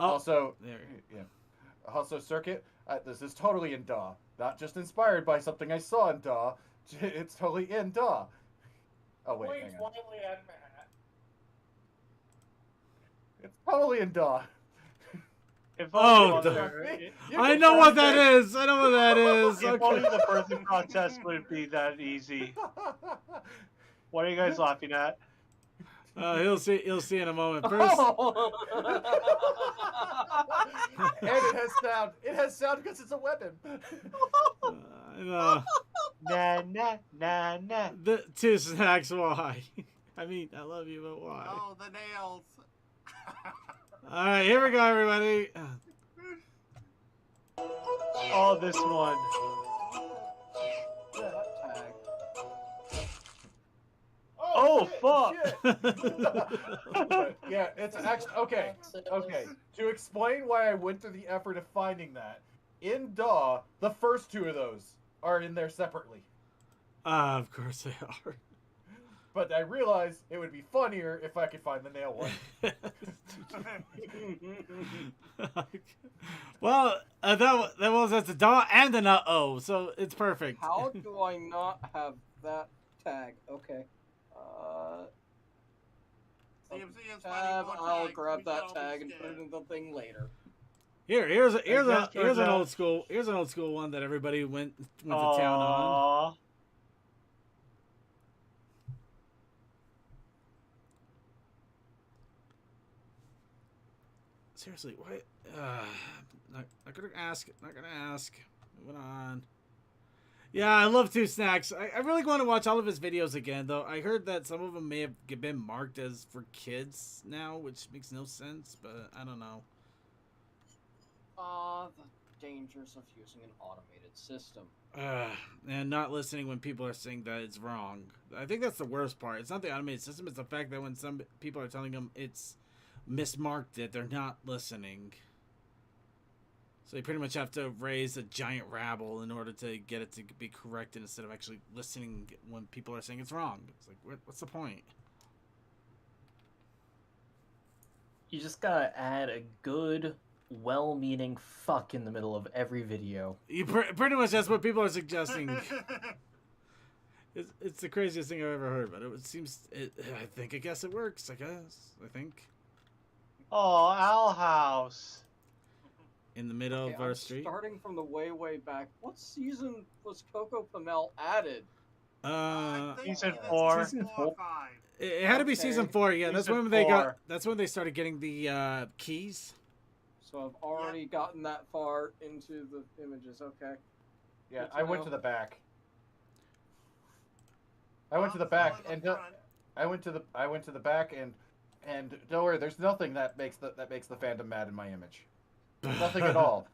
Also, yeah. Also, Circuit, this is totally in DAW. Not just inspired by something I saw in DAW. It's totally in DAW. Oh, wait, Wait, hang on. Wiley and Matt. It's totally in DAW. If Oh, only I know what that is. I know what that is. If only Okay. the birthing contest wouldn't be that easy. What are you guys laughing at? He'll see in a moment. First, And it has sound. It has sound because it's a weapon. I know. Nah. The two snacks. Why? I mean, I love you, but why? Oh, the nails. All right, here we go, everybody. Oh, this one. Tag. Oh, fuck. Yeah, it's actually okay. Okay, to explain why I went through the effort of finding that, in DAW, the first two of those are in there separately. Of course they are. But I realized it would be funnier if I could find the nail one. Well, that's a daw and an uh-oh, so it's perfect. How do I not have that tag? Okay. CMC is Tab, finding more I'll tags. grab We that shall be tag and put scared. it in the thing later. Here's an turns out- old school one that everybody went to town on. Aww. seriously, what? Not gonna ask. Not gonna ask. Moving on. Yeah, I love Two Snacks. I really want to watch all of his videos again, though. I heard that some of them may have been marked as for kids now, which makes no sense, but I don't know. The dangers of using an automated system. And not listening when people are saying that it's wrong. I think that's the worst part. It's not the automated system, it's the fact that when some people are telling them it's mismarked it, they're not listening. So you pretty much have to raise a giant rabble in order to get it to be corrected instead of actually listening when people are saying it's wrong. It's like, what's the point? You just gotta add a good, well-meaning fuck in the middle of every video. You pretty much that's what people are suggesting. It's the craziest thing I've ever heard, but I guess it works. I think. Oh, Owl House. In the middle of our street. Starting from the way back, what season was Coco Pamel added? Season 4. Season 4. It had to be season 4. Yeah, that's when they got. That's when they started getting the keys. So I've already gotten that far into the images. Okay. Yeah, I went to the back. I went to the back and don't worry, there's nothing that makes the fandom mad in my image. Nothing at all.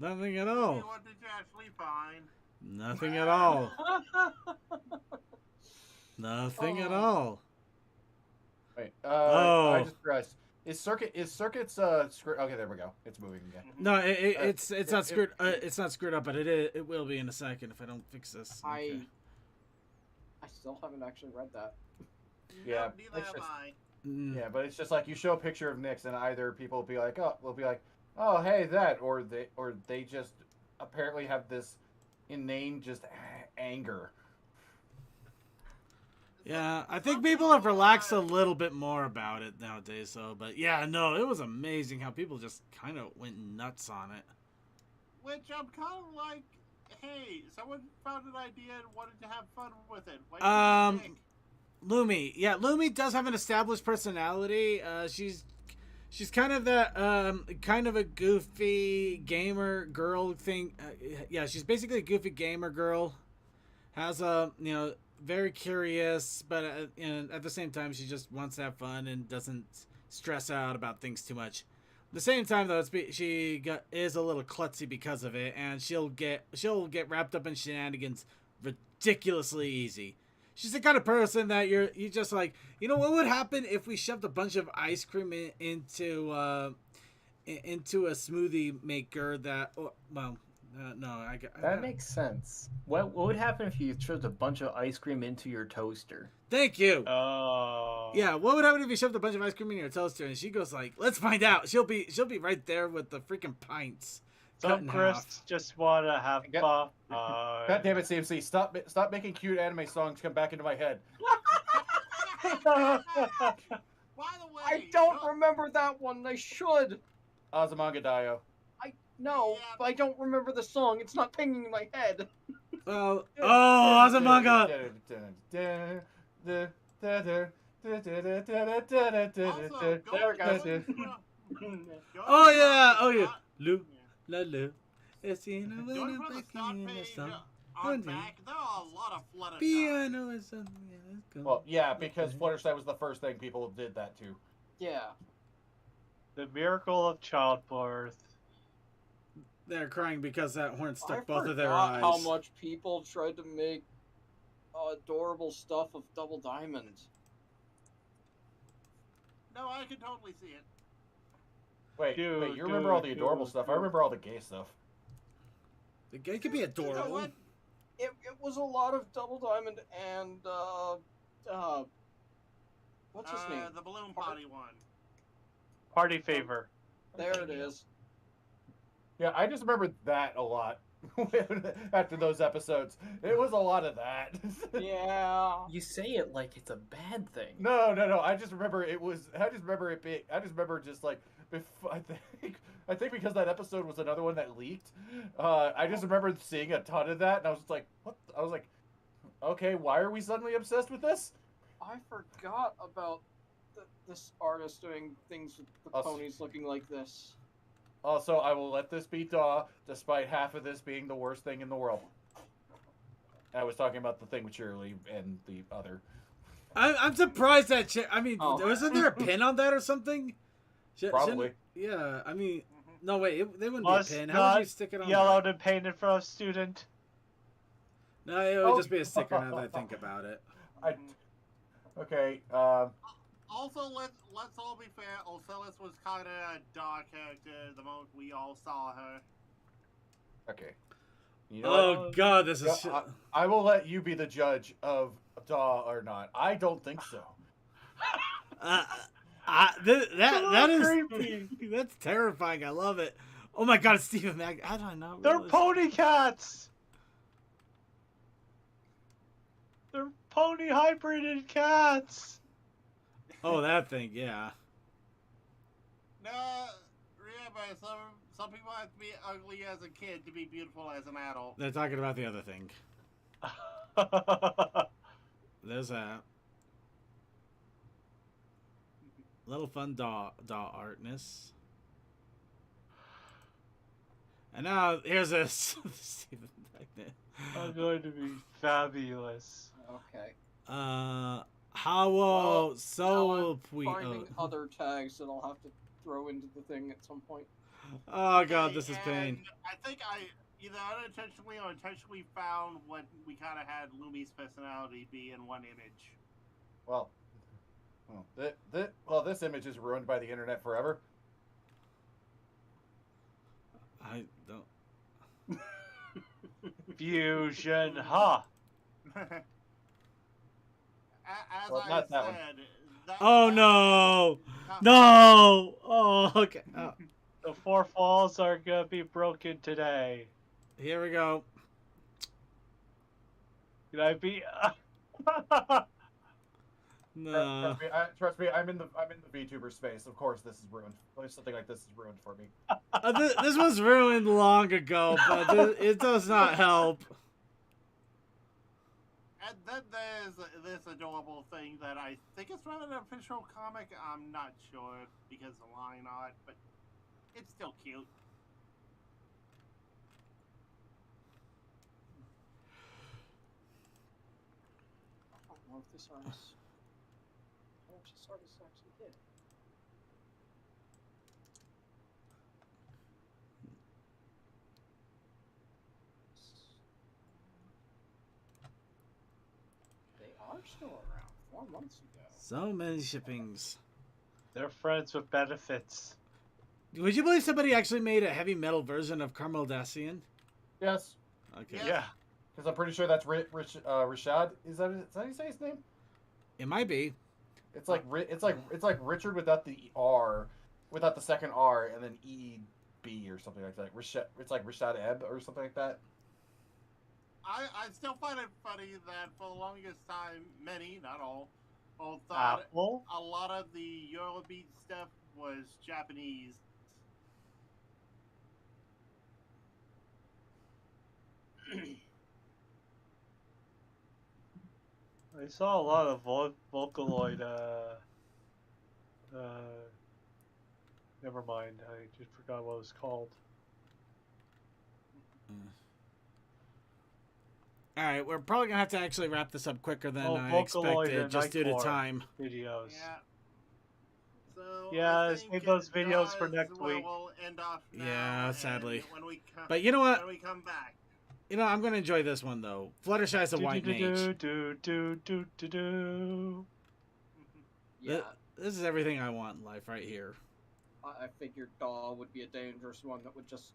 Nothing at all. What did you actually find? Nothing at all. Nothing at all. Wait, I just realized. Is circuits okay, there we go. It's moving again. No, it's not screwed. It's not screwed up, but it will be in a second if I don't fix this. Okay. I still haven't actually read that. Yeah, No, neither have I. Yeah, but it's just like you show a picture of Nyx, and either people will be like, oh, hey, that, or they just apparently have this inane just anger. Yeah, I think people have relaxed a little bit more about it nowadays. So, but yeah, no, it was amazing how people just kind of went nuts on it. Which I'm kind of like, hey, someone found an idea and wanted to have fun with it. What do you think? Lumi, yeah, Lumi does have an established personality. She's kind of that kind of a goofy gamer girl thing. Yeah, she's basically a goofy gamer girl. Has a very curious, but at the same time she just wants to have fun and doesn't stress out about things too much. At the same time though, is a little klutzy because of it, and she'll get wrapped up in shenanigans ridiculously easy. She's the kind of person that you just like, what would happen if we shoved a bunch of ice cream into a smoothie maker that, That makes sense. What would happen if you shoved a bunch of ice cream into your toaster? Thank you. Oh. Yeah, what would happen if you shoved a bunch of ice cream in your toaster? And she goes like, let's find out. She'll be right there with the freaking pints. Some Chris just want to have fun. God damn it, CMC! Stop making cute anime songs come back into my head. By the way, I don't remember that one. I should. Azumanga Daioh. No, but I don't remember the song. It's not pinging in my head. Azumanga. Also, There it goes. Oh yeah. Lou, la Lou. It's in a Going winner from the back start in the page song. on back, there are a lot of Fluttershy. Piano is something. Let's go. Well, yeah, because Fluttershy was the first thing people did that to. Yeah. The miracle of childbirth. They're crying because that horn stuck I both of their forgot eyes. how much people tried to make adorable stuff of Double Diamond. No, I can totally see it. Wait, you remember all the adorable stuff? I remember all the gay stuff. The gay could be You know adorable. what? It was a lot of Double Diamond and what's his name? The balloon party one. Party favor. There it is. Yeah, I just remember that a lot after those episodes. It was a lot of that. Yeah. You say it like it's a bad thing. No. I just remember it was. I just remember just like. I think because that episode was another one that leaked. I just remember seeing a ton of that, and I was just like, "What?" I was like, "Okay, why are we suddenly obsessed with this?" I forgot about this artist doing things with the Us. ponies looking like this. Also, I will let this be Daw, despite half of this being the worst thing in the world. I was talking about the thing with Shirley and the other. I'm surprised that I mean, Oh. wasn't there a pin on that or something? Probably. Yeah, I mean, no wait, they wouldn't Was be a pin. How would not you stick it on? Yellowed and painted for a student. No, it would just be a sticker now that I think about it. Okay. Also, let's all be fair. Ocelis was kind of a dark character the moment we all saw her. Okay. You know Oh what? God, this is. I will let you be the judge of Daw or not. I don't think so. That is creepy. that's terrifying. I love it. Oh my God, it's Stephen Mag. How did I not They're realize? pony cats. They're pony hybrided cats. Oh, that thing, yeah. No, remember, some people have to be ugly as a kid to be beautiful as an adult. They're talking about the other thing. There's that. Little fun Daw artness. And now here's this Stephen Magnet. I'm going to be fabulous. Okay. How Well, so Finding other tags that I'll have to throw into the thing at some point. Oh God, this is pain. And I think I either unintentionally or intentionally found what we kind of had Lumi's personality be in one image. Well, this image is ruined by the internet forever. I don't. Fusion, ha! As Well, I not that said, one. Oh no! No! Oh, okay. Oh, The four falls are gonna be broken today. here we go. Can I be? No. Trust me, I'm in the VTuber space. Of course, this is ruined. Something like this is ruined for me. This was ruined long ago, but it does not help. And then there's this adorable thing that I think is from an official comic. I'm not sure because of line art, but it's still cute. I don't know if this artist. How much this artist actually did. They are still around. 4 months ago. So many shippings. They're friends with benefits. Would you believe somebody actually made a heavy metal version of Carmel Dacian? Yes, Okay. Yeah. because I'm pretty sure that's Rashad. Is that how you say his name? It might be. It's like Richard without the R, without the second R, and then EB or something like that. It's like Rashad Ebb or something like that. I still find it funny that for the longest time, many, not all thought Apple. a lot of the Eurobeat stuff was Japanese. I saw a lot of Vocaloid. Never mind. I just forgot what it was called. All right, we're probably gonna have to actually wrap this up quicker than I Vocaloid expected, and just due to Nightcore time. Videos. Yeah. So Yeah, I save think those videos for that's next where week. We'll end off now, Yeah, and sadly. When we But you know what? when we come back. You know, I'm gonna enjoy this one though. Fluttershy's a white mage. Do. Yeah, This is everything I want in life right here. I figured Daw would be a dangerous one that would just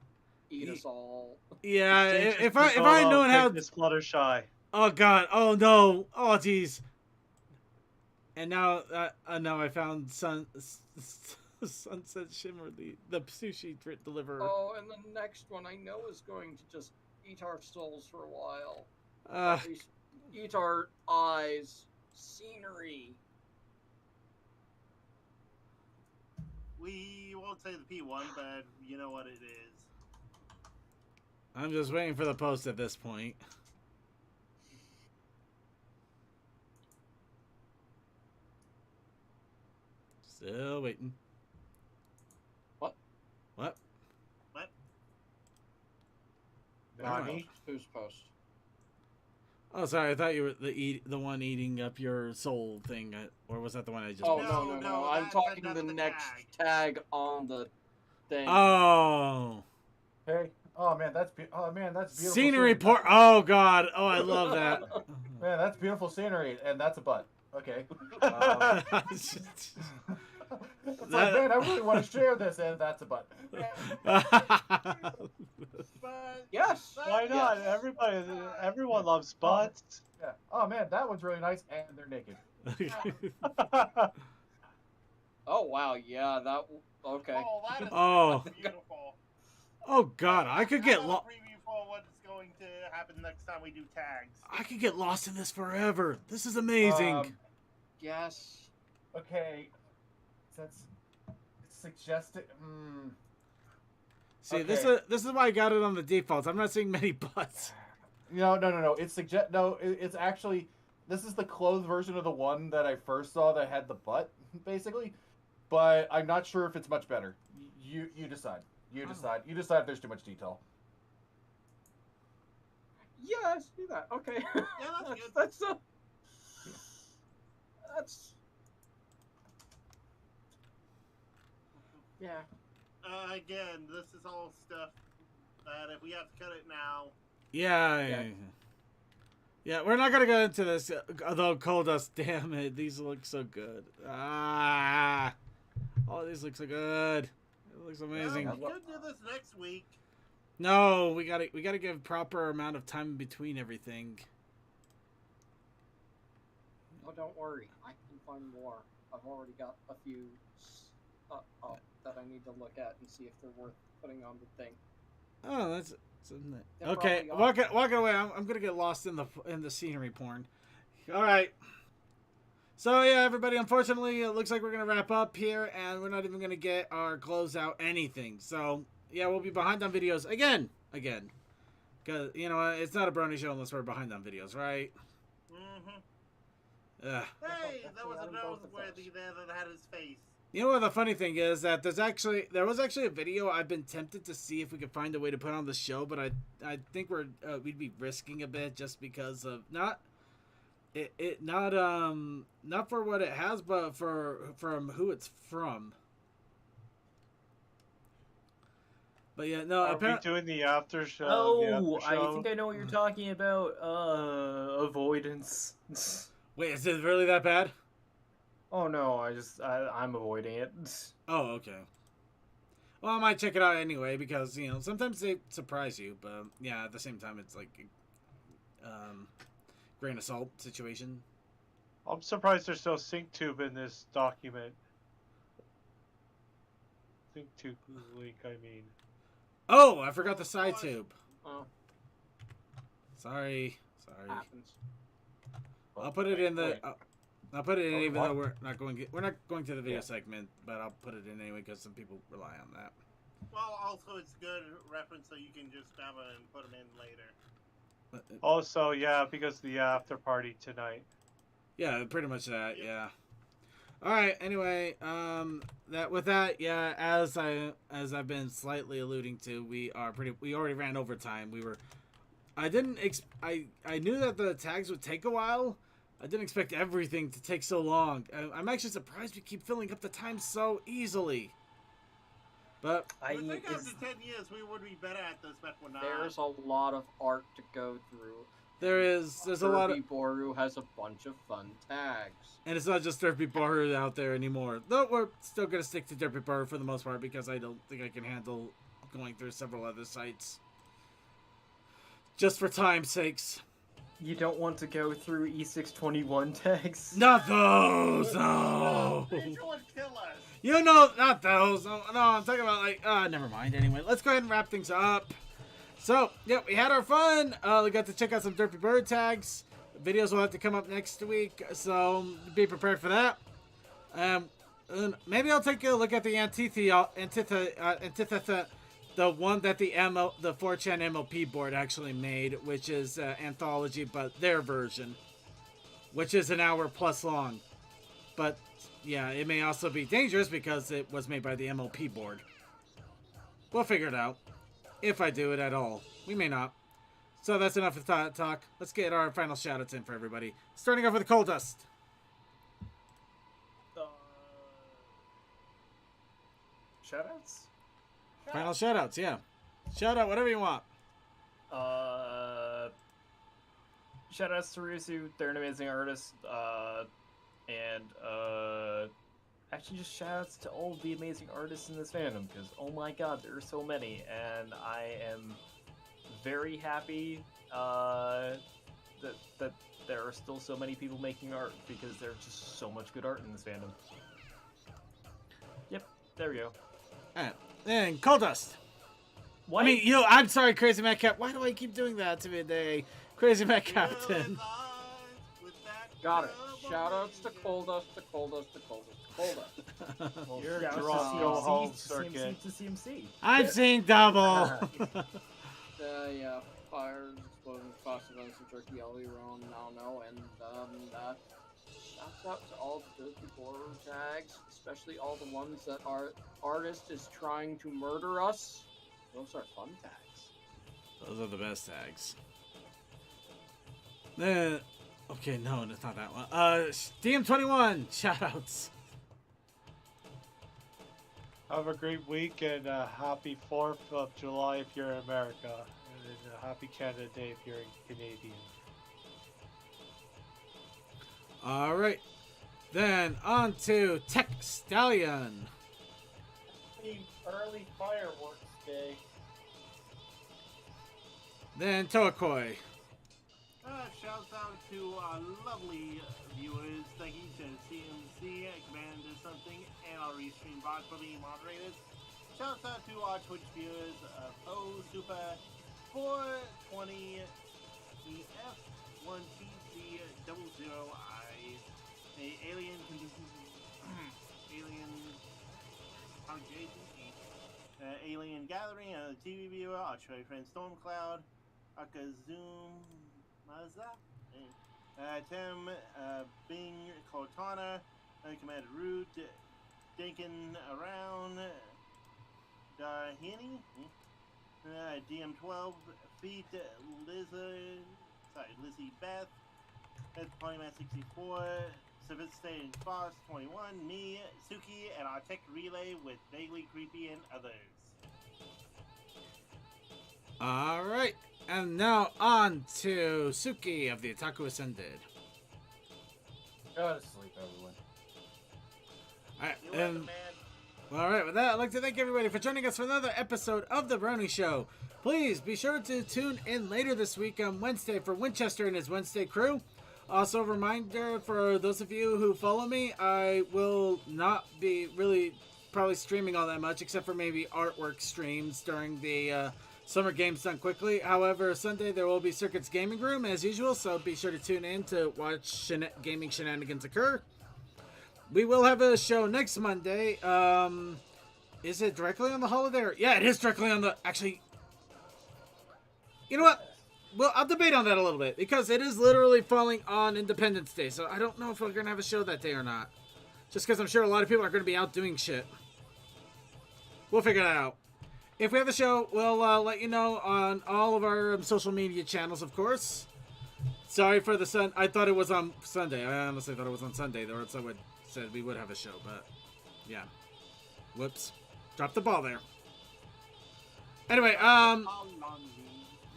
eat us all. Yeah, if I had known how. This Fluttershy. Oh God! Oh no! Oh jeez! And now I found Sunset Shimmer, the sushi deliverer. Oh, and the next one I know is going to just eat our souls for a while. At least eat our eyes. Scenery. We won't say the P1, but you know what it is. I'm just waiting for the post at this point. Still waiting. What? What? What? Nani? Whose post? Oh, sorry. I thought you were the one eating up your soul thing, or was that the one I just? Oh, missed? no. I'm that's talking another the next tag. tag on the thing. Oh. Hey, oh man, that's beautiful. Scenery port. Oh God. Oh, I love that. Man, that's beautiful scenery, and that's a butt. Okay. It's like, man, I really want to share this, and that's a butt. But Yes. Why not? Yes. Everyone loves butts. Yeah. Oh man, that one's really nice, and they're naked. Oh, wow. Yeah, that... Okay. oh, that is Oh. beautiful. Oh God, I could get I have a lost. preview for what's going to happen next time we do tags. I could get lost in this forever. This is amazing. Yes. Okay. That's suggested. See, okay. this is why I got it on the defaults. I'm not seeing many butts. No. It's actually, this is the clothed version of the one that I first saw that had the butt, basically. But I'm not sure if it's much better. You decide. You decide. You decide if there's too much detail. Yeah, I see that. Okay. Yeah, that's good. That's... Yeah. Again, this is all stuff that if we have to cut it now, Yeah, we're not gonna go into this. Although Coal Dust, damn it, these look so good. Oh, these look so good. It looks amazing. we could do this next week. No, we gotta give proper amount of time between everything. Oh, don't worry. I can find more. I've already got a few that I need to look at and see if they're worth putting on the thing. Oh, that's They're okay. probably Walking away. I'm gonna get lost in the scenery porn. All right. So yeah, everybody. Unfortunately, it looks like we're gonna wrap up here, and we're not even gonna get our close out anything. So yeah, we'll be behind on videos again, because you know it's not a Brony show unless we're behind on videos, right? Mm-hmm. Ugh. Hey, there was a noseworthy there that had his face. You know what the funny thing is that there was actually a video I've been tempted to see if we could find a way to put on the show, but I think we'd be risking a bit just because of not for what it has, but from who it's from. But yeah, no. Are we doing the after show? Oh, I think I know what you're talking about. Avoidance. Wait, is it really that bad? Oh no, I'm avoiding it. Oh, okay. Well, I might check it out anyway because you know sometimes they surprise you, but yeah, at the same time it's like grain of salt situation. I'm surprised there's no sync tube in this document. Sync tube link, I mean. Oh, I forgot the side tube. Oh, Sorry. happens. I'll put it in the. I'll put it in even what? though we're not going to the video segment, but I'll put it in anyway because some people rely on that. Well, also it's good reference so you can just grab it and put them in later. Also, yeah, because of the after party tonight. Yeah, pretty much that. Yeah. All right. Anyway, as I've been slightly alluding to, we already ran over time. I knew that the tags would take a while. I didn't expect everything to take so long. I'm actually surprised we keep filling up the time so easily. But I think after 10 years we would be better at this, but we're not. There's a lot of art to go through. there's a lot of, Derpibooru has a bunch of fun tags. and it's not just Derpibooru out there anymore. Though we're still gonna stick to Derpibooru for the most part because I don't think I can handle going through several other sites. Just for time's sakes. You don't want to go through E621 tags? Not those! No! These would kill us. You know, not those. No, I'm talking about like, never mind. Anyway, let's go ahead and wrap things up. So, yeah, we had our fun. We got to check out some Derpibooru tags. Videos will have to come up next week, so be prepared for that. Maybe I'll take a look at the Antithetha, the one that the 4chan MLP board actually made, which is Anthology, but their version, which is an hour plus long. But yeah, it may also be dangerous because it was made by the MLP board. We'll figure it out. If I do it at all. We may not. So that's enough of talk. Let's get our final shoutouts in for everybody. Starting off with Coal Dust. Shoutouts? Final shoutouts, yeah. Shout out whatever you want. Shoutouts to Rusu, they're an amazing artist. Actually just shoutouts to all the amazing artists in this fandom, because oh my god, there are so many, and I am very happy that there are still so many people making art, because there's just so much good art in this fandom. Yep, there we go. Alright, and Coal Dust. What? I mean, I'm sorry, Crazy Matt Cap. Why do I keep doing that to me today? Crazy Matt Captain. Got it. Shoutouts to Coal Dust, to Coal Dust, to Coal Dust, to Coal Dust. Well, you're Shoutouts drunk, to go CMC, home to circuit. CMC to CMC. I'm seeing double. Yeah, fires, explosions, cost events, and turkey all year round, now, and shouts out to all the Derpibooru tags, especially all the ones that our artist is trying to murder us. Those are fun tags. Those are the best tags. Okay, no, it's not that one. DM21, shoutouts. Have a great week and happy 4th of July if you're in America. And a happy Canada Day if you're Canadian. Alright. Then on to Tech Stallion. Happy early fireworks day. Then Toakoi. Shouts out to our lovely viewers. Thank you to CMC, Commander Something, and our Restream bot for being moderators. Shouts out to our Twitch viewers, Super 420 EF 1TC 00I, Alien Alien Gathering, TV viewer, our Trey friend Stormcloud, Akazoom. Mazda, Tim, Bing, Cortana, Commander Root, Dinkin Around, Darhini, DM12, Feet, Lizzie Beth, Polymath 64, Sophisticated Boss 21, me, Suki, and our tech relay with Vaguely Creepy and others. Alright. And now on to Suki of the Otaku Ascended. Go to sleep, everyone. Alright, alright, with that, I'd like to thank everybody for joining us for another episode of The Brony Show. Please be sure to tune in later this week on Wednesday for Winchester and his Wednesday crew. Also, a reminder for those of you who follow me, I will not be really probably streaming all that much, except for maybe artwork streams during the Summer Games Done Quickly. However, Sunday there will be Circuit's Gaming Room as usual, so be sure to tune in to watch gaming shenanigans occur. We will have a show next Monday. Is it directly on the holiday? Yeah, it is directly on the... Actually, you know what? Well, I'll debate on that a little bit, because it is literally falling on Independence Day, so I don't know if we're going to have a show that day or not. Just because I'm sure a lot of people are going to be out doing shit. We'll figure that out. If we have a show, we'll let you know on all of our social media channels, of course. Sorry for the I thought it was on Sunday. I honestly thought it was on Sunday, or someone said we would have a show, but yeah. Whoops. Dropped the ball there. Anyway,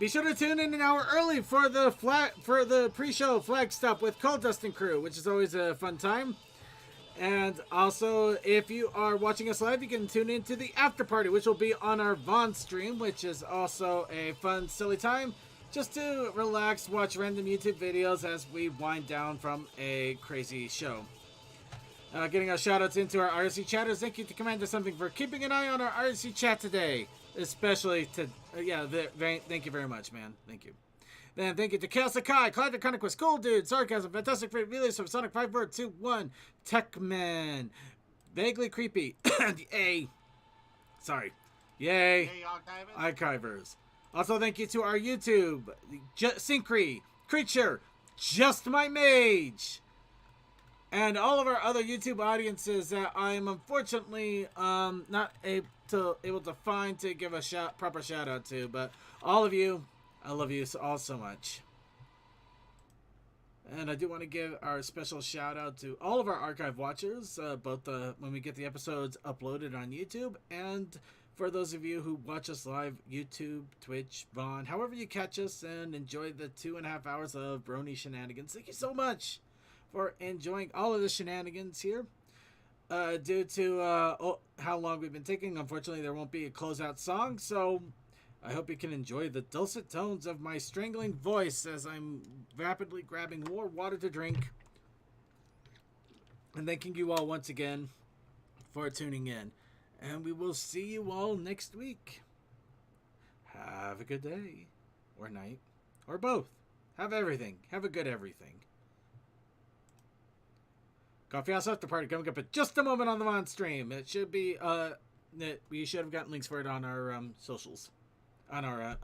be sure to tune in an hour early for the pre-show flag stop with Coal Dust and Crew, which is always a fun time. And also, if you are watching us live, you can tune in to the after party, which will be on our Vaughn stream, which is also a fun, silly time just to relax, watch random YouTube videos as we wind down from a crazy show. Getting our shoutouts into our RC chatters. Thank you to Commander Something for keeping an eye on our RC chat today, especially to thank you very much, man. Thank you. Then thank you to Chaos Akai, Clyde the Conquest, Gold Dude, Sarcasm, Fantastic Freight Relays from Sonic 5421, Techman, Vaguely Creepy, Yay. Archivers. Also thank you to our YouTube, Syncry, Creature, Just My Mage, And all of our other YouTube audiences that I am unfortunately not able to find to give a proper shout out to, but all of you, I love you all so much. And I do want to give our special shout out to all of our archive watchers, both when we get the episodes uploaded on YouTube, and for those of you who watch us live, YouTube, Twitch, Vaughn, however you catch us and enjoy the 2.5 hours of Brony shenanigans. Thank you so much for enjoying all of the shenanigans here. Due to how long we've been taking, unfortunately there won't be a closeout song, so I hope you can enjoy the dulcet tones of my strangling voice as I'm rapidly grabbing more water to drink. And thanking you all once again for tuning in. And we will see you all next week. Have a good day, or night, or both. Have everything. Have a good everything. Coffee House After Party coming up in just a moment on the Vaughn stream. It should be, we should have gotten links for it on our socials. On our